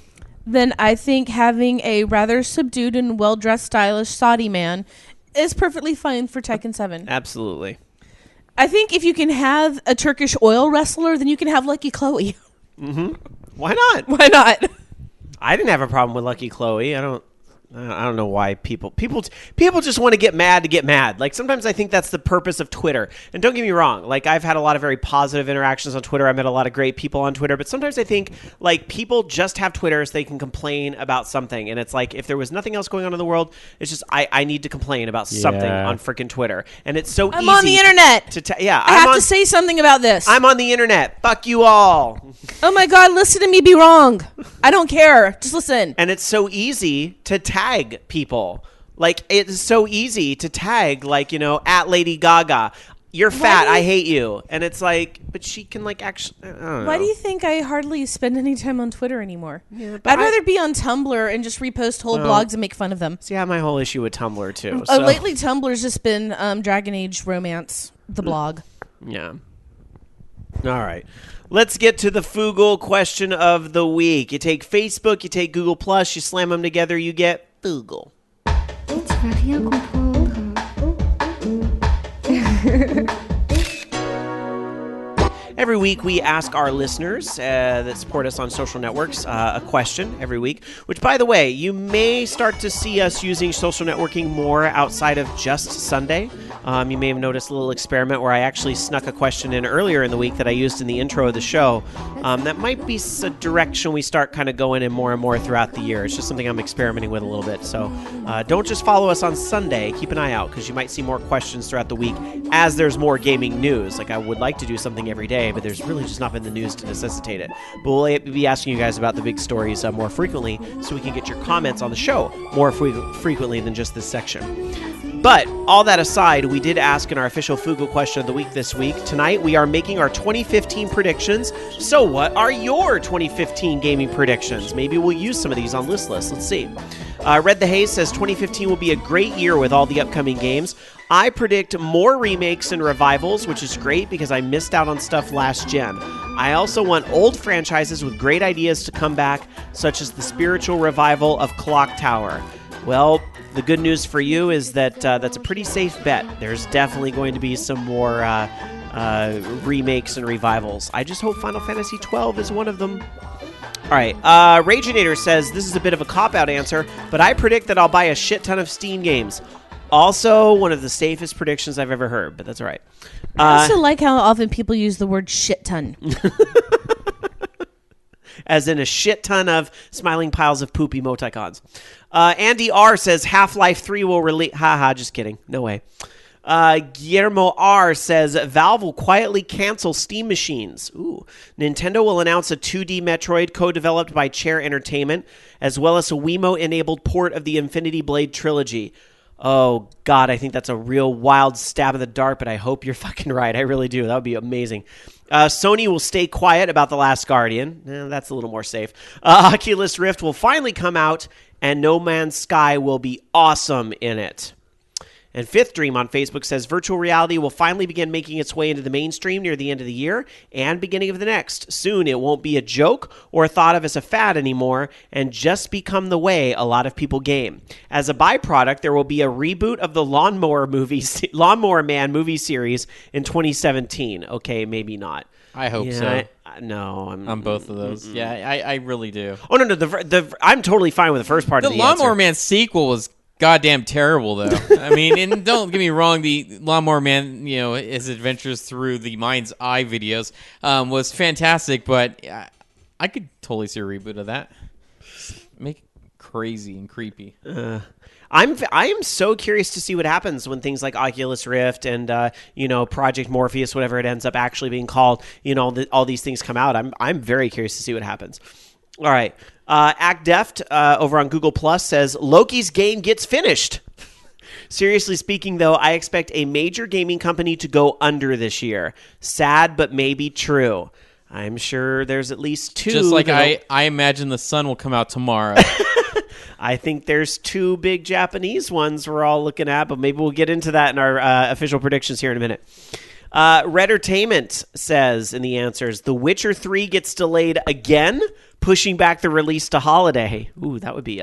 C: Then I think having a rather subdued and well-dressed, stylish Saudi man is perfectly fine for Tekken 7.
A: Absolutely.
C: I think if you can have a Turkish oil wrestler, then you can have Lucky Chloe.
A: Mm-hmm. Why not?
C: Why not?
A: I didn't have a problem with Lucky Chloe. I don't know why people just want to get mad. Like, sometimes I think that's the purpose of Twitter. And don't get me wrong, like, I've had a lot of very positive interactions on Twitter. I met a lot of great people on Twitter, but sometimes I think, like, people just have Twitter so they can complain about something. And it's like, if there was nothing else going on in the world, it's just I need to complain about something on freaking Twitter. And it's so easy.
C: I'm on the internet.
A: I
C: have to say something about this.
A: I'm on the internet. Fuck you all.
C: Oh my God, listen to me be wrong. I don't care. Just listen.
A: And it's so easy to tag people. Like, it's so easy to tag, like, at Lady Gaga. You're fat. I hate you. And it's like, but she can, like, actually, I don't know.
C: Why do you think I hardly spend any time on Twitter anymore? Yeah, I'd rather be on Tumblr and just repost whole blogs and make fun of them.
A: See, I have my whole issue with Tumblr, too.
C: Lately, Tumblr's just been Dragon Age Romance, the blog.
A: Yeah. All right. Let's get to the Foogle question of the week. You take Facebook, you take Google+, you slam them together, you get Foogle.
E: It's Radio
A: Every week, we ask our listeners that support us on social networks a question every week, which, by the way, you may start to see us using social networking more outside of just Sunday. You may have noticed a little experiment where I actually snuck a question in earlier in the week that I used in the intro of the show. That might be a direction we start kind of going in more and more throughout the year. It's just something I'm experimenting with a little bit. So don't just follow us on Sunday. Keep an eye out, because you might see more questions throughout the week as there's more gaming news. Like, I would like to do something every day, but there's really just not been the news to necessitate it. But we'll be asking you guys about the big stories more frequently, so we can get your comments on the show more frequently than just this section. But all that aside, we did ask in our official Foogle question of the week this week. Tonight, we are making our 2015 predictions. So what are your 2015 gaming predictions? Maybe we'll use some of these on Listless. Let's see. Red the Haze says 2015 will be a great year with all the upcoming games. I predict more remakes and revivals, which is great because I missed out on stuff last gen. I also want old franchises with great ideas to come back, such as the spiritual revival of Clock Tower. Well, the good news for you is that that's a pretty safe bet. There's definitely going to be some more remakes and revivals. I just hope Final Fantasy 12 is one of them. All right. Raginator says, this is a bit of a cop-out answer, but I predict that I'll buy a shit ton of Steam games. Also, one of the safest predictions I've ever heard, but that's all right.
C: I also like how often people use the word shit ton.
A: As in a shit ton of smiling piles of poop emoticons. Andy R. says Half-Life 3 will release... Haha, just kidding. No way. Guillermo R. says Valve will quietly cancel Steam machines. Ooh. Nintendo will announce a 2D Metroid co-developed by Chair Entertainment, as well as a Wiimote-enabled port of the Infinity Blade trilogy. Oh, God, I think that's a real wild stab in the dark, but I hope you're fucking right. I really do. That would be amazing. Sony will stay quiet about The Last Guardian. That's a little more safe. Oculus Rift will finally come out, and No Man's Sky will be awesome in it. And Fifth Dream on Facebook says virtual reality will finally begin making its way into the mainstream near the end of the year and beginning of the next. Soon it won't be a joke or thought of as a fad anymore and just become the way a lot of people game. As a byproduct, there will be a reboot of the Lawnmower Man movie series in 2017. Okay, maybe not.
D: I hope so.
A: No,
D: on both of those. Yeah, I really do.
A: Oh no, I'm totally fine with the first part of the
D: Lawnmower
A: answer.
D: Man sequel was goddamn terrible, though. I mean, and don't get me wrong, the Lawnmower Man, his adventures through the Mind's Eye videos was fantastic, but I could totally see a reboot of that. Make it crazy and creepy.
A: I am so curious to see what happens when things like Oculus Rift and Project Morpheus, whatever it ends up actually being called, all these things come out. I'm very curious to see what happens. All right. Act Deft over on Google Plus says Loki's game gets finished. Seriously speaking, though, I expect a major gaming company to go under this year. Sad, but maybe true. I'm sure there's at least two.
D: Just like I imagine the sun will come out tomorrow.
A: I think there's two big Japanese ones we're all looking at, but maybe we'll get into that in our official predictions here in a minute. Redtertainment says in the answers, The Witcher 3 gets delayed again, pushing back the release to holiday. Ooh, that would be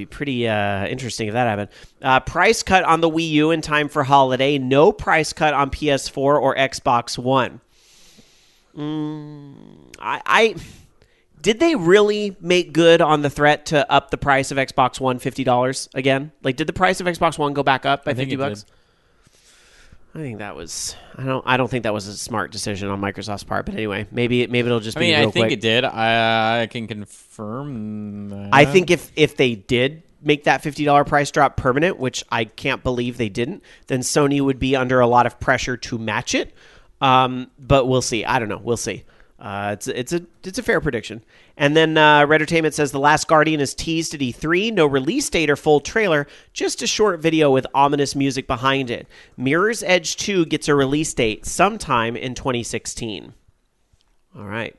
A: pretty interesting if that happened. Price cut on the Wii U in time for holiday. No price cut on PS4 or Xbox One. Did they really make good on the threat to up the price of Xbox One $50 again? Like, did the price of Xbox One go back up by $50? I think that was. I don't think that was a smart decision on Microsoft's part. But anyway, maybe it'll just be.
D: I think it did. I can confirm that.
A: I think if they did make that $50 price drop permanent, which I can't believe they didn't, then Sony would be under a lot of pressure to match it. But we'll see. I don't know. We'll see. It's a fair prediction. And then Redtertainment says The Last Guardian is teased at E3. No release date or full trailer, just a short video with ominous music behind it. Mirror's Edge 2 gets a release date sometime in 2016. All right.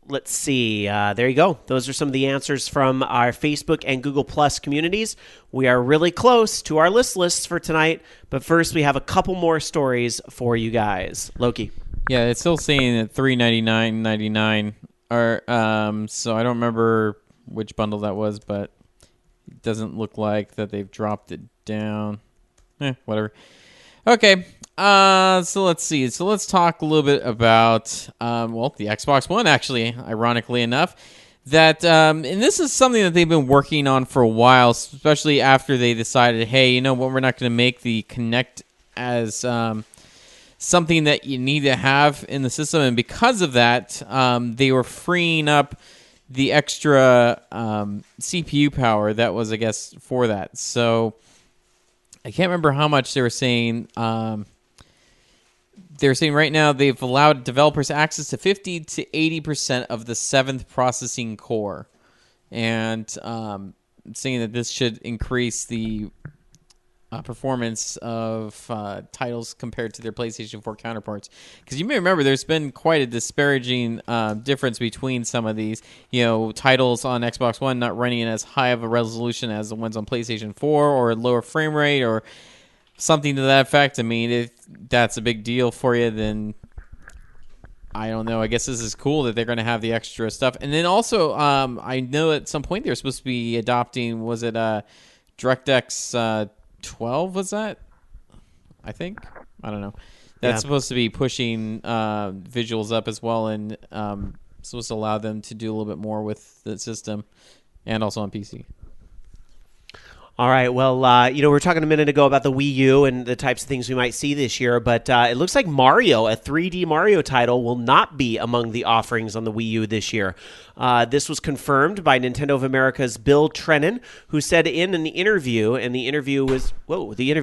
A: Let's see. There you go. Those are some of the answers from our Facebook and Google Plus communities. We are really close to our lists for tonight. But first, we have a couple more stories for you guys. Loki.
D: Yeah, it's still saying at $399.99. So I don't remember which bundle that was, but it doesn't look like that they've dropped it down. Whatever. Okay. So let's see. So let's talk a little bit about the Xbox One. Actually, ironically enough, that and this is something that they've been working on for a while, especially after they decided, hey, you know what, we're not going to make the Kinect as something that you need to have in the system, and because of that, they were freeing up the extra CPU power that was, I guess, for that. So I can't remember how much they were saying. They're saying right now they've allowed developers access to 50 to 80% of the 7th processing core, and saying that this should increase the performance of titles compared to their PlayStation 4 counterparts. Because you may remember there's been quite a disparaging difference between some of these, titles on Xbox One not running as high of a resolution as the ones on PlayStation 4, or a lower frame rate, or something to that effect. I mean, if that's a big deal for you, then I don't know. I guess this is cool that they're going to have the extra stuff. And then also, I know at some point they're supposed to be adopting, was it DirectX 12, was that? I think. I don't know. That's supposed to be pushing visuals up as well, and supposed to allow them to do a little bit more with the system, and also on PC.
A: All right. Well, we were talking a minute ago about the Wii U and the types of things we might see this year, but it looks like Mario, a 3D Mario title, will not be among the offerings on the Wii U this year. This was confirmed by Nintendo of America's Bill Trennan, who said in an interview, and the interview was,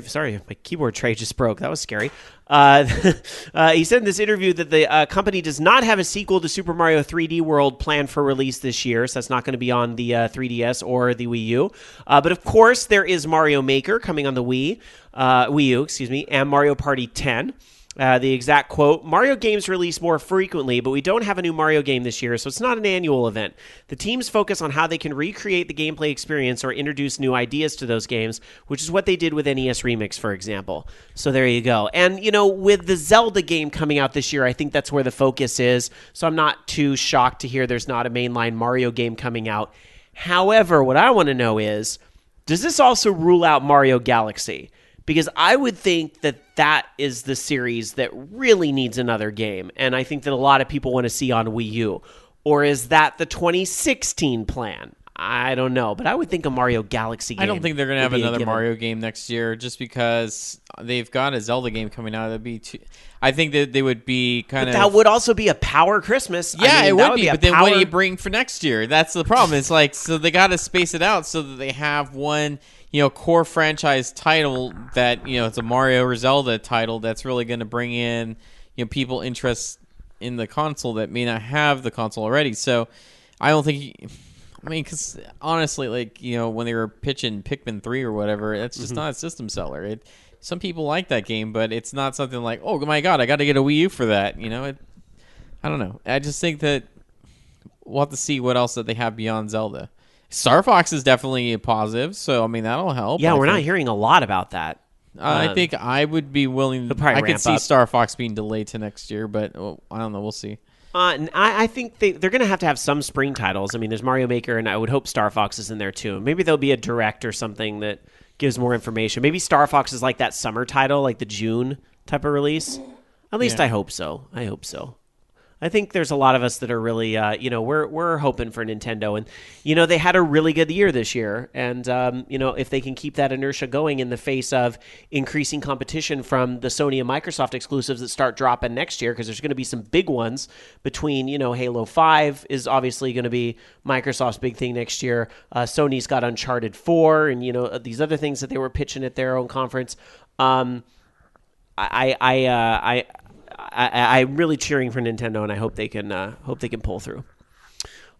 A: sorry, my keyboard tray just broke. That was scary. He said in this interview that the company does not have a sequel to Super Mario 3D World planned for release this year, so that's not going to be on the 3DS or the Wii U. But of course, there is Mario Maker coming on the Wii U, and Mario Party 10. The exact quote, Mario games release more frequently, but we don't have a new Mario game this year, so it's not an annual event. The teams focus on how they can recreate the gameplay experience or introduce new ideas to those games, which is what they did with NES Remix, for example. So there you go. And, with the Zelda game coming out this year, I think that's where the focus is, so I'm not too shocked to hear there's not a mainline Mario game coming out. However, what I want to know is, does this also rule out Mario Galaxy? Because I would think that is the series that really needs another game, and I think that a lot of people want to see on Wii U. Or is that the 2016 plan? I don't know, but I would think a Mario Galaxy game.
D: I don't think they're going to have another Mario game next year just because they've got a Zelda game coming out. That'd be I think that they would be
A: that would also be a power Christmas.
D: Yeah, it would be. But then what do you bring for next year? That's the problem. It's like, so they got to space it out so that they have one core franchise title that, it's a Mario or Zelda title that's really going to bring in, people interest in the console that may not have the console already. So I don't think, because honestly, when they were pitching Pikmin 3 or whatever, that's just not a system seller. Some people like that game, but it's not something like, oh my God, I got to get a Wii U for that. I don't know. I just think that we'll have to see what else that they have beyond Zelda. Star Fox is definitely a positive, so that'll help.
A: Yeah, we're not hearing a lot about that.
D: I think I would be willing. I could see Star Fox being delayed to next year, but I don't know. We'll see.
A: I think they're going to have some spring titles. There's Mario Maker, and I would hope Star Fox is in there too. Maybe there'll be a direct or something that gives more information. Maybe Star Fox is like that summer title, like the June type of release. At least I hope so. I think there's a lot of us that are really, we're hoping for Nintendo. And, they had a really good year this year. And, if they can keep that inertia going in the face of increasing competition from the Sony and Microsoft exclusives that start dropping next year, because there's going to be some big ones between, Halo 5 is obviously going to be Microsoft's big thing next year. Sony's got Uncharted 4 and, these other things that they were pitching at their own conference. I'm really cheering for Nintendo, and I hope they can pull through.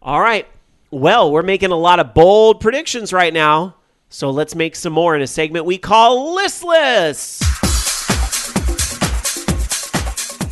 A: All right. Well, we're making a lot of bold predictions right now, so let's make some more in a segment we call Listless.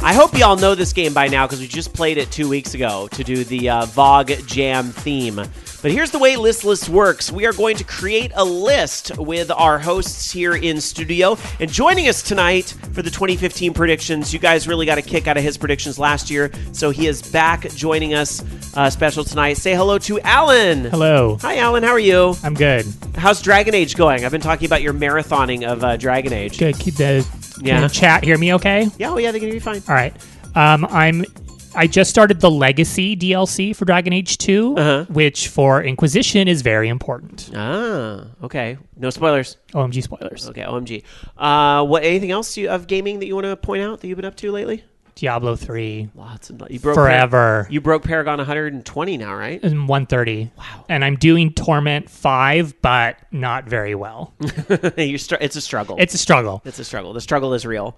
A: I hope y'all know this game by now because we just played it 2 weeks ago to do the VOG Jam theme. But here's the way Listless works. We are going to create a list with our hosts here in studio. And joining us tonight for the 2015 predictions, you guys really got a kick out of his predictions last year. So he is back joining us special tonight. Say hello to Alan.
F: Hello.
A: Hi, Alan. How are you?
F: I'm good.
A: How's Dragon Age going? I've been talking about your marathoning of Dragon Age.
F: Good. Keep the chat hear me okay?
A: Yeah, they can hear you fine.
F: All right. I just started the Legacy DLC for Dragon Age 2, which for Inquisition is very important.
A: Ah, okay. No spoilers.
F: OMG spoilers.
A: Okay, OMG. Anything else of gaming that you want to point out that you've been up to lately?
F: Diablo 3.
A: Lots of you broke
F: forever.
A: You broke Paragon 120 now, right?
F: And 130.
A: Wow.
F: And I'm doing Torment 5, but not very well.
A: It's a struggle.
F: It's a struggle.
A: It's a struggle. The struggle is real.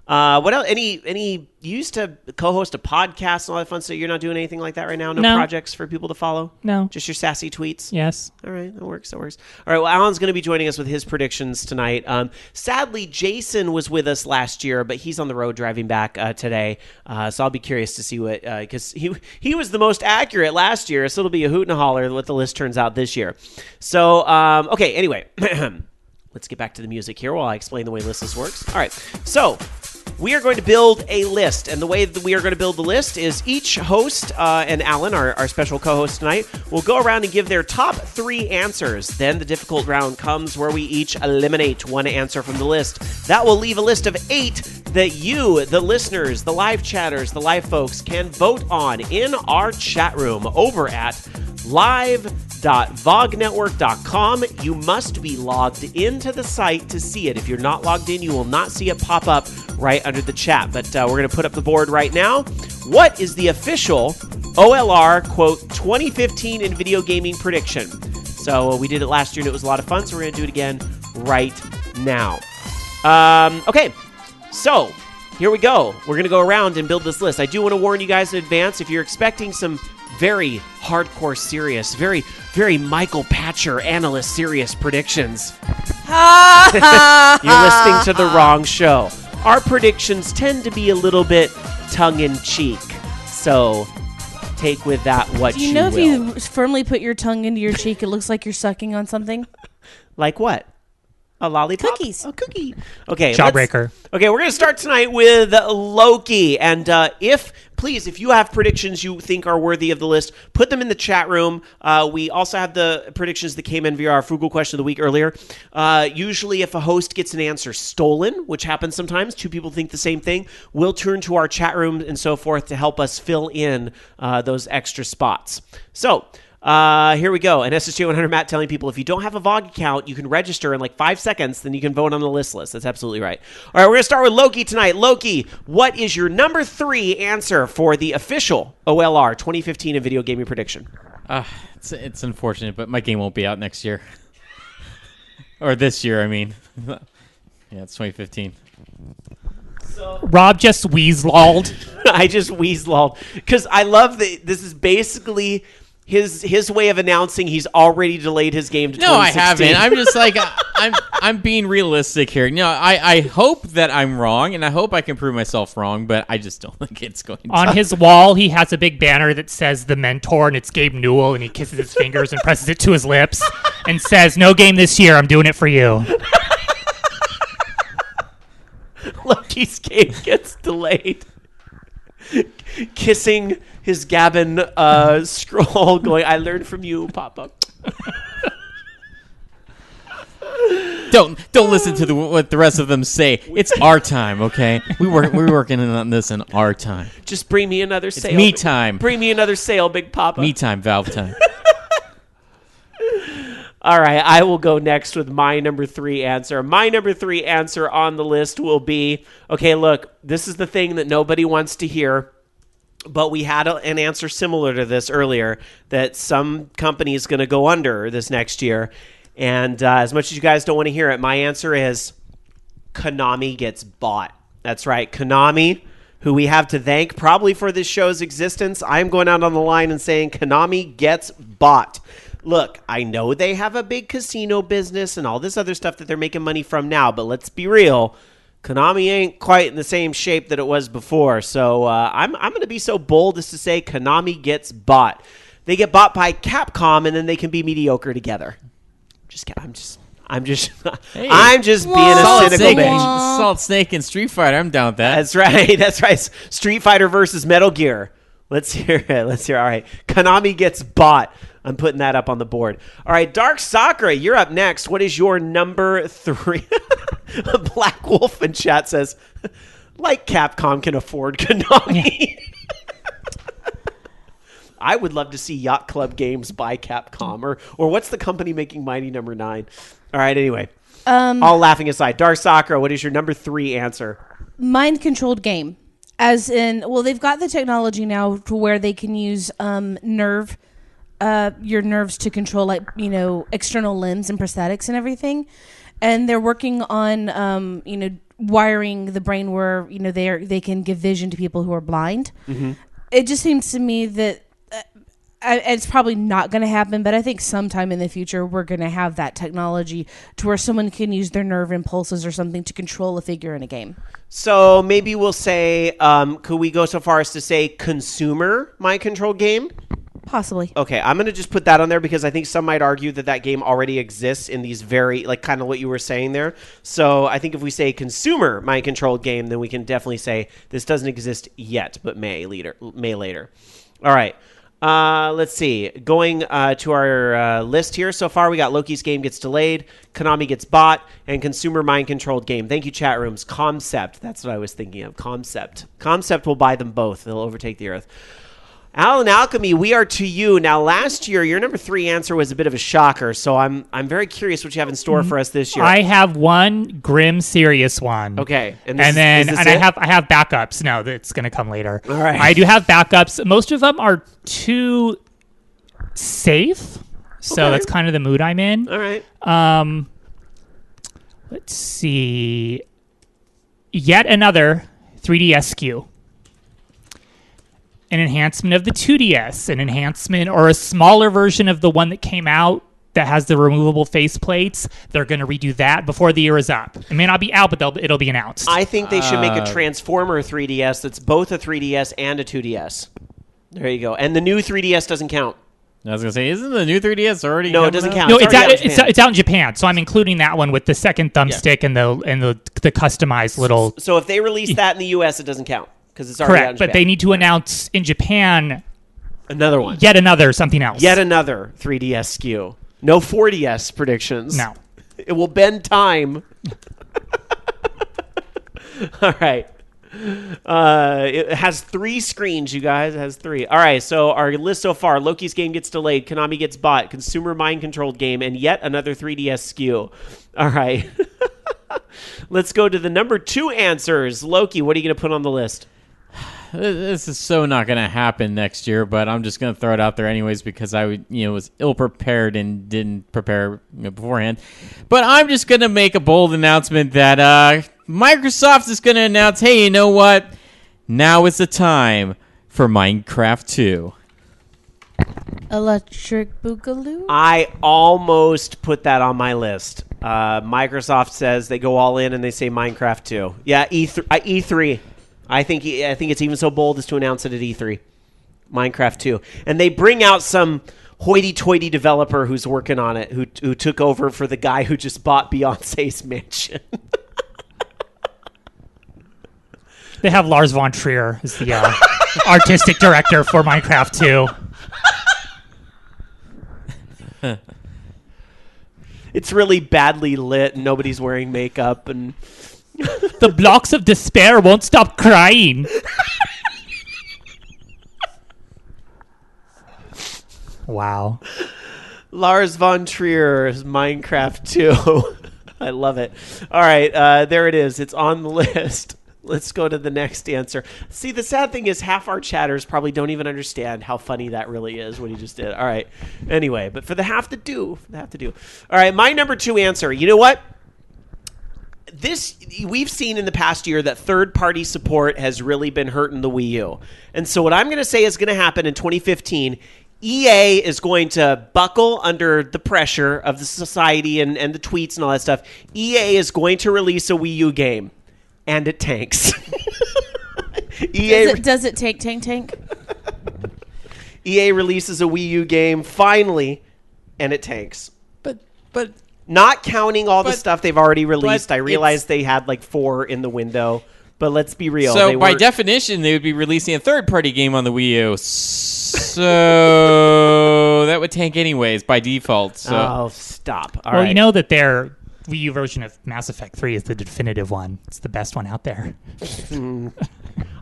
A: What else? You used to co-host a podcast and all that fun stuff. You're not doing anything like that right now? No projects for people to follow?
F: No.
A: Just your sassy tweets?
F: Yes.
A: All right, that works. All right, well, Alan's going to be joining us with his predictions tonight. Sadly, Jason was with us last year, but he's on the road driving back today. So I'll be curious to see what, because he was the most accurate last year, so it'll be a hoot and a holler what the list turns out this year. So, okay, anyway. Let's get back to the music here while I explain the way Listless works. All right, so we are going to build a list. And the way that we are going to build the list is each host, and Alan, our special co-host tonight, will go around and give their top 3 answers. Then the difficult round comes where we each eliminate one answer from the list. That will leave a list of 8 that you, the listeners, the live chatters, the live folks, can vote on in our chat room over at live.vognetwork.com. You must be logged into the site to see it. If you're not logged in, you will not see it pop up right under the chat. But we're going to put up the board right now. What is the official OLR, quote, 2015 in video gaming prediction? So we did it last year and it was a lot of fun, so we're going to do it again right now. Okay, so here we go. We're going to go around and build this list. I do want to warn you guys in advance, if you're expecting some very hardcore serious, very, very Michael Patcher analyst serious predictions, you're listening to the wrong show. Our predictions tend to be a little bit tongue-in-cheek, so take with that what you will.
C: Do you know if you firmly put your tongue into your cheek, it looks like you're sucking on something?
A: Like what? A lollipop?
C: Cookies.
A: A cookie. Okay.
F: Jawbreaker.
A: Okay, we're going to start tonight with Loki. And if you have predictions you think are worthy of the list, put them in the chat room. We also have the predictions that came in via our Frugal Question of the Week earlier. Usually if a host gets an answer stolen, which happens sometimes, 2 people think the same thing, we'll turn to our chat room and so forth to help us fill in those extra spots. So, here we go. And SSJ 100 Matt telling people if you don't have a VOG account, you can register in like 5 seconds, then you can vote on the list. That's absolutely right. All right, we're going to start with Loki tonight. Loki, what is your number 3 answer for the official OLR 2015 in video gaming prediction?
D: It's unfortunate, but my game won't be out next year. Or this year, I mean. Yeah, it's 2015.
F: Rob just weaslalled.
A: I just weaslalled. Because I love that this is basically his way of announcing he's already delayed his game to 2016.
D: No, I haven't. I'm just like, I'm being realistic here. No, I hope that I'm wrong, and I hope I can prove myself wrong, but I just don't think it's going to.
F: On his wall, he has a big banner that says The Mentor, and it's Gabe Newell, and he kisses his fingers and presses it to his lips and says, "No game this year, I'm doing it for you."
A: Loki's game gets delayed. Kissing his Gavin scroll, going, "I learned from you, Papa."
D: Don't listen to what the rest of them say. It's our time, okay? We're working on this in our time.
A: Just bring me another sale.
D: It's me time.
A: Bring me another sale, Big Papa.
D: Me time, Valve time.
A: All right, I will go next with my number 3 answer. My number 3 answer on the list will be, okay, look, this is the thing that nobody wants to hear, but we had an answer similar to this earlier, that some company is going to go under this next year. And as much as you guys don't want to hear it, my answer is Konami gets bought. That's right, Konami, who we have to thank probably for this show's existence. I'm going out on the line and saying Konami gets bought. Look, I know they have a big casino business and all this other stuff that they're making money from now, but let's be real. Konami ain't quite in the same shape that it was before. So I'm going to be so bold as to say Konami gets bought. They get bought by Capcom, and then they can be mediocre together. I'm just being a cynical bitch.
D: Solid Snake and Street Fighter. I'm down with that.
A: That's right. Street Fighter versus Metal Gear. Let's hear it. All right. Konami gets bought. I'm putting that up on the board. All right, Dark Sakura, you're up next. What is your number 3? Black Wolf in chat says, like Capcom can afford Konami. I would love to see Yacht Club Games buy Capcom. Or what's the company making Mighty Number 9? All right, anyway. All laughing aside. Dark Sakura, what is your number 3 answer?
C: Mind-controlled game. As in, well, they've got the technology now to where they can use your nerves to control, like, external limbs and prosthetics and everything. And they're working on, wiring the brain where, they can give vision to people who are blind. Mm-hmm. It just seems to me that it's probably not going to happen, but I think sometime in the future we're going to have that technology to where someone can use their nerve impulses or something to control a figure in a game.
A: So maybe we'll say, could we go so far as to say consumer mind control game?
C: Possibly.
A: Okay, I'm going to just put that on there because I think some might argue that game already exists in these very, like, kind of what you were saying there. So I think if we say consumer mind-controlled game, then we can definitely say this doesn't exist yet, but may later. All right. Let's see. Going to our list here. So far, we got Loki's game gets delayed, Konami gets bought, and consumer mind-controlled game. Thank you, chat rooms. Concept. That's what I was thinking of. Concept. Concept will buy them both. They'll overtake the Earth. Alan Alchemy, we are to you. Now, last year, your number 3 answer was a bit of a shocker, so I'm very curious what you have in store for us this year.
F: I have one grim, serious one.
A: Okay.
F: And I have backups. No, that's going to come later.
A: All right.
F: I do have backups. Most of them are too safe, so that's kind of the mood I'm in.
A: All right.
F: Let's see. Yet another 3DS SKU. An enhancement of the 2DS, an enhancement or a smaller version of the one that came out that has the removable faceplates. They're going to redo that before the year is up. It may not be out, but it'll be announced.
A: I think they should make a Transformer 3DS that's both a 3DS and a 2DS. There you go. And the new 3DS doesnst count.
D: I was going to say, isn't the new 3DS already?
A: No, it doesn't count.
F: No, it's out in Japan. So I'm including that one with the second thumbstick and the customized little.
A: So if they release that in the US, it doesn't count. Because it's already out in Japan.
F: But they need to announce in Japan
A: another one.
F: Yet another something else.
A: Yet another 3DS SKU. No 4DS predictions.
F: No.
A: It will bend time. All right. It has 3 screens, you guys. It has 3. All right, so our list so far, Loki's game gets delayed, Konami gets bought, consumer mind-controlled game, and yet another 3DS SKU. All right. Let's go to the number 2 answers. Loki, what are you going to put on the list?
D: This is so not going to happen next year, but I'm just going to throw it out there anyways because I was ill-prepared and didn't prepare beforehand. But I'm just going to make a bold announcement that Microsoft is going to announce, hey, you know what? Now is the time for Minecraft 2.
C: Electric Boogaloo?
A: I almost put that on my list. Microsoft says they go all in and they say Minecraft 2. Yeah, E3. I think it's even so bold as to announce it at E3. Minecraft 2. And they bring out some hoity-toity developer who's working on it, who took over for the guy who just bought Beyonce's mansion.
F: They have Lars von Trier as the artistic director for Minecraft 2.
A: It's really badly lit and nobody's wearing makeup and
F: the blocks of despair won't stop crying. Wow.
A: Lars von Trier's Minecraft 2. I love it. All right, there it is. It's on the list. Let's go to the next answer. See, the sad thing is half our chatters probably don't even understand how funny that really is, what he just did. All right. Anyway, but for the half to do. All right, my number 2 answer. You know what? We've seen in the past year that third-party support has really been hurting the Wii U. And so what I'm going to say is going to happen in 2015, EA is going to buckle under the pressure of the society and the tweets and all that stuff. EA is going to release a Wii U game. And it tanks.
C: Does it tank?
A: EA releases a Wii U game finally, and it tanks.
D: But
A: not counting all the stuff they've already released. I realized they had like 4 in the window, but let's be real.
D: So by definition, they would be releasing a third-party game on the Wii U. So that would tank anyways by default. So.
A: Oh, stop! All
F: well,
A: right.
F: You know that their Wii U version of Mass Effect 3 is the definitive one. It's the best one out there.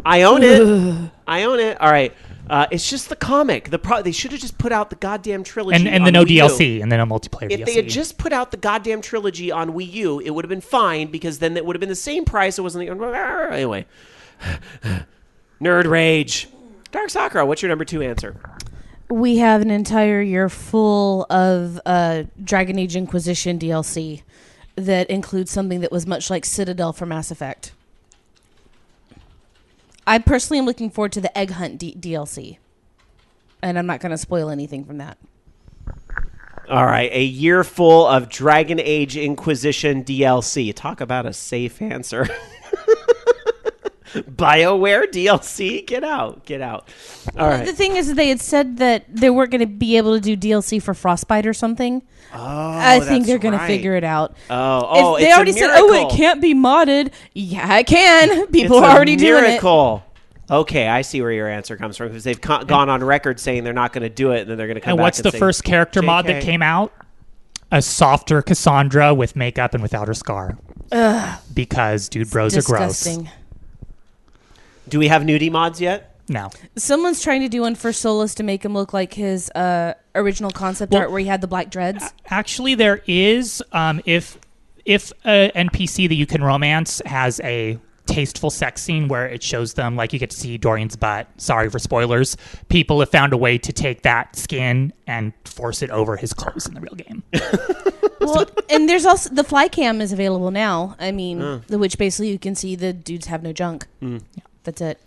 A: I own it. All right. It's just the comic. They should have just put out the goddamn trilogy
F: and the no DLC and then a multiplayer DLC.
A: If they had just put out the goddamn trilogy on Wii U, it would have been fine because then it would have been the same price. It wasn't anyway. Nerd rage. Dark Sakura, what's your number 2 answer?
C: We have an entire year full of Dragon Age Inquisition DLC that includes something that was much like Citadel for Mass Effect. I personally am looking forward to the Egg Hunt DLC. And I'm not going to spoil anything from that.
A: All right, a year full of Dragon Age Inquisition DLC. Talk about a safe answer. BioWare DLC? Get out. All right.
C: The thing is, they had said that they weren't going to be able to do DLC for Frostbite or something.
A: Oh,
C: I think they're going to figure it out.
A: Oh,
C: they
A: it's
C: already
A: a
C: said,
A: miracle.
C: it can't be modded. Yeah, it can. People
A: It's
C: are already
A: a
C: doing it.
A: miracle. Okay, I see where your answer comes from because they've gone on record saying they're not going to do it, and then they're going to come
F: And
A: back
F: what's
A: and
F: the
A: say,
F: first character mod that
A: JK.
F: came out? A softer Cassandra with makeup and without her scar.
C: Ugh,
F: Because dude bros are gross.
C: disgusting.
A: Do we have nudie mods yet?
F: No.
C: Someone's trying to do one for Solus to make him look like his original concept art where he had the black dreads.
F: Actually, there is, if a NPC that you can romance has a tasteful sex scene where it shows them, like you get to see Dorian's butt. Sorry for spoilers. People have found a way to take that skin and force it over his clothes in the real game.
C: Well, and there's also the fly cam is available now. I mean, which basically you can see the dudes have no junk. Yeah, that's it.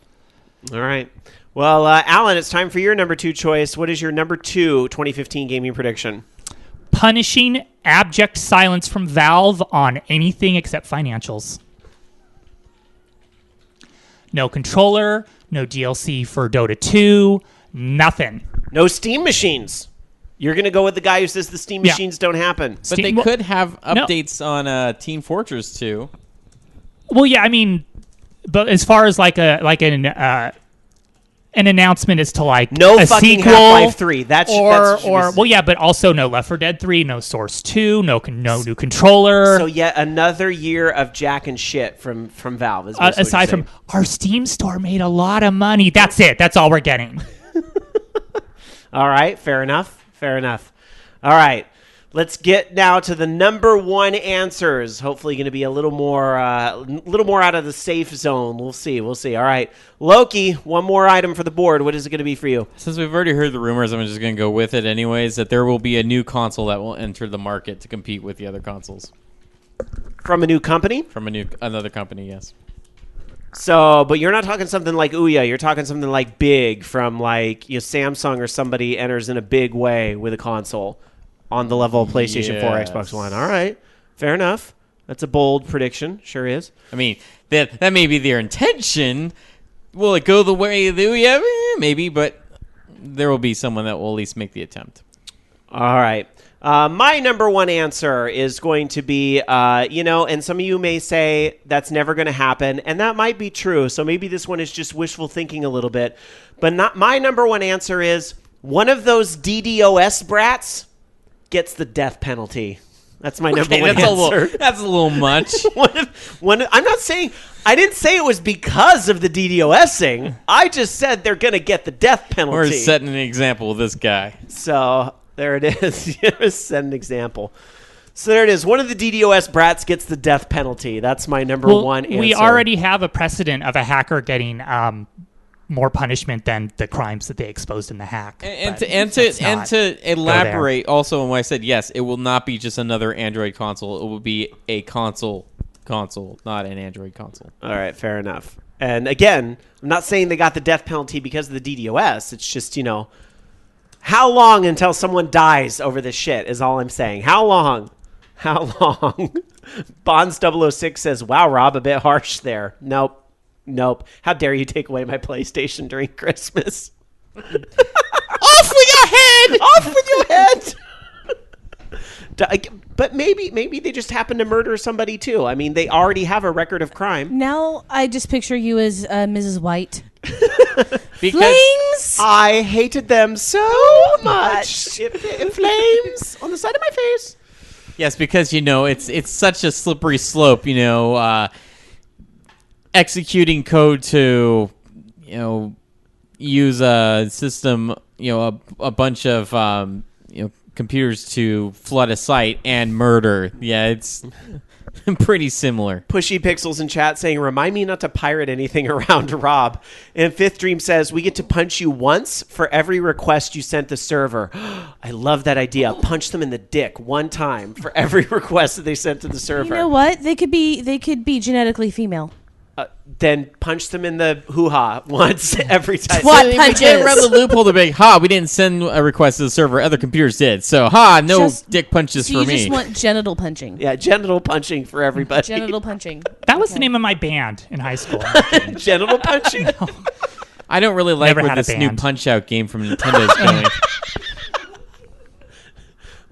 A: All right. Well, Alan, it's time for your number 2 choice. What is your number 2 2015 gaming prediction?
F: Punishing abject silence from Valve on anything except financials. No controller, no DLC for Dota 2, nothing.
A: No Steam machines. You're going to go with the guy who says the Steam machines don't happen.
D: But they could have updates on Team Fortress 2.
F: Well, yeah, I mean, but as far as an announcement as to like
A: No
F: a
A: fucking
F: sequel,
A: Half-Life 3. That's
F: well, yeah, but also no Left 4 Dead 3, no Source 2, no new controller.
A: So yet another year of jack and shit from Valve. Is basically
F: aside
A: what you're
F: from our Steam store made a lot of money. That's it. That's all we're getting.
A: All right, fair enough. All right, let's get now to the number 1 answers. Hopefully, going to be a little more out of the safe zone. We'll see. All right, Loki, one more item for the board. What is it going to be for you?
D: Since we've already heard the rumors, I'm just going to go with it anyways, that there will be a new console that will enter the market to compete with the other consoles.
A: From a new company?
D: From another company, yes.
A: So, but you're not talking something like Ouya. You're talking something like big from like Samsung or somebody enters in a big way with a console on the level of PlayStation 4, Xbox One. All right, fair enough. That's a bold prediction. Sure is.
D: I mean, that may be their intention. Will it go the way of the Ouya? Maybe, but there will be someone that will at least make the attempt.
A: All right. My number 1 answer is going to be, and some of you may say that's never going to happen, and that might be true. So maybe this one is just wishful thinking a little bit. But my number 1 answer is one of those DDoS brats gets the death penalty. That's my number 1 answer.
D: That's a little much.
A: I'm not saying... I didn't say it was because of the DDoSing. I just said they're going to get the death penalty.
D: We're setting an example with this guy.
A: So... there it is. Set an example. So there it is. One of the DDoS brats gets the death penalty. That's my number 1 answer.
F: We already have a precedent of a hacker getting more punishment than the crimes that they exposed in the hack.
D: And to elaborate also on what I said, yes, it will not be just another Android console. It will be a console, not an Android console.
A: All right, fair enough. And again, I'm not saying they got the death penalty because of the DDoS. It's just, how long until someone dies over this shit is all I'm saying. How long? Bonds 006 says, wow, Rob, a bit harsh there. Nope. How dare you take away my PlayStation during Christmas?
D: Off with your head!
A: Off with your head! But maybe they just happen to murder somebody too. I mean, they already have a record of crime.
C: Now I just picture you as Mrs. White.
D: Because
C: Flames!
A: I hated them so much. It flames on the side of my face.
D: Yes, because it's such a slippery slope. Executing code to use a system, a bunch of computers to flood a site and murder. Yeah, it's pretty similar.
A: Pushy Pixels in chat saying, remind me not to pirate anything around Rob. And Fifth Dream says, we get to punch you once for every request you sent the server. I love that idea. Punch them in the dick one time for every request that they sent to the server.
C: You know what? They could be genetically female.
A: Then punch them in the hoo-ha once every time.
C: What
D: We
C: punches?
D: can't run the loophole to be, we didn't send a request to the server. Other computers did. So, no dick punches
C: So
D: for
C: you
D: me.
C: just want genital punching.
A: Yeah, genital punching for everybody.
C: Genital punching.
F: That was the name of my band in high school.
A: Genital punching?
D: I don't really like
F: Never
D: where
F: had a
D: this new
F: band.
D: Punch-Out game from Nintendo is going.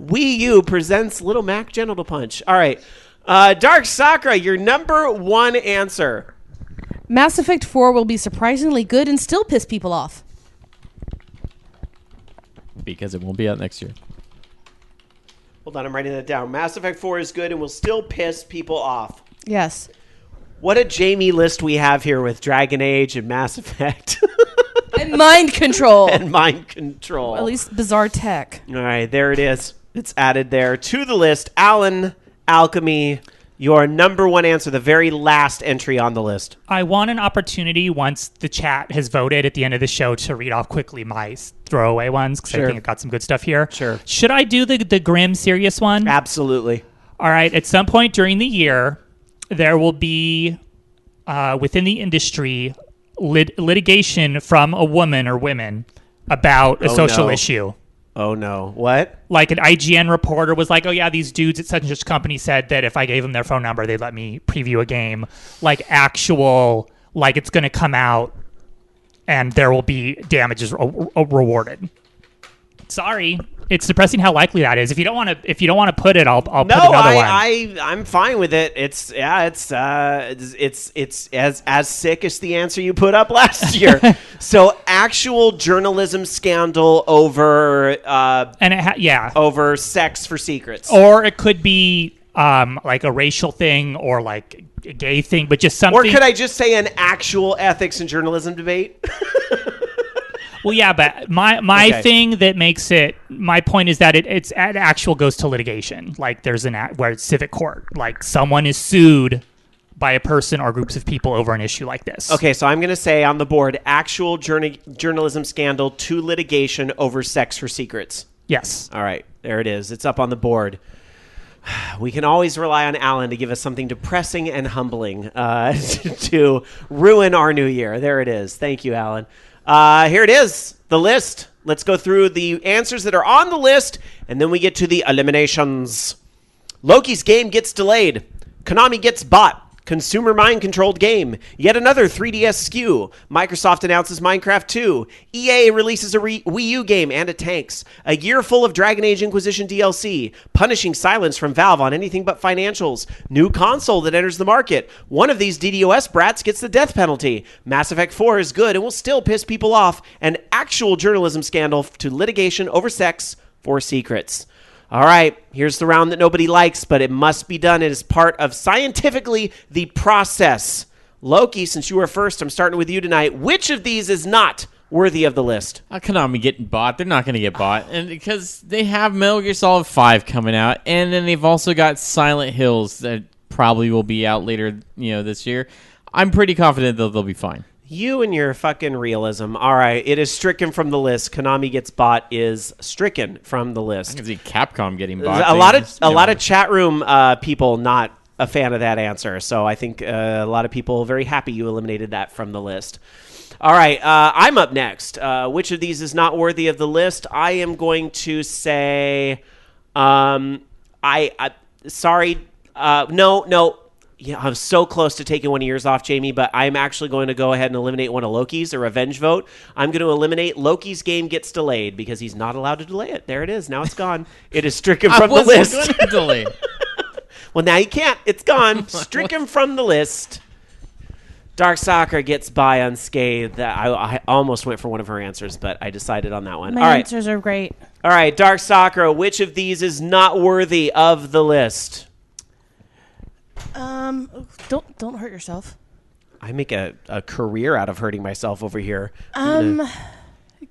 A: Wii U presents Little Mac Genital Punch. All right. Dark Sakura, your number one answer.
C: Mass Effect 4 will be surprisingly good and still piss people off.
D: Because it won't be out next year.
A: Hold on, I'm writing that down. Mass Effect 4 is good and will still piss people off.
C: Yes.
A: What a Jamie list we have here with Dragon Age and Mass Effect.
C: And mind control.
A: And mind control.
C: At least bizarre tech.
A: All right, there it is. It's added there to the list. Alan, Alchemy, your number one answer, the very last entry on the list.
F: I want an opportunity once the chat has voted at the end of the show to read off quickly my throwaway ones because
A: Sure.
F: I think I've got some good stuff here.
A: Sure.
F: Should I do the grim, serious one?
A: Absolutely.
F: All right. At some point during the year, there will be within the industry litigation from a woman or women about a social issue.
A: Oh, no. What?
F: Like an IGN reporter was like, oh, yeah, these dudes at such and such company said that if I gave them their phone number, they'd let me preview a game. Like actual, like it's going to come out and there will be damages rewarded. Sorry. It's depressing how likely that is. If you don't want to put it, I'll put another one.
A: I'm fine with it. It's as sick as the answer you put up last year. So actual journalism scandal over over sex for secrets,
F: or it could be like a racial thing or like a gay thing, but just something.
A: Or could I just say an actual ethics and journalism debate?
F: Well, yeah, but my thing that makes it, my point is that it actual goes to litigation. Like there's where it's civic court. Like someone is sued by a person or groups of people over an issue like this.
A: Okay, so I'm going to say on the board, actual journalism scandal to litigation over sex for secrets.
F: Yes.
A: All right, there it is. It's up on the board. We can always rely on Alan to give us something depressing and humbling to ruin our new year. There it is. Thank you, Alan. Here it is, the list. Let's go through the answers that are on the list, and then we get to the eliminations. Loki's game gets delayed. Konami gets bought. Consumer mind-controlled game. Yet another 3DS SKU. Microsoft announces Minecraft 2. EA releases a Wii U game and a tanks. A year full of Dragon Age Inquisition DLC. Punishing silence from Valve on anything but financials. New console that enters the market. One of these DDoS brats gets the death penalty. Mass Effect 4 is good and will still piss people off. An actual journalism scandal to litigation over sex for secrets. All right, here's the round that nobody likes, but it must be done. It is part of scientifically the process. Loki, since you were first, I'm starting with you tonight. Which of these is not worthy of the list?
D: Konami getting bought. They're not going to get bought. And because they have Metal Gear Solid 5 coming out, and then they've also got Silent Hills that probably will be out later, this year. I'm pretty confident that they'll be fine.
A: You and your fucking realism. All right, it is stricken from the list. Konami gets bought is stricken from the list.
D: I can see Capcom getting bought.
A: A lot of chat room people not a fan of that answer. So I think a lot of people are very happy you eliminated that from the list. All right, I'm up next. Which of these is not worthy of the list? I am going to say, no. Yeah, I'm so close to taking one of yours off, Jamie, but I'm actually going to go ahead and eliminate one of Loki's, a revenge vote. I'm going to eliminate Loki's game gets delayed because he's not allowed to delay it. There it is. Now it's gone. It is stricken from the list.
D: Delay.
A: Well, now you can't. It's gone. Stricken from the list. Dark Soccer gets by unscathed. I almost went for one of her answers, but I decided on that one.
C: My answers are great.
A: All right, Dark Soccer, which of these is not worthy of the list?
C: Don't hurt yourself.
A: I make a career out of hurting myself over here.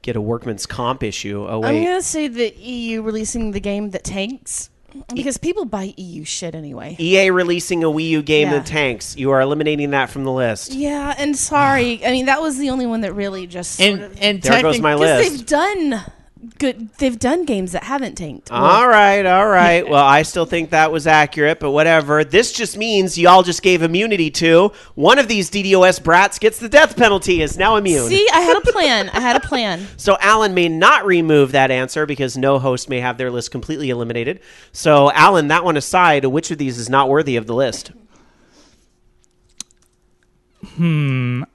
A: Get a workman's comp issue. Oh, wait.
C: I'm going to say the EU releasing the game that tanks. Because people buy EU shit anyway.
A: EA releasing a Wii U game that tanks. You are eliminating that from the list.
C: Yeah, and sorry. I mean, that was the only one that really just
A: and there goes my list.
C: Because they've done good. They've done games that haven't tanked.
A: All right. Well, I still think that was accurate, but whatever. This just means y'all just gave immunity to one of these DDoS brats gets the death penalty, is now immune.
C: See, I had a plan.
A: So Alan may not remove that answer because no host may have their list completely eliminated. So Alan, that one aside, which of these is not worthy of the list? Alan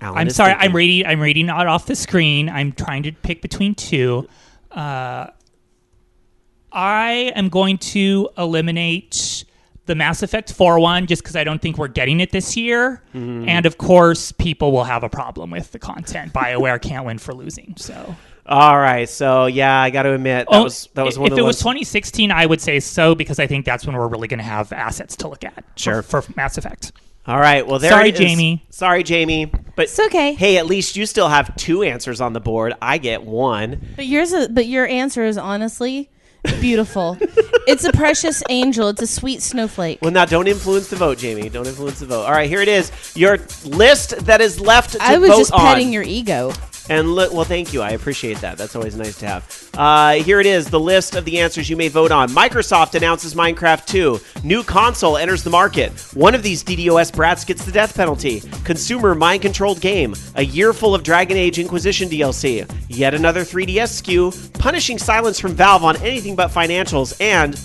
F: I'm sorry. I'm reading it off the screen. I'm trying to pick between two. I am going to eliminate the Mass Effect 4 one just because I don't think we're getting it this year. Mm-hmm. And of course, people will have a problem with the content. BioWare can't win for losing. So.
A: All right. So yeah, I got to admit that was one of the ones.
F: If it was 2016, I would say so because I think that's when we're really going to have assets to look at.
A: Sure.
F: For Mass Effect.
A: All right. Well, there
F: Sorry,
A: it is.
F: Jamie.
A: Sorry, Jamie. But
C: it's okay.
A: Hey, at least you still have 2 answers on the board. I get 1.
C: But your answer is honestly beautiful. It's a precious angel. It's a sweet snowflake.
A: Well, now don't influence the vote, Jamie. Don't influence the vote. All right, here it is. Your list that is left to vote on.
C: I was just petting your ego.
A: And well, thank you. I appreciate that. That's always nice to have. Here it is, the list of the answers you may vote on. Microsoft announces Minecraft 2. New console enters the market. One of these DDoS brats gets the death penalty. Consumer mind-controlled game. A year full of Dragon Age Inquisition DLC. Yet another 3DS SKU. Punishing silence from Valve on anything but financials. And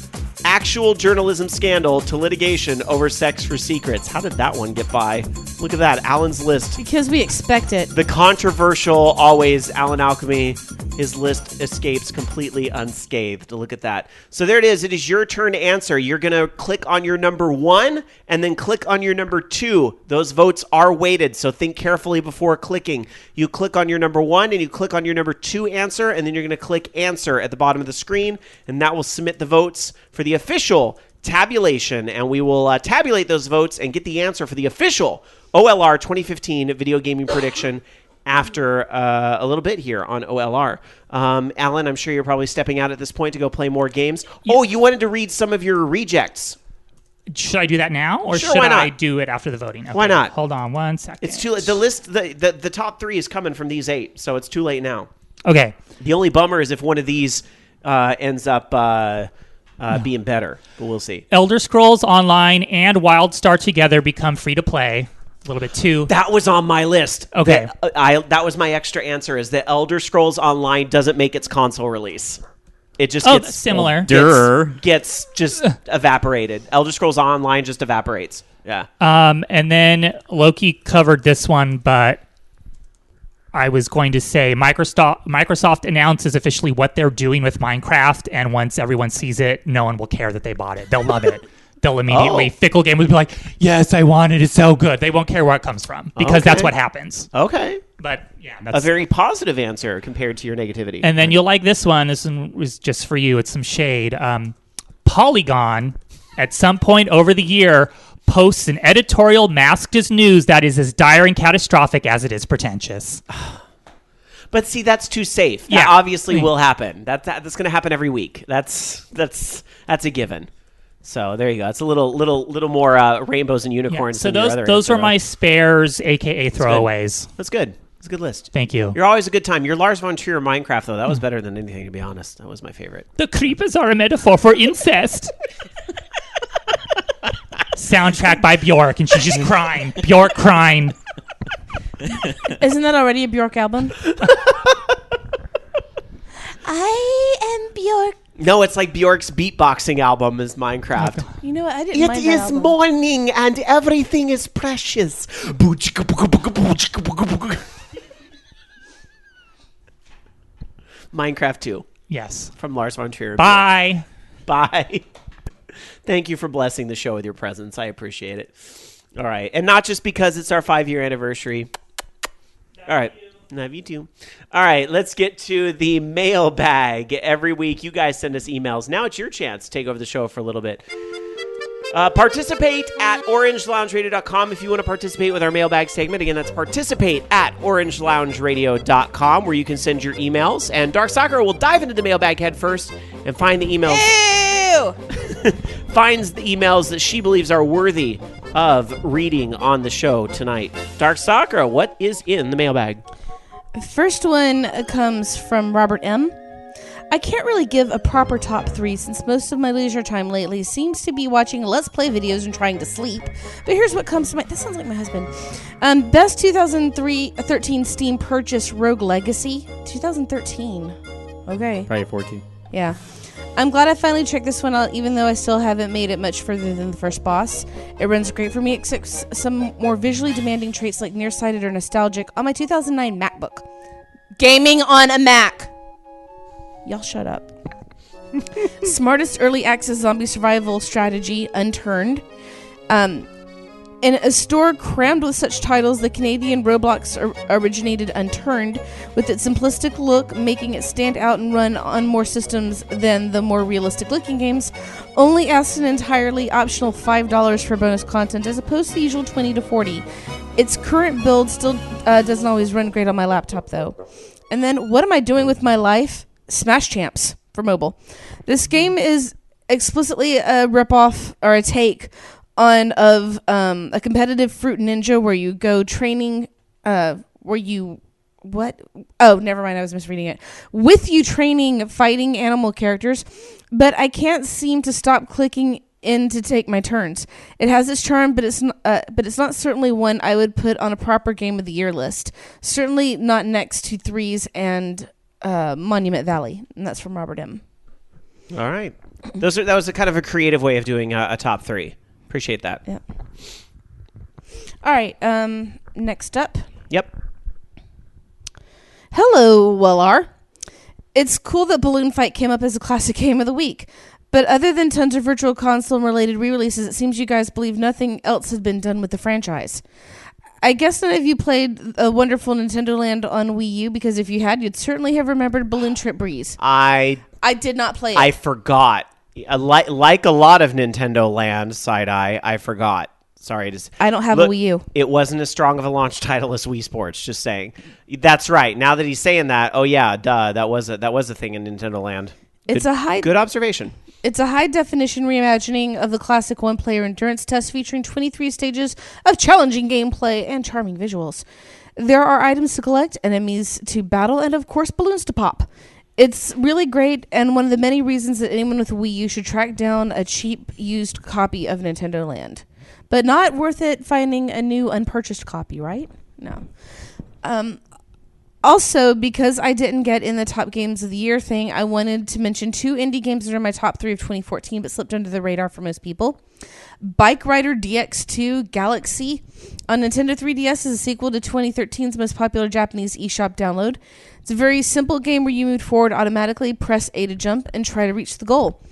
A: actual journalism scandal to litigation over sex for secrets. How did that one get by? Look at that, Alan's list.
C: Because we expect it.
A: The controversial, always, Alan Alchemy, his list escapes completely unscathed. Look at that. So there it is. It is your turn to answer. You're going to click on your number 1 and then click on your number 2. Those votes are weighted, so think carefully before clicking. You click on your number 1 and you click on your number 2 answer, and then you're going to click answer at the bottom of the screen, and that will submit the votes for the official tabulation, and we will tabulate those votes and get the answer for the official OLR 2015 video gaming prediction after a little bit here on OLR. Alan, I'm sure you're probably stepping out at this point to go play more games. Oh, you wanted to read some of your rejects.
F: Should I do that now, or
A: sure,
F: should
A: why not?
F: I do it after the voting? Okay,
A: why not?
F: Hold on 1 second.
A: It's too late. The list, the top 3 is coming from these 8, so it's too late now.
F: Okay.
A: The only bummer is if one of these ends up being better, but we'll see.
F: Elder Scrolls Online and WildStar together become free to play. A little bit too.
A: That was on my list.
F: Okay.
A: That was my extra answer, is that Elder Scrolls Online doesn't make its console release. It just gets
F: similar.
A: Gets just evaporated. Elder Scrolls Online just evaporates. Yeah.
F: And then Loki covered this one, but I was going to say Microsoft announces officially what they're doing with Minecraft, and once everyone sees it, no one will care that they bought it. They'll love it. They'll immediately, Fickle Game will be like, yes, I want it. It's so good. They won't care where it comes from because that's what happens.
A: Okay.
F: But yeah, that's
A: a very positive answer compared to your negativity.
F: And then you'll like this one. This one was just for you. It's some shade. Polygon, at some point over the year, posts an editorial masked as news that is as dire and catastrophic as it is pretentious.
A: But see, that's too safe. That obviously will happen. That's going to happen every week. That's a given. So there you go. It's a little more rainbows and unicorns.
F: So
A: than
F: those are my spares, aka throwaways.
A: That's good. It's a good list.
F: Thank you.
A: You're always a good time. Your Lars von Trier Minecraft, though, that was better than anything, to be honest. That was my favorite.
F: The creepers are a metaphor for incest. Soundtrack by Bjork, and she's just crying. Bjork crying.
C: Isn't that already a Bjork album? I am Bjork.
A: No, it's like Bjork's beatboxing album is Minecraft.
C: You know what? I didn't mind that
A: It is
C: album.
A: morning and everything is precious. Minecraft 2.
F: Yes.
A: From Lars von Trier.
F: Bye.
A: Bye. Thank you for blessing the show with your presence. I appreciate it. All right. And not just because it's our 5-year anniversary. All right. Love you too. All right, let's get to the mailbag. Every week, you guys send us emails. Now it's your chance to take over the show for a little bit. Participate at orangeloungeradio.com if you want to participate with our mailbag segment. Again, that's participate at orangeloungeradio.com, where you can send your emails. And Dark Sakura will dive into the mailbag head first and find the emails.
C: Ew!
A: Finds the emails that she believes are worthy of reading on the show tonight. Dark Sakura, what is in the mailbag?
C: First one comes from Robert M. I can't really give a proper top 3 since most of my leisure time lately seems to be watching Let's Play videos and trying to sleep. But here's what comes to mind. That sounds like my husband. Best 2013 Steam purchase, Rogue Legacy. 2013. Okay.
D: Probably 14.
C: Yeah. I'm glad I finally checked this one out, even though I still haven't made it much further than the first boss. It runs great for me, except some more visually demanding traits like nearsighted or nostalgic on my 2009 MacBook. Gaming on a Mac. Y'all shut up. Smartest early access zombie survival strategy, Unturned. In a store crammed with such titles, the Canadian Roblox originated Unturned, with its simplistic look making it stand out and run on more systems than the more realistic-looking games. Only asks an entirely optional $5 for bonus content, as opposed to the usual $20 to $40. Its current build still doesn't always run great on my laptop, though. And then, what am I doing with my life? Smash Champs for mobile. This game is explicitly a ripoff or a take on a competitive Fruit Ninja where you go training, never mind, I was misreading it. With you training fighting animal characters, but I can't seem to stop clicking in to take my turns. It has its charm, but it's not certainly one I would put on a proper Game of the Year list. Certainly not next to Threes and Monument Valley, and that's from Robert M.
A: All right, that was a kind of a creative way of doing a top 3. Appreciate that.
C: Yeah. All right. Next up.
A: Yep.
C: Hello, Wellar. It's cool that Balloon Fight came up as a classic game of the week. But other than tons of Virtual Console-related re-releases, it seems you guys believe nothing else had been done with the franchise. I guess none of you played a wonderful Nintendo Land on Wii U, because if you had, you'd certainly have remembered Balloon Trip Breeze.
A: I
C: did not play it.
A: I forgot. Like a lot of Nintendo Land, Side-Eye, I forgot. Sorry.
C: I don't have a Wii U.
A: It wasn't as strong of a launch title as Wii Sports, just saying. That's right. Now that he's saying that, oh yeah, duh, that was a thing in Nintendo Land. Good observation.
C: It's a high-definition reimagining of the classic one-player endurance test featuring 23 stages of challenging gameplay and charming visuals. There are items to collect, enemies to battle, and of course balloons to pop. It's really great, and one of the many reasons that anyone with a Wii U should track down a cheap, used copy of Nintendo Land. But not worth it finding a new, unpurchased copy, right? No. Also, because I didn't get in the top games of the year thing, I wanted to mention 2 indie games that are my top 3 of 2014, but slipped under the radar for most people. Bike Rider DX2 Galaxy on Nintendo 3DS is a sequel to 2013's most popular Japanese eShop download. It's a very simple game where you move forward automatically, press A to jump, and try to reach the goal.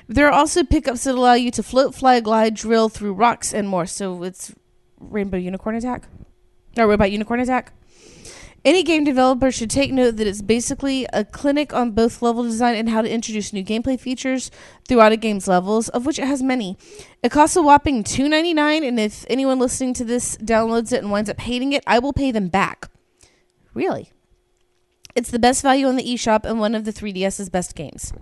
C: There are also pickups that allow you to float, fly, glide, drill through rocks, and more. So it's Robot Unicorn Attack. Any game developer should take note that it's basically a clinic on both level design and how to introduce new gameplay features throughout a game's levels, of which it has many. It costs a whopping $2.99, and if anyone listening to this downloads it and winds up hating it, I will pay them back. Really? It's the best value on the eShop and one of the 3DS's best games.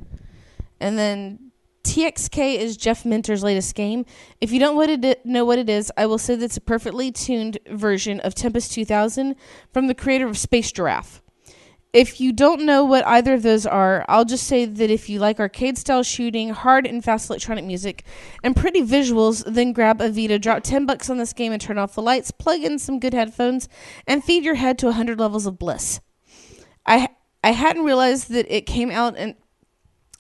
C: And then TXK is Jeff Minter's latest game. If you don't know what it is, I will say that it's a perfectly tuned version of Tempest 2000 from the creator of Space Giraffe. If you don't know what either of those are, I'll just say that if you like arcade-style shooting, hard and fast electronic music, and pretty visuals, then grab a Vita, drop $10 on this game and turn off the lights, plug in some good headphones, and feed your head to 100 levels of bliss. I hadn't realized that it came out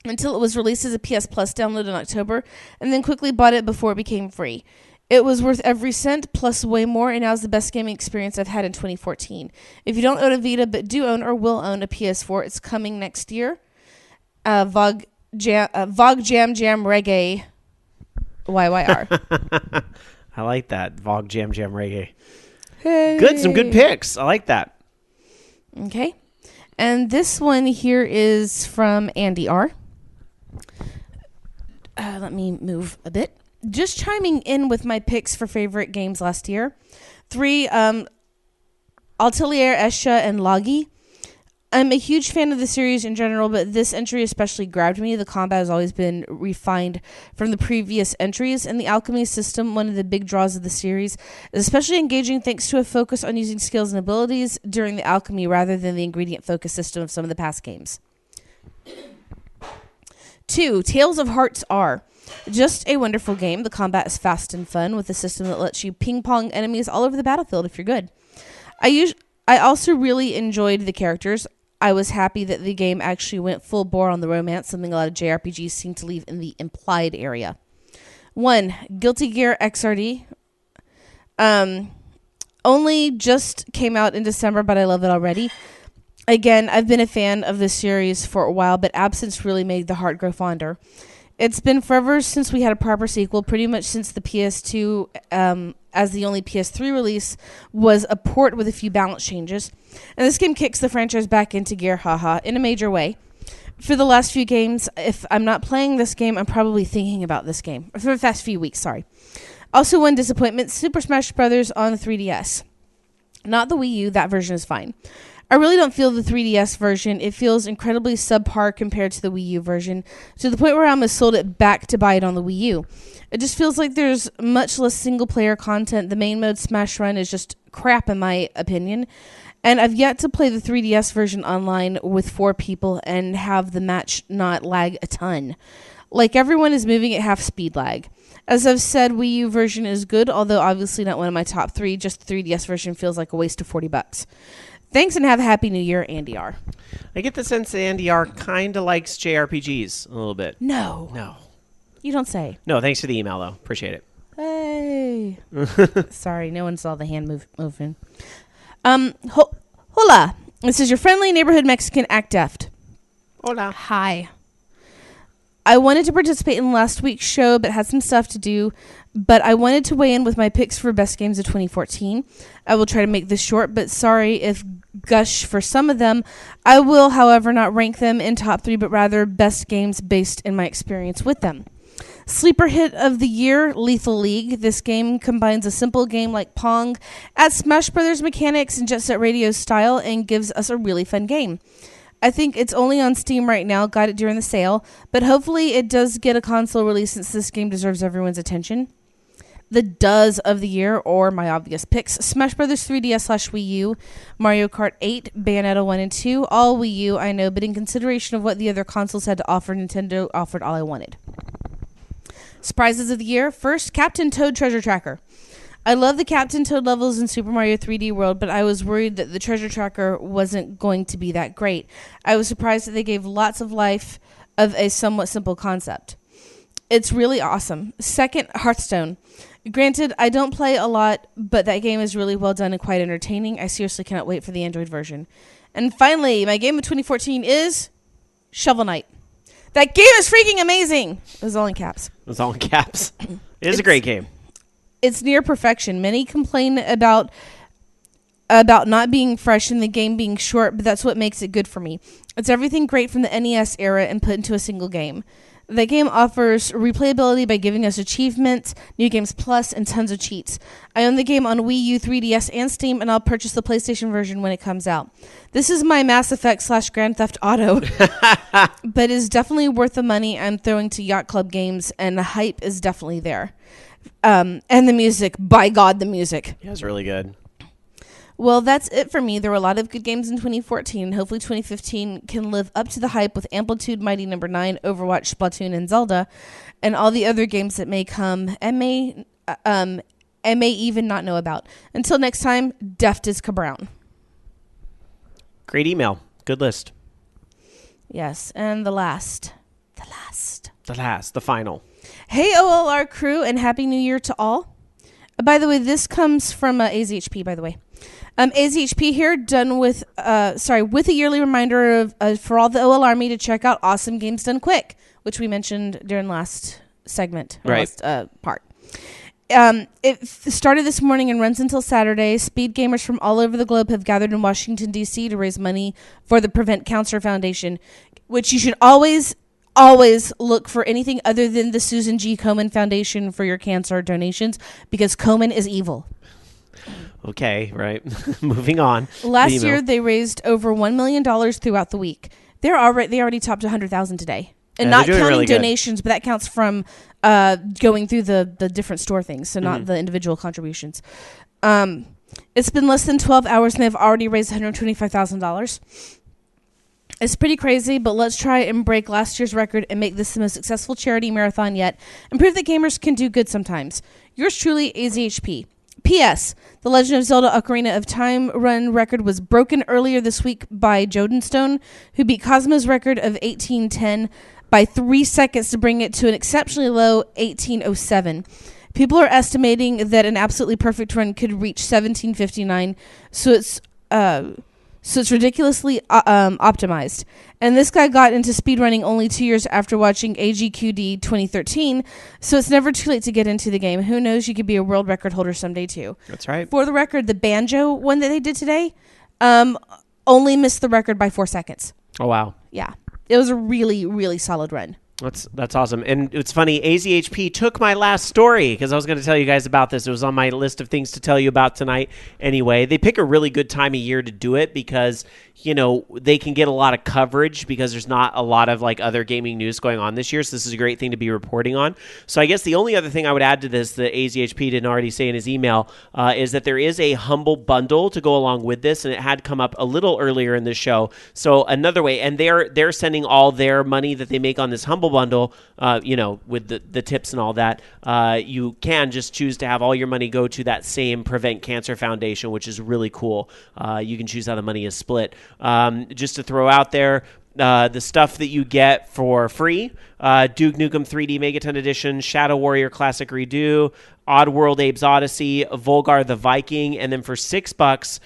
C: until it was released as a PS Plus download in October, and then quickly bought it before it became free. It was worth every cent, plus way more, and now is the best gaming experience I've had in 2014. If you don't own a Vita, but do own or will own a PS4, it's coming next year. Vogue Jam Reggae YYR.
A: I like that. Vogue Jam Reggae.
C: Hey.
A: Good, some good picks. I like that.
C: Okay. And this one here is from Andy R. Let me move a bit. Just chiming in with my picks for favorite games last year. 3, Atelier Escha and Lagi. I'm a huge fan of the series in general, but this entry especially grabbed me. The combat has always been refined from the previous entries, and the alchemy system, one of the big draws of the series, is especially engaging thanks to a focus on using skills and abilities during the alchemy rather than the ingredient focus system of some of the past games. 2. Tales of Hearts R. Just a wonderful game. The combat is fast and fun with a system that lets you ping-pong enemies all over the battlefield if you're good. I also really enjoyed the characters. I was happy that the game actually went full bore on the romance, something a lot of JRPGs seem to leave in the implied area. 1. Guilty Gear XRD. Only just came out in December, but I love it already. Again, I've been a fan of this series for a while, but absence really made the heart grow fonder. It's been forever since we had a proper sequel, pretty much since the PS2, as the only PS3 release, was a port with a few balance changes. And this game kicks the franchise back into gear, in a major way. For the last few games, if I'm not playing this game, I'm probably thinking about this game. For the past few weeks, sorry. Also, one disappointment, Super Smash Bros. On the 3DS. Not the Wii U, that version is fine. I really don't feel the 3DS version. It feels incredibly subpar compared to the Wii U version, to the point where I almost sold it back to buy it on the Wii U. It just feels like there's much less single-player content. The main mode, Smash Run, is just crap in my opinion. And I've yet to play the 3DS version online with 4 people and have the match not lag a ton. Like everyone is moving at half speed lag. As I've said, Wii U version is good, although obviously not one of my top 3. Just the 3DS version feels like a waste of $40. Thanks and have a happy new year, Andy R.
A: I get the sense that Andy R kind of likes JRPGs a little bit.
C: No. You don't say.
A: No, thanks for the email, though. Appreciate it.
C: Hey. Sorry, no one saw the hand moving. Hola. This is your friendly neighborhood Mexican act deft.
A: Hola.
C: Hi. I wanted to participate in last week's show, but had some stuff to do. But I wanted to weigh in with my picks for best games of 2014. I will try to make this short, but sorry if gush for some of them. I will, however, not rank them in top 3, but rather best games based in my experience with them. Sleeper hit of the year, Lethal League. This game combines a simple game like Pong, adds Smash Brothers mechanics and Jet Set Radio style, and gives us a really fun game. I think it's only on Steam right now, got it during the sale, but hopefully it does get a console release since this game deserves everyone's attention. The does of the year, or my obvious picks, Smash Brothers 3DS/Wii U, Mario Kart 8, Bayonetta 1 and 2, all Wii U, I know, but in consideration of what the other consoles had to offer, Nintendo offered all I wanted. Surprises of the year, first, Captain Toad Treasure Tracker. I love the Captain Toad levels in Super Mario 3D World, but I was worried that the treasure tracker wasn't going to be that great. I was surprised that they gave lots of life of a somewhat simple concept. It's really awesome. Second, Hearthstone. Granted, I don't play a lot, but that game is really well done and quite entertaining. I seriously cannot wait for the Android version. And finally, my game of 2014 is Shovel Knight. That game is freaking amazing! It was all in caps.
A: It was all in caps. It is a great game.
C: It's near perfection. Many complain about not being fresh and the game being short, but that's what makes it good for me. It's everything great from the NES era and put into a single game. The game offers replayability by giving us achievements, New Games Plus, and tons of cheats. I own the game on Wii U, 3DS, and Steam, and I'll purchase the PlayStation version when it comes out. This is my Mass Effect / Grand Theft Auto, but is definitely worth the money I'm throwing to Yacht Club games, and the hype is definitely there. And the music, by God, the music.
A: Yeah, it's really good.
C: Well, that's it for me. There were a lot of good games in 2014. Hopefully 2015 can live up to the hype with Amplitude, Mighty No. 9, Overwatch, Splatoon, and Zelda, and all the other games that may come and may even not know about. Until next time, Deft is Cabrown.
A: Great email. Good list.
C: Yes, and the
A: final.
C: Hey, OLR crew, and Happy New Year to all. By the way, this comes from AZHP, by the way. AZHP here, done with, with a yearly reminder of for all the OL Army to check out Awesome Games Done Quick, which we mentioned during last segment, last part. It started this morning and runs until Saturday. Speed gamers from all over the globe have gathered in Washington, D.C. to raise money for the Prevent Cancer Foundation, which you should always look for anything other than the Susan G. Komen Foundation for your cancer donations, because Komen is evil.
A: Okay, right. Moving on.
C: Last year, they raised over $1 million throughout the week. They already topped 100,000 today. And not counting really donations, but that counts from going through the different store things, so not the individual contributions. It's been less than 12 hours, and they've already raised $125,000. It's pretty crazy, but let's try and break last year's record and make this the most successful charity marathon yet and prove that gamers can do good sometimes. Yours truly, AZHP. P.S. The Legend of Zelda Ocarina of Time run record was broken earlier this week by Jodenstone, who beat Cosmo's record of 1810 by 3 seconds to bring it to an exceptionally low 1807. People are estimating that an absolutely perfect run could reach 1759, so it's ridiculously optimized. And this guy got into speedrunning only 2 years after watching AGQD 2013, so it's never too late to get into the game. Who knows, you could be a world record holder someday too.
A: That's right.
C: For the record, the banjo one that they did today only missed the record by 4 seconds.
A: Oh, wow.
C: Yeah. It was a really, really solid run.
A: That's awesome. And it's funny, AZHP took my last story because I was going to tell you guys about this. It was on my list of things to tell you about tonight. Anyway, they pick a really good time of year to do it because, you know, they can get a lot of coverage because there's not a lot of like other gaming news going on this year. So this is a great thing to be reporting on. So I guess the only other thing I would add to this that AZHP didn't already say in his email is that there is a Humble bundle to go along with this, and it had come up a little earlier in the show. So another way, and they're sending all their money that they make on this Humble bundle, you know, with the tips and all that. You can just choose to have all your money go to that same Prevent Cancer Foundation, which is really cool. You can choose how the money is split. Just to throw out there, the stuff that you get for free, Duke Nukem 3D Megaton Edition, Shadow Warrior Classic Redo, Oddworld Abe's Odyssey, Volgar the Viking, and then for $6,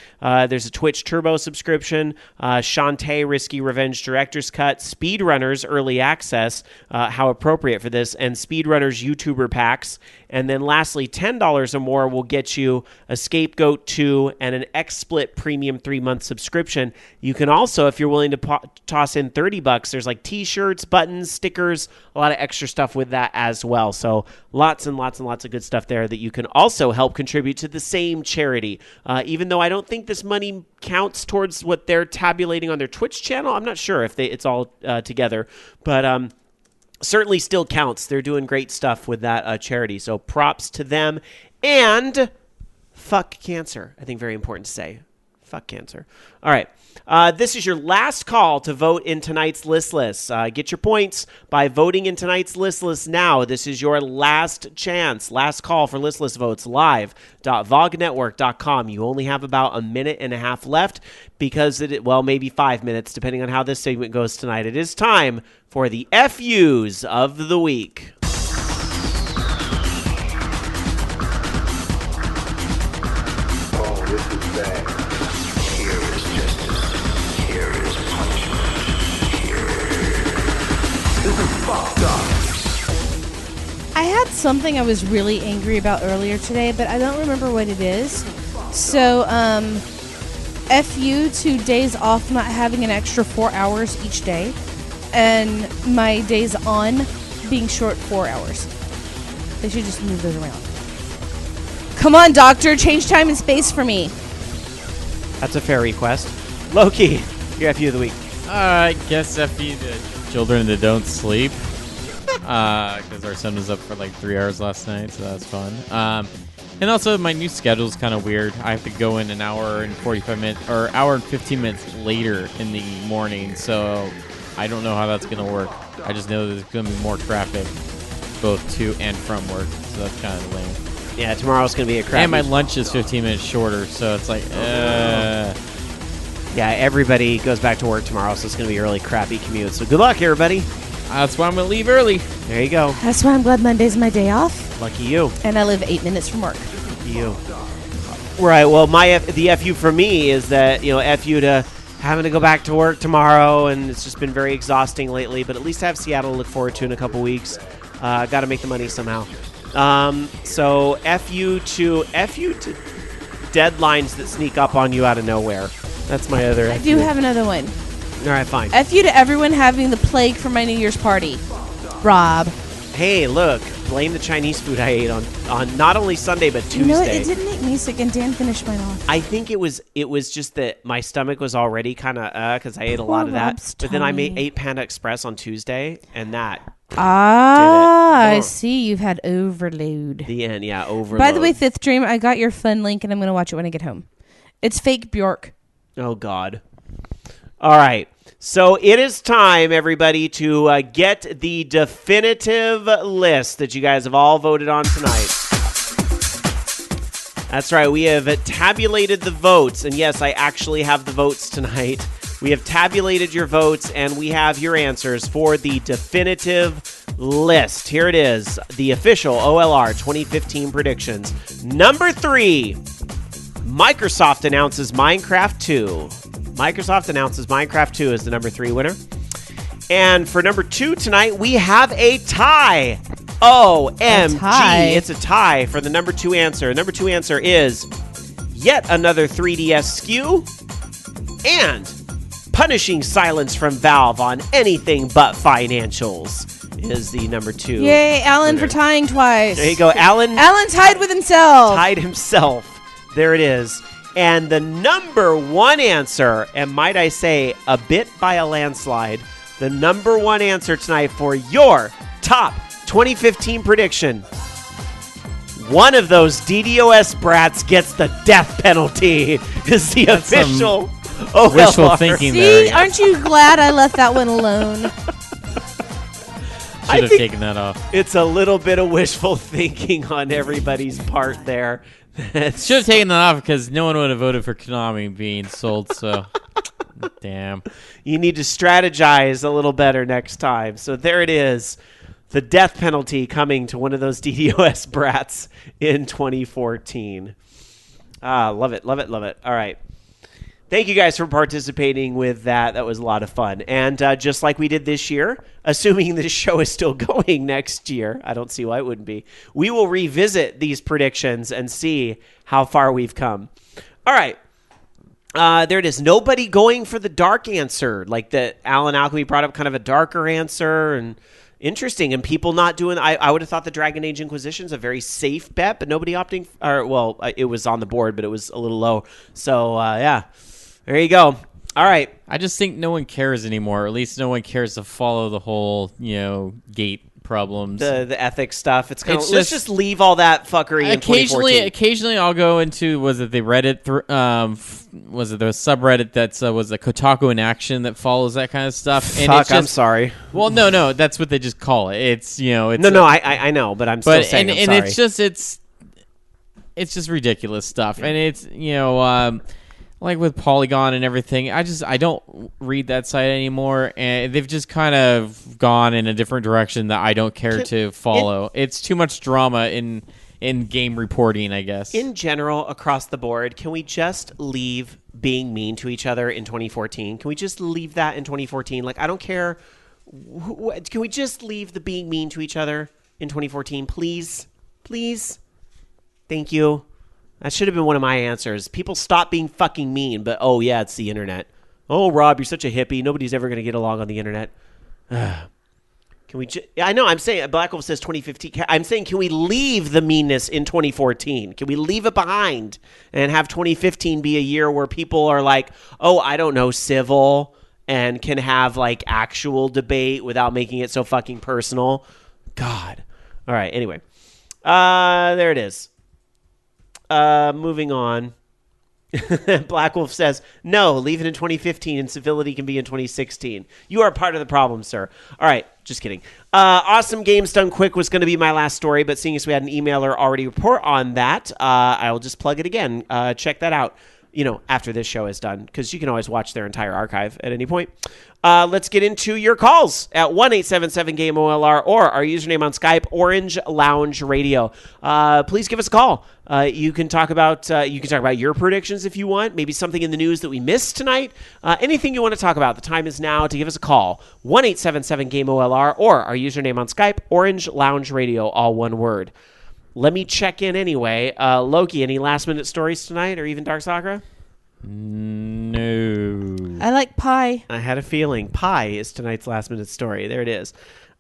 A: there's a Twitch Turbo subscription, Shantae Risky Revenge Director's Cut, Speedrunners Early Access, how appropriate for this, and Speedrunners YouTuber packs. And then lastly, $10 or more will get you a Scapegoat 2 and an XSplit Premium 3-month subscription. You can also, if you're willing to toss in $30, there's like t-shirts, buttons, stickers, a lot of extra stuff with that as well. So lots and lots and lots of good stuff there that you can also help contribute to the same charity. Even though I don't think this money counts towards what they're tabulating on their Twitch channel. I'm not sure if it's all together, but certainly still counts. They're doing great stuff with that charity. So props to them. And fuck cancer. I think very important to say. Fuck cancer. All right. This is your last call to vote in tonight's list list. Get your points by voting in tonight's list list now. This is your last chance. Last call for list list votes. Live.vognetwork.com. You only have about a minute and a half left because maybe 5 minutes, depending on how this segment goes tonight. It is time for the FUs of the week.
B: Oh, this is bad. Here is justice. Here is punishment. This is fucked up.
C: I had something I was really angry about earlier today, but I don't remember what it is. So, FU to days off not having an extra 4 hours each day, and my days on being short 4 hours. They should just move those around. Come on, doctor, change time and space for me.
A: That's a fair request. Loki, your FU of the week.
D: I guess FU to children that don't sleep. Because our son was up for like 3 hours last night, so that's fun. And also, my new schedule is kind of weird. I have to go in an hour and 45 minutes, or hour and 15 minutes later in the morning, so I don't know how that's going to work. I just know there's going to be more traffic, both to and from work, so that's kind of lame.
A: Yeah, tomorrow's going to be a crap.
D: And my lunch is 15 minutes shorter, so it's like,
A: Yeah, everybody goes back to work tomorrow, so it's going to be a really crappy commute. So good luck, everybody.
D: That's why I'm going to leave early.
A: There you go.
C: That's why I'm glad Monday's my day off.
A: Lucky you.
C: And I live 8 minutes from work.
A: Lucky you. Right, well, the FU for me is that, FU to having to go back to work tomorrow, and it's just been very exhausting lately, but at least I have Seattle to look forward to in a couple weeks. Got to make the money somehow. So FU to deadlines that sneak up on you out of nowhere. That's my other
C: I
A: FU.
C: do have another one.
A: All right, fine.
C: FU to everyone having the plague for my New Year's party. Rob.
A: Hey, look, blame the Chinese food I ate on not only Sunday but Tuesday.
C: You know what? It didn't make me sick, and Dan finished mine off.
A: I think it was just that my stomach was already kind of because I ate a lot of that.
C: Rob's
A: But then I
C: tummy.
A: ate Panda Express on Tuesday, and that
C: I
A: Oh.
C: see. You've had overload.
A: the end. Yeah, overload.
C: By the way, Fifth Dream, I got your fun link, and I'm going to watch it when I get home. It's fake Bjork.
A: Oh God! All right. So it is time, everybody, to get the definitive list that you guys have all voted on tonight. That's right. We have tabulated the votes. And yes, I actually have the votes tonight. We have tabulated your votes, and we have your answers for the definitive list. Here it is, the official OLR 2015 predictions. Number 3, Microsoft announces Minecraft 2. Microsoft announces Minecraft 2 as the number 3 winner. And for number 2 tonight, we have a tie. OMG.
C: A tie.
A: It's a tie for the number 2 answer. Number 2 answer is yet another 3DS SKU and punishing silence from Valve on anything but financials is the number 2.
C: Yay, Alan
A: winner.
C: for tying twice.
A: There you go. Alan
C: Alan tied with himself.
A: tied himself. There it is. And the number 1 answer, and might I say, a bit by a landslide, the number 1 answer tonight for your top 2015 prediction. One of those DDoS brats gets the death penalty is the official OLR.
D: Wishful thinking
C: See,
D: there.
C: aren't you glad I left that one alone?
D: Should have
A: think-
D: taken that off.
A: It's a little bit of wishful thinking on everybody's part there.
D: Should have taken that off because no one would have voted for Konami being sold. So, damn.
A: You need to strategize a little better next time. So there it is. The death penalty coming to one of those DDoS brats in 2014. Love it, love it, love it. All right. Thank you guys for participating with that. That was a lot of fun. And just like we did this year, assuming this show is still going next year, I don't see why it wouldn't be, we will revisit these predictions and see how far we've come. All right. There it is. Nobody going for the dark answer. Like the Alan Alchemy brought up kind of a darker answer and interesting. And people not doing, I would have thought the Dragon Age Inquisition is a very safe bet, but nobody opting, it was on the board, but it was a little low. So, yeah. There you go. All right.
D: I just think no one cares anymore. Or at least no one cares to follow the whole, gate problems.
A: The ethics stuff. It's kind of,
D: It's
A: let's
D: just-
A: just leave all that fuckery in 2014.
D: Occasionally, I'll go into was it the Reddit? Was it the subreddit that was the Kotaku in action that follows that kind of stuff? And
A: Fuck,
D: it's just,
A: I'm sorry.
D: Well, no, that's what they just call it. It's it's
A: No, I know, but I'm still saying I'm sorry.
D: it's just ridiculous stuff, and it's like with Polygon and everything. I don't read that site anymore, and they've just kind of gone in a different direction that I don't care to follow. It's too much drama in game reporting, I guess.
A: In general, across the board, can we just leave being mean to each other in 2014? Can we just leave that in 2014? Like, I don't care. Can we just leave the being mean to each other in 2014? Please? Please? Thank you. That should have been one of my answers. People stop being fucking mean, but oh yeah, it's the internet. Oh, Rob, you're such a hippie. Nobody's ever going to get along on the internet. Can we? I know. I'm saying Black Wolf says 2015. I'm saying, can we leave the meanness in 2014? Can we leave it behind and have 2015 be a year where people are like, oh, I don't know, civil, and can have like actual debate without making it so fucking personal? God. All right. Anyway, there it is. Moving on. Black Wolf says, no, leave it in 2015 and civility can be in 2016. You are part of the problem, sir. All right, just kidding. Awesome Games Done Quick was going to be my last story, but seeing as we had an emailer already report on that, I will just plug it again. Check that out, after this show is done, because you can always watch their entire archive at any point. Let's get into your calls at 1-877-GAME-OLR or our username on Skype, Orange Lounge Radio. Please give us a call. You can talk about your predictions if you want, maybe something in the news that we missed tonight. Anything you want to talk about, the time is now to give us a call. 1-877-GAME-OLR or our username on Skype, Orange Lounge Radio, all one word. Let me check in anyway. Loki, any last-minute stories tonight or even Dark Sakura?
D: No.
C: I like pie.
A: I had a feeling. Pie is tonight's last-minute story. There it is.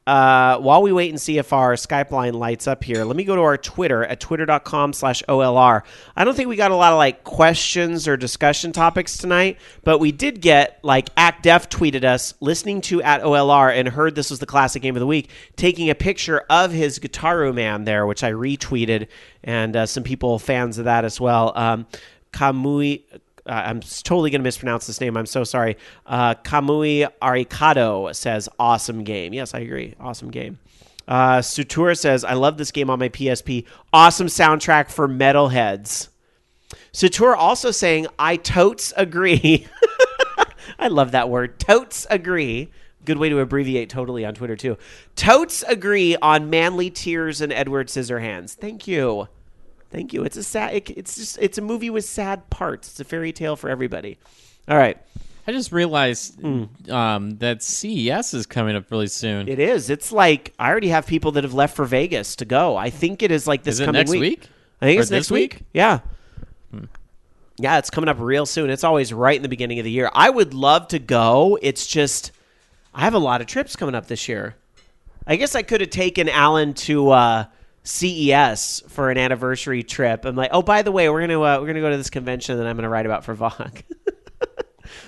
A: while we wait and see if our Skype line lights up here, let me go to our Twitter at twitter.com/OLR. I don't think we got a lot of like questions or discussion topics tonight, but we did get like ActDef tweeted us listening to at OLR and heard this was the classic game of the week, taking a picture of his Guitar Man there, which I retweeted, and some people fans of that as well. Kamui, I'm totally going to mispronounce this name. I'm so sorry. Kamui Arikado says, awesome game. Yes, I agree. Awesome game. Sutur says, I love this game on my PSP. Awesome soundtrack for metalheads. Sutur also saying, I totes agree. I love that word. Totes agree. Good way to abbreviate totally on Twitter, too. Totes agree on Manly Tears and Edward Scissorhands. Thank you. Thank you. It's a movie with sad parts. It's a fairy tale for everybody. All right.
D: I just realized that CES is coming up really soon.
A: It is. It's like I already have people that have left for Vegas to go. I think it is like this coming
D: next week.
A: I think it's next week. Yeah. Yeah, it's coming up real soon. It's always right in the beginning of the year. I would love to go. It's just I have a lot of trips coming up this year. I guess I could have taken Alan to CES for an anniversary trip. I'm like, oh, by the way, we're gonna go to this convention that I'm gonna write about for Vogue.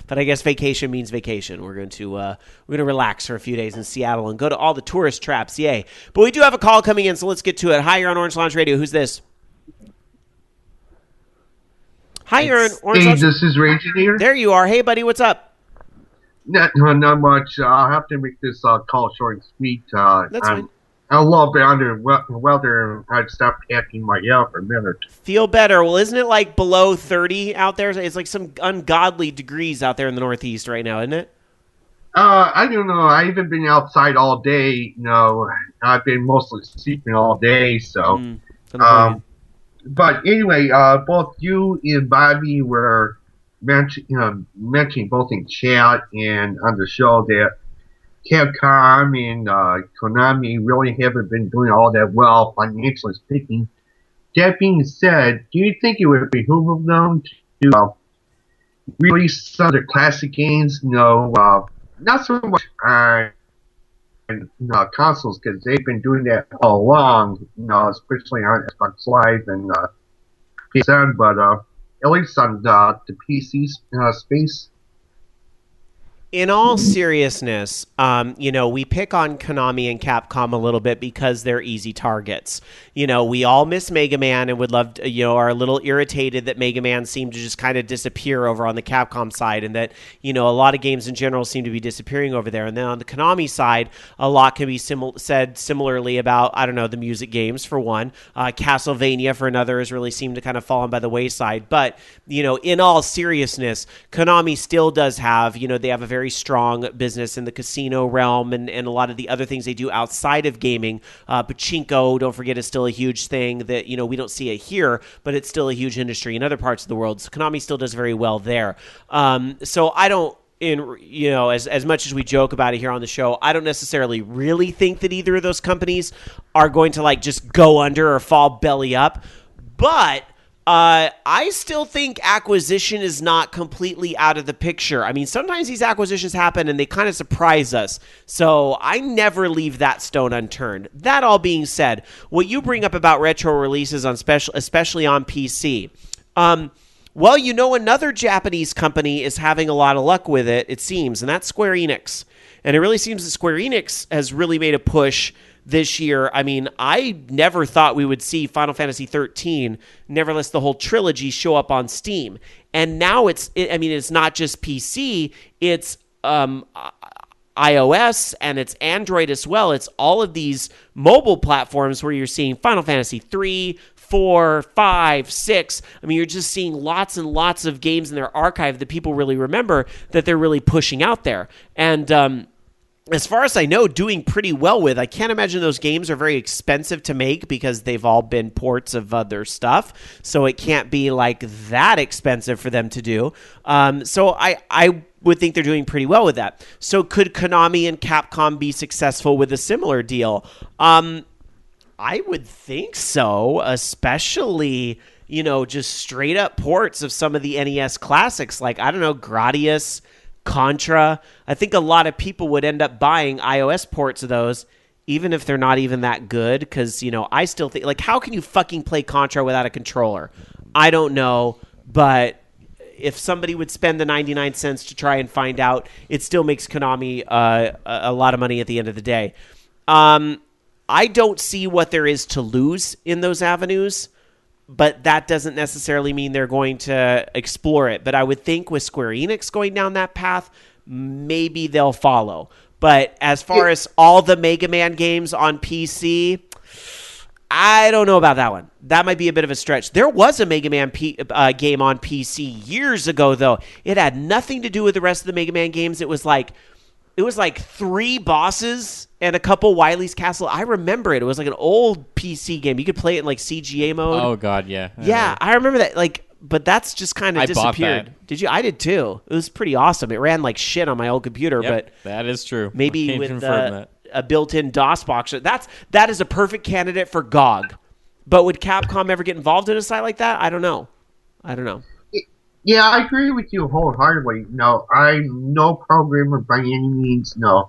A: But I guess vacation means vacation. We're going to relax for a few days in Seattle and go to all the tourist traps. Yay! But we do have a call coming in, so let's get to it. Hi, you're on Orange Lounge Radio. Who's this? Hi, you're on Orange Lounge.
G: This is Raging here.
A: There you are. Hey, buddy, what's up?
G: Not much. I'll have to make this call short and sweet.
A: That's fine.
G: I'm a little bit under weather. I'd stop packing my for a minute.
A: Feel better. Well, isn't it like below 30 out there? It's like some ungodly degrees out there in the Northeast right now, isn't it?
G: I don't know. I haven't been outside all day. No, I've been mostly sleeping all day. So, but anyway, both you and Bobby were mentioning both in chat and on the show that Capcom and Konami really haven't been doing all that well financially speaking. That being said, do you think it would behoove them to release some of their classic games? Not so much on consoles, because they've been doing that all along. Especially on Xbox Live and PSN, but at least on the PC space.
A: In all seriousness, we pick on Konami and Capcom a little bit because they're easy targets. We all miss Mega Man and would love to, are a little irritated that Mega Man seemed to just kind of disappear over on the Capcom side, and that, a lot of games in general seem to be disappearing over there. And then on the Konami side, a lot can be said similarly about, I don't know, the music games for one. Castlevania for another has really seemed to kind of fallen by the wayside. But, in all seriousness, Konami still does have, they have a very strong business in the casino realm and a lot of the other things they do outside of gaming. Pachinko, don't forget, is still a huge thing that, we don't see it here, but it's still a huge industry in other parts of the world. So Konami still does very well there. So I don't, as much as we joke about it here on the show, I don't necessarily really think that either of those companies are going to just go under or fall belly up. But I still think acquisition is not completely out of the picture. I mean, sometimes these acquisitions happen and they kind of surprise us. So I never leave that stone unturned. That all being said, what you bring up about retro releases on especially on PC, another Japanese company is having a lot of luck with it seems, and that's Square Enix. And it really seems that Square Enix has really made a push this year. I mean, I never thought we would see Final Fantasy 13, nevertheless the whole trilogy, show up on Steam. And now it's not just PC, it's iOS and it's Android as well. It's all of these mobile platforms where you're seeing Final Fantasy 3, 4, 5, 6. I mean, you're just seeing lots and lots of games in their archive that people really remember that they're really pushing out there. And as far as I know, doing pretty well with. I can't imagine those games are very expensive to make because they've all been ports of other stuff. So it can't be that expensive for them to do. So I would think they're doing pretty well with that. So could Konami and Capcom be successful with a similar deal? I would think so, especially, just straight up ports of some of the NES classics like, I don't know, Gradius, Contra. I think a lot of people would end up buying iOS ports of those even if they're not even that good, because, I still think, like, how can you fucking play Contra without a controller? I don't know, but if somebody would spend the 99 cents to try and find out, it still makes Konami a lot of money at the end of the day. I don't see what there is to lose in those avenues, but that doesn't necessarily mean they're going to explore it. But I would think with Square Enix going down that path, maybe they'll follow. But as far as all the Mega Man games on PC, I don't know about that one. That might be a bit of a stretch. There was a Mega Man game on PC years ago, though. It had nothing to do with the rest of the Mega Man games. It was like 3 bosses and a couple Wily's Castle. I remember it. It was like an old PC game. You could play it in like CGA mode.
D: Oh God, yeah.
A: Yeah, I remember that. But that's just kind of disappeared.
D: Bought that.
A: Did you? I did too. It was pretty awesome. It ran like shit on my old computer, but
D: that is true.
A: Maybe with a built-in DOS box. That is a perfect candidate for GOG. But would Capcom ever get involved in a site like that? I don't know.
G: Yeah, I agree with you wholeheartedly. I'm no programmer by any means. Between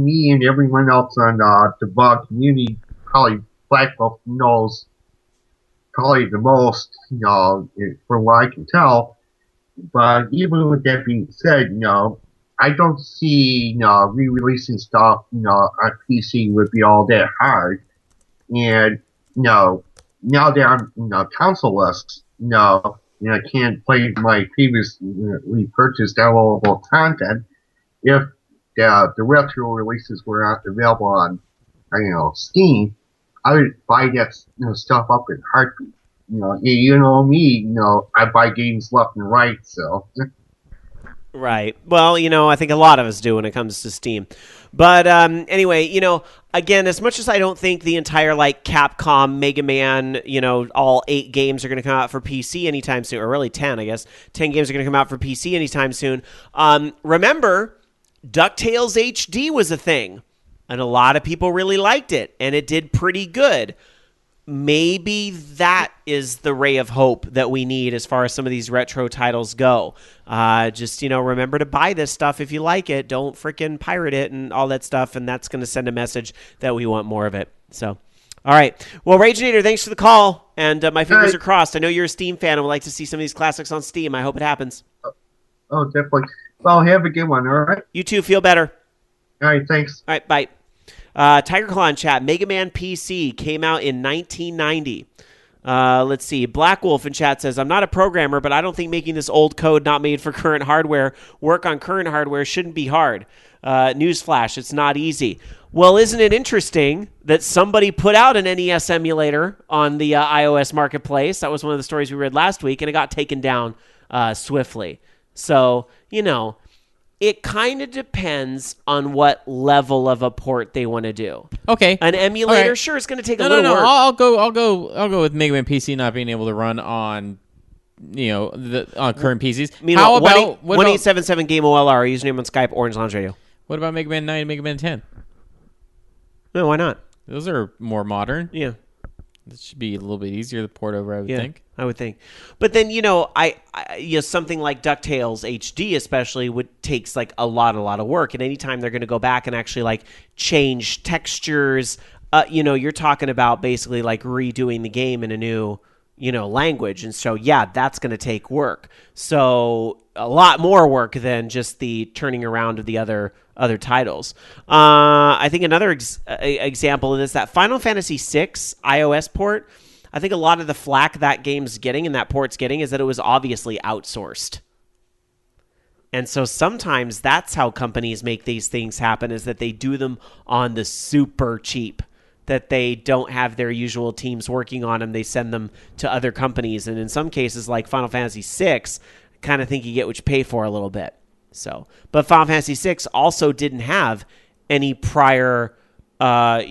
G: me and everyone else on the bug community, probably Black Wolf knows probably the most, from what I can tell. But even with that being said, I don't see, re-releasing stuff, on PC would be all that hard. And, now that I'm, console-less, I can't play my previously purchased downloadable content. If the retro releases were not available on, Steam, I would buy that stuff up in heartbeat. You know me. I buy games left and right. So.
A: Right. Well, I think a lot of us do when it comes to Steam. But anyway, again, as much as I don't think the entire Capcom, Mega Man, all 8 games are going to come out for PC anytime soon, or really 10, I guess. 10 games are going to come out for PC anytime soon. Remember, DuckTales HD was a thing. And a lot of people really liked it, and it did pretty good. Maybe that is the ray of hope that we need as far as some of these retro titles go. Just, remember to buy this stuff if you like it. Don't freaking pirate it and all that stuff, and that's going to send a message that we want more of it. So, all right. Well, Rageinator, thanks for the call, and my fingers are crossed. I know you're a Steam fan and would like to see some of these classics on Steam. I hope it happens.
G: Oh, definitely. Well, have a good one, all right?
A: You too. Feel better.
G: All right, thanks.
A: All right, bye. Tiger Claw in chat. Mega Man PC came out in 1990. Let's see. Black Wolf in chat says, I'm not a programmer, but I don't think making this old code not made for current hardware work on current hardware shouldn't be hard. Newsflash, it's not easy. Well, isn't it interesting that somebody put out an NES emulator on the iOS marketplace? That was one of the stories we read last week, and it got taken down swiftly. So, it kind of depends on what level of a port they want to do.
D: Okay,
A: an emulator, sure, it's going to take a little work.
D: I'll go with Mega Man PC not being able to run on, on current PCs.
A: How about 1877 Game OLR username on Skype, Orange Lounge Radio?
D: What about Mega Man 9 and Mega Man 10?
A: No, why not?
D: Those are more modern.
A: Yeah.
D: This should be a little bit easier to port over, I would think.
A: I would think. But then, I something like DuckTales HD especially takes a lot of work. And anytime they're going to go back and actually change textures, you're talking about basically redoing the game in a new, language. And so, that's going to take work. So a lot more work than just the turning around of the other titles. I think another example of this, that Final Fantasy VI iOS port, I think a lot of the flack that game's getting and that port's getting is that it was obviously outsourced. And so sometimes that's how companies make these things happen, is that they do them on the super cheap, that they don't have their usual teams working on them. They send them to other companies. And in some cases, like Final Fantasy VI, I kind of think you get what you pay for a little bit. So, but Final Fantasy VI also didn't have any prior, I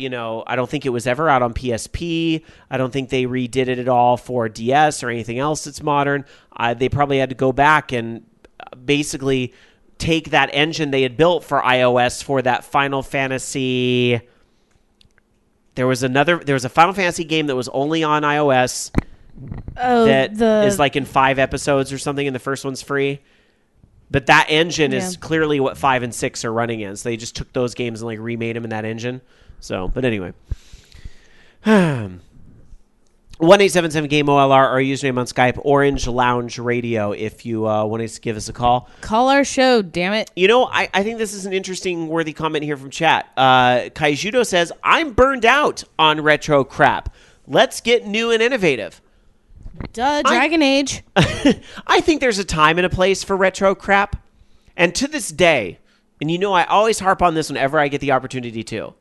A: don't think it was ever out on PSP. I don't think they redid it at all for DS or anything else that's modern. They probably had to go back and basically take that engine they had built for iOS for that Final Fantasy. There was a Final Fantasy game that was only on iOS is in 5 episodes or something, and the first one's free. But that engine is clearly what 5 and 6 are running in. So they just took those games and like remade them in that engine. So, but anyway. 1-877-GAME-OLR, our username on Skype, Orange Lounge Radio, if you want to give us a call.
C: Call our show, damn it.
A: You know, I think this is an interesting, worthy comment here from chat. Kaijudo says, I'm burned out on retro crap. Let's get new and innovative.
C: Duh, Dragon Age.
A: I think there's a time and a place for retro crap. And to this day, and you know I always harp on this whenever I get the opportunity to,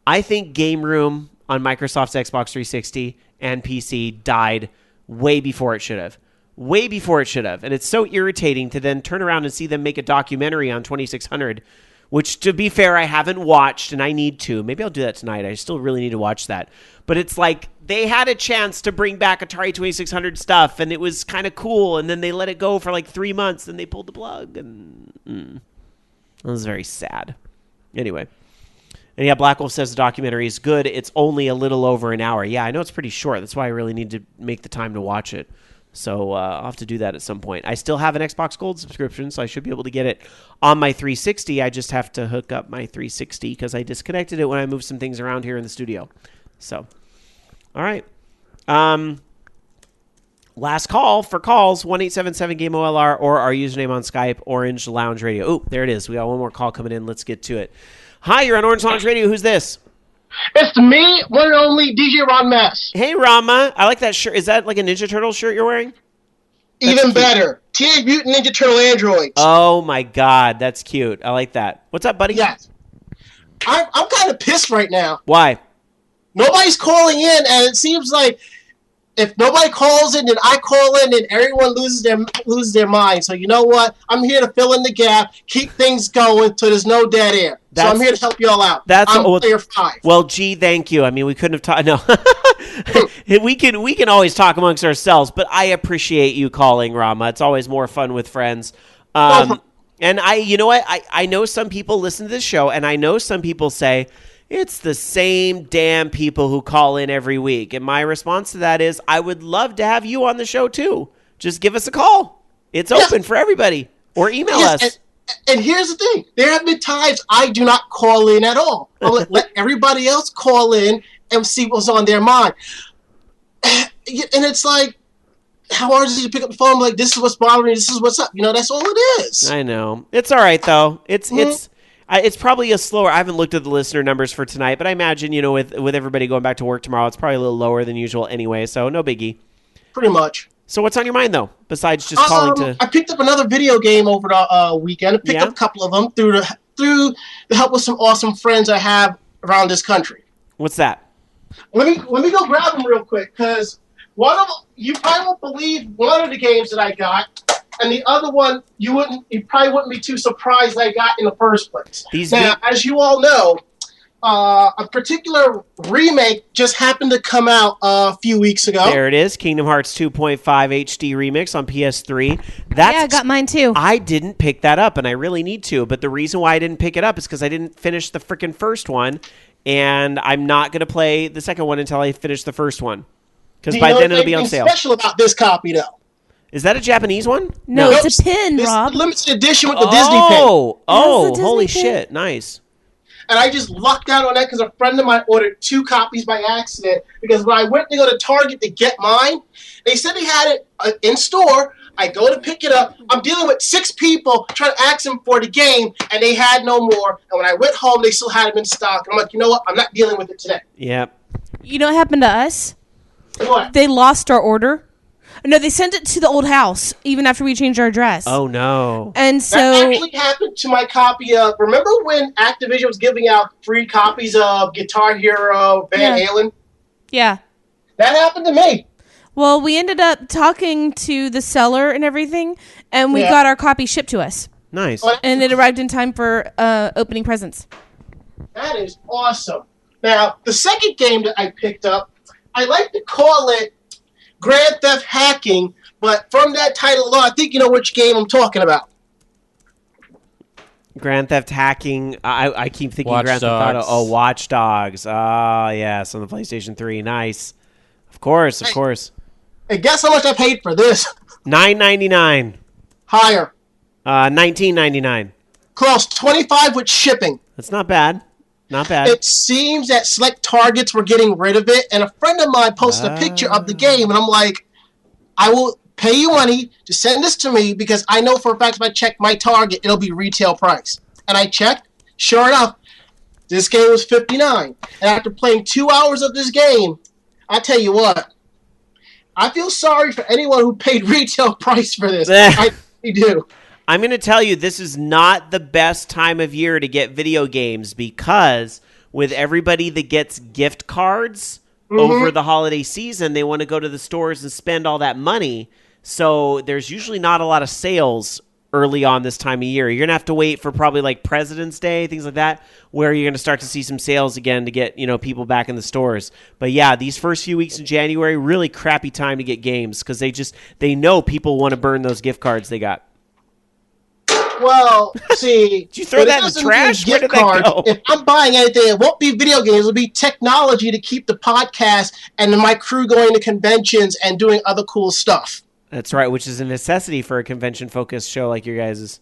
A: I think Game Room on Microsoft's Xbox 360 and PC died way before it should have. Way before it should have. And it's so irritating to then turn around and see them make a documentary on 2600, which, to be fair, I haven't watched, and I need to. Maybe I'll do that tonight. I still really need to watch that. But it's like they had a chance to bring back Atari 2600 stuff, and it was kind of cool, and then they let it go for like 3 months, and they pulled the plug, and it was very sad. Anyway. And yeah, Black Wolf says the documentary is good. It's only a little over an hour. Yeah, I know it's pretty short. That's why I really need to make the time to watch it. So I'll have to do that at some point. I still have an Xbox Gold subscription, so I should be able to get it on my 360. I just have to hook up my 360 because I disconnected it when I moved some things around here in the studio. So, all right. Last call for calls, 1-877-GAME-OLR, or our username on Skype, Orange Lounge Radio. Oh, there it is. We got one more call coming in. Let's get to it. Hi, you're on Orange Lounge Radio. Who's this?
H: It's me, one and only DJ Ron Mass.
A: Hey, Rama. I like that shirt. Is that like a Ninja Turtle shirt you're wearing?
H: Even better. Teenage Mutant Ninja Turtle androids.
A: Oh, my God. That's cute. I like that. What's up, buddy?
H: Yes. I'm kind of pissed right now.
A: Why?
H: Nobody's calling in, and it seems like if nobody calls in, then I call in, and everyone loses their mind. So you know what? I'm here to fill in the gap, keep things going, so there's no dead air. So I'm here to help you all out. I'm player 5.
A: Well, gee, thank you. I mean, we couldn't have talked. No, we can always talk amongst ourselves, but I appreciate you calling, Rama. It's always more fun with friends. And you know what? I know some people listen to this show, and I know some people say, it's the same damn people who call in every week. And my response to that is, I would love to have you on the show too. Just give us a call. It's open for everybody. Or email us.
H: And here's the thing. There have been times I do not call in at all. I'll let everybody else call in and see what's on their mind. And it's like, how hard is it to pick up the phone? Like, this is what's bothering me. This is what's up. You know, that's all it is.
A: I know. It's all right, though. It's probably a slower. I haven't looked at the listener numbers for tonight, but I imagine, you know, with everybody going back to work tomorrow, it's probably a little lower than usual anyway, so no biggie.
H: Pretty much.
A: So what's on your mind, though, besides just calling to...
H: I picked up another video game over the weekend. I picked up a couple of them through the help with some awesome friends I have around this country.
A: What's that?
H: Let me go grab them real quick, because one of them, you probably won't believe one of the games that I got, and the other one, you probably wouldn't be too surprised I got in the first place. Now, as you all know, a particular remake just happened to come out a few weeks ago.
A: There it is, Kingdom Hearts 2.5 HD remix on PS3.
C: I got mine too.
A: I didn't pick that up, and I really need to. But the reason why I didn't pick it up is because I didn't finish the freaking first one, and I'm not going to play the second one until I finish the first one. Because by then it'll be on sale.
H: What's special about this copy, though?
A: Is that a Japanese one?
C: No, it's a pin, Rob.
H: It's a limited edition with the Disney pin.
A: Oh, holy shit. Nice.
H: And I just lucked out on that because a friend of mine ordered 2 copies by accident. Because when I went to go to Target to get mine, they said they had it in store. I go to pick it up. I'm dealing with 6 people trying to ask them for the game, and they had no more. And when I went home, they still had them in stock. I'm like, you know what? I'm not dealing with it today.
A: Yep.
C: You know what happened to us?
H: What?
C: They lost our order. No, they sent it to the old house even after we changed our address.
A: Oh, no.
C: And so...
H: That actually happened to my copy of... Remember when Activision was giving out free copies of Guitar Hero, Van Halen?
C: Yeah.
H: That happened to me.
C: Well, we ended up talking to the seller and everything, and we got our copy shipped to us.
A: Nice.
C: And it arrived in time for opening presents.
H: That is awesome. Now, the second game that I picked up, I like to call it Grand Theft Hacking, but from that title alone, I think you know which game I'm talking about.
A: Grand Theft Hacking. I keep thinking
D: Watch
A: Grand
D: Dogs.
A: Theft Auto. Oh, Watch Dogs. Ah, yes, on the PlayStation 3. Nice. Of course.
H: And guess how much I paid for this?
A: $9.99.
H: Higher.
A: $19.99.
H: Close. $25 with shipping.
A: That's not bad. Not bad.
H: It seems that select Targets were getting rid of it, and a friend of mine posted a picture of the game, and I'm like, I will pay you money to send this to me because I know for a fact if I check my Target, it'll be retail price. And I checked. Sure enough, this game was $59. And after playing 2 hours of this game, I tell you what, I feel sorry for anyone who paid retail price for this. I really do.
A: I'm going to tell you, this is not the best time of year to get video games because with everybody that gets gift cards over the holiday season, they want to go to the stores and spend all that money. So there's usually not a lot of sales early on this time of year. You're going to have to wait for probably like President's Day, things like that, where you're going to start to see some sales again to get, people back in the stores. But yeah, these first few weeks in January, really crappy time to get games because they know people want to burn those gift cards they got.
H: Well, see,
A: did you throw that in the trash? Where did that go?
H: If I'm buying anything, it won't be video games. It'll be technology to keep the podcast and my crew going to conventions and doing other cool stuff.
A: That's right, which is a necessity for a convention-focused show like your guys's.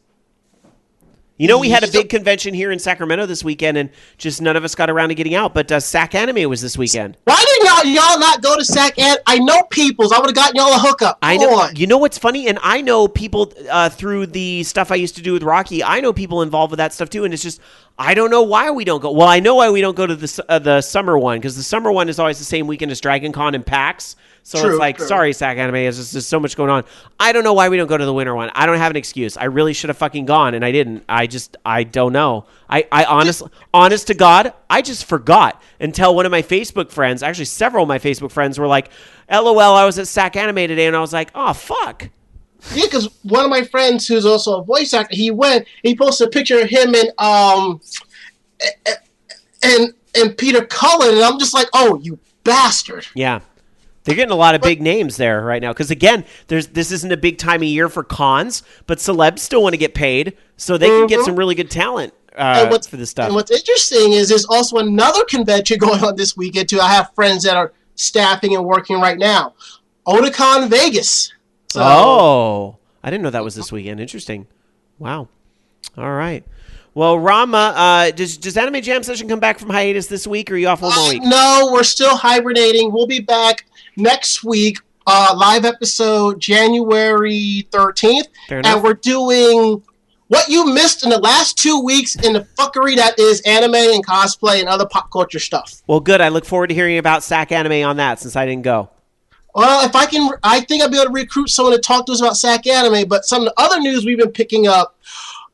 A: We had a big convention here in Sacramento this weekend, and just none of us got around to getting out. But Sac Anime was this weekend.
H: Why didn't y'all not go to Sac Anime? I know peoples. I would have gotten y'all a hookup.
A: I know. You know what's funny? And I know people through the stuff I used to do with Rocky. I know people involved with that stuff too. And it's just I don't know why we don't go. Well, I know why we don't go to the summer one because the summer one is always the same weekend as Dragon Con and PAX. So it's like, sorry, Sac Anime, there's just so much going on. I don't know why we don't go to the winter one. I don't have an excuse. I really should have fucking gone, and I didn't. I don't know. I honest to God, I just forgot until one of my Facebook friends, actually several of my Facebook friends were like, LOL, I was at Sac Anime today, and I was like, oh, fuck.
H: Yeah, because one of my friends who's also a voice actor, he posted a picture of him and Peter Cullen, and I'm just like, oh, you bastard.
A: Yeah. They're getting a lot of big names there right now. Because, again, this isn't a big time of year for cons, but celebs still want to get paid, so they can get some really good talent for this stuff.
H: And what's interesting is there's also another convention going on this weekend, too. I have friends that are staffing and working right now. Otakon Vegas.
A: So, I didn't know that was this weekend. Interesting. Wow. All right. Well, Rama, does Anime Jam Session come back from hiatus this week, or are you off one more week?
H: No, we're still hibernating. We'll be back next week, live episode January 13th. And we're doing what you missed in the last 2 weeks in the fuckery that is anime and cosplay and other pop culture stuff.
A: Well, good. I look forward to hearing about Sac Anime on that since I didn't go.
H: Well, if I can, I think I'll be able to recruit someone to talk to us about Sac Anime, but some of the other news we've been picking up,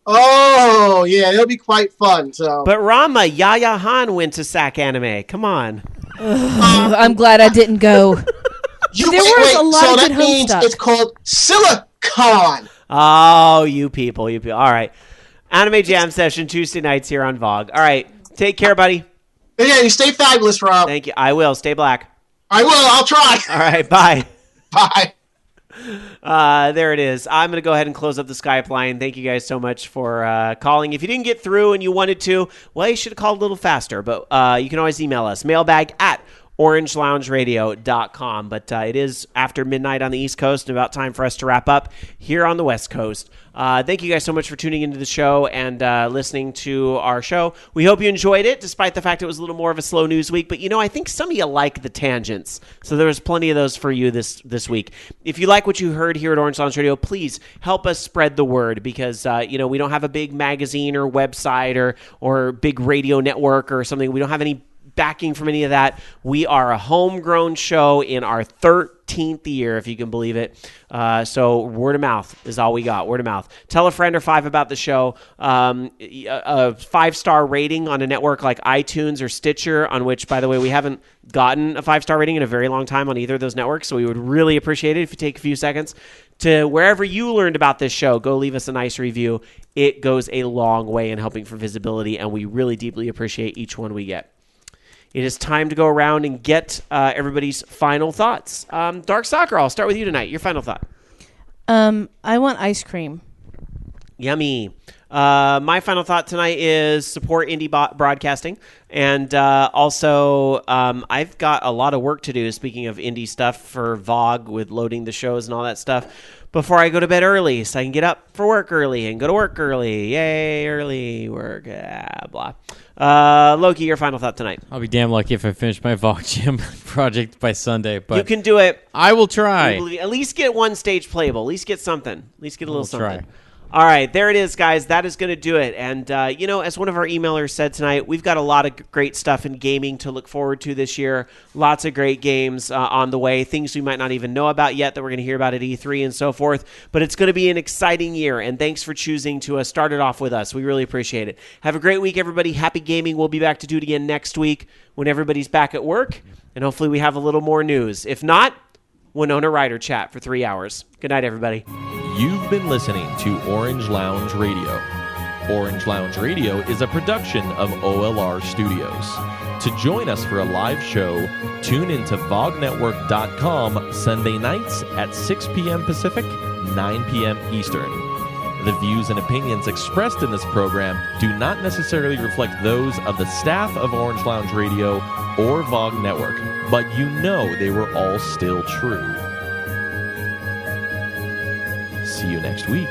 H: oh, yeah, it'll be quite fun. So.
A: But Rama, Yaya Han went to Sac Anime. Come on.
C: I'm glad I didn't go.
H: There was a lot of good home stuff. It's called Silicon.
A: Oh, you people. All right. Anime Jam Session Tuesday nights here on VOG. All right. Take care, buddy.
H: Yeah, you stay fabulous, Rob.
A: Thank you. I will. Stay black.
H: I will. I'll try.
A: All right. Bye.
H: Bye.
A: There it is. I'm going to go ahead and close up the Skype line. Thank you guys so much for calling. If you didn't get through and you wanted to, well, you should have called a little faster. But you can always email us, mailbag@orangeloungeradio.com. But it is after midnight on the East Coast and about time for us to wrap up here on the West Coast. Thank you guys so much for tuning into the show and listening to our show. We hope you enjoyed it, despite the fact it was a little more of a slow news week. But, I think some of you like the tangents. So there was plenty of those for you this week. If you like what you heard here at Orange Lounge Radio, please help us spread the word because, we don't have a big magazine or website or big radio network or something. We don't have any backing from any of that. We are a homegrown show in our 13th year, if you can believe it. So word of mouth is all we got. Word of mouth. Tell a friend or five about the show. A 5-star rating on a network like iTunes or Stitcher, on which, by the way, we haven't gotten a 5-star rating in a very long time on either of those networks. So we would really appreciate it if you take a few seconds to wherever you learned about this show, go leave us a nice review. It goes a long way in helping for visibility, and we really deeply appreciate each one we get. It is time to go around and get everybody's final thoughts. Dark Soccer, I'll start with you tonight. Your final thought.
C: I want ice cream.
A: Yummy. My final thought tonight is support indie broadcasting. And also, I've got a lot of work to do, speaking of indie stuff, for VOG with loading the shows and all that stuff, before I go to bed early so I can get up for work early and go to work early. Yay, early work, blah. Loki, your final thought tonight.
D: I'll be damn lucky if I finish my VOG Gym project by Sunday. But
A: you can do it.
D: I will try.
A: At least get one stage playable. At least get something. At least get a little something.
D: Try.
A: All right, there it is, guys. That is going to do it. And, as one of our emailers said tonight, we've got a lot of great stuff in gaming to look forward to this year. Lots of great games on the way, things we might not even know about yet that we're going to hear about at E3 and so forth. But it's going to be an exciting year, and thanks for choosing to start it off with us. We really appreciate it. Have a great week, everybody. Happy gaming. We'll be back to do it again next week when everybody's back at work, and hopefully we have a little more news. If not, Winona Ryder chat for 3 hours. Good night, everybody.
I: You've been listening to Orange Lounge Radio. Orange Lounge Radio is a production of OLR Studios. To join us for a live show, tune into VogNetwork.com Sunday nights at 6 p.m. Pacific, 9 p.m. Eastern. The views and opinions expressed in this program do not necessarily reflect those of the staff of Orange Lounge Radio or VOG Network, but you know they were all still true. See you next week.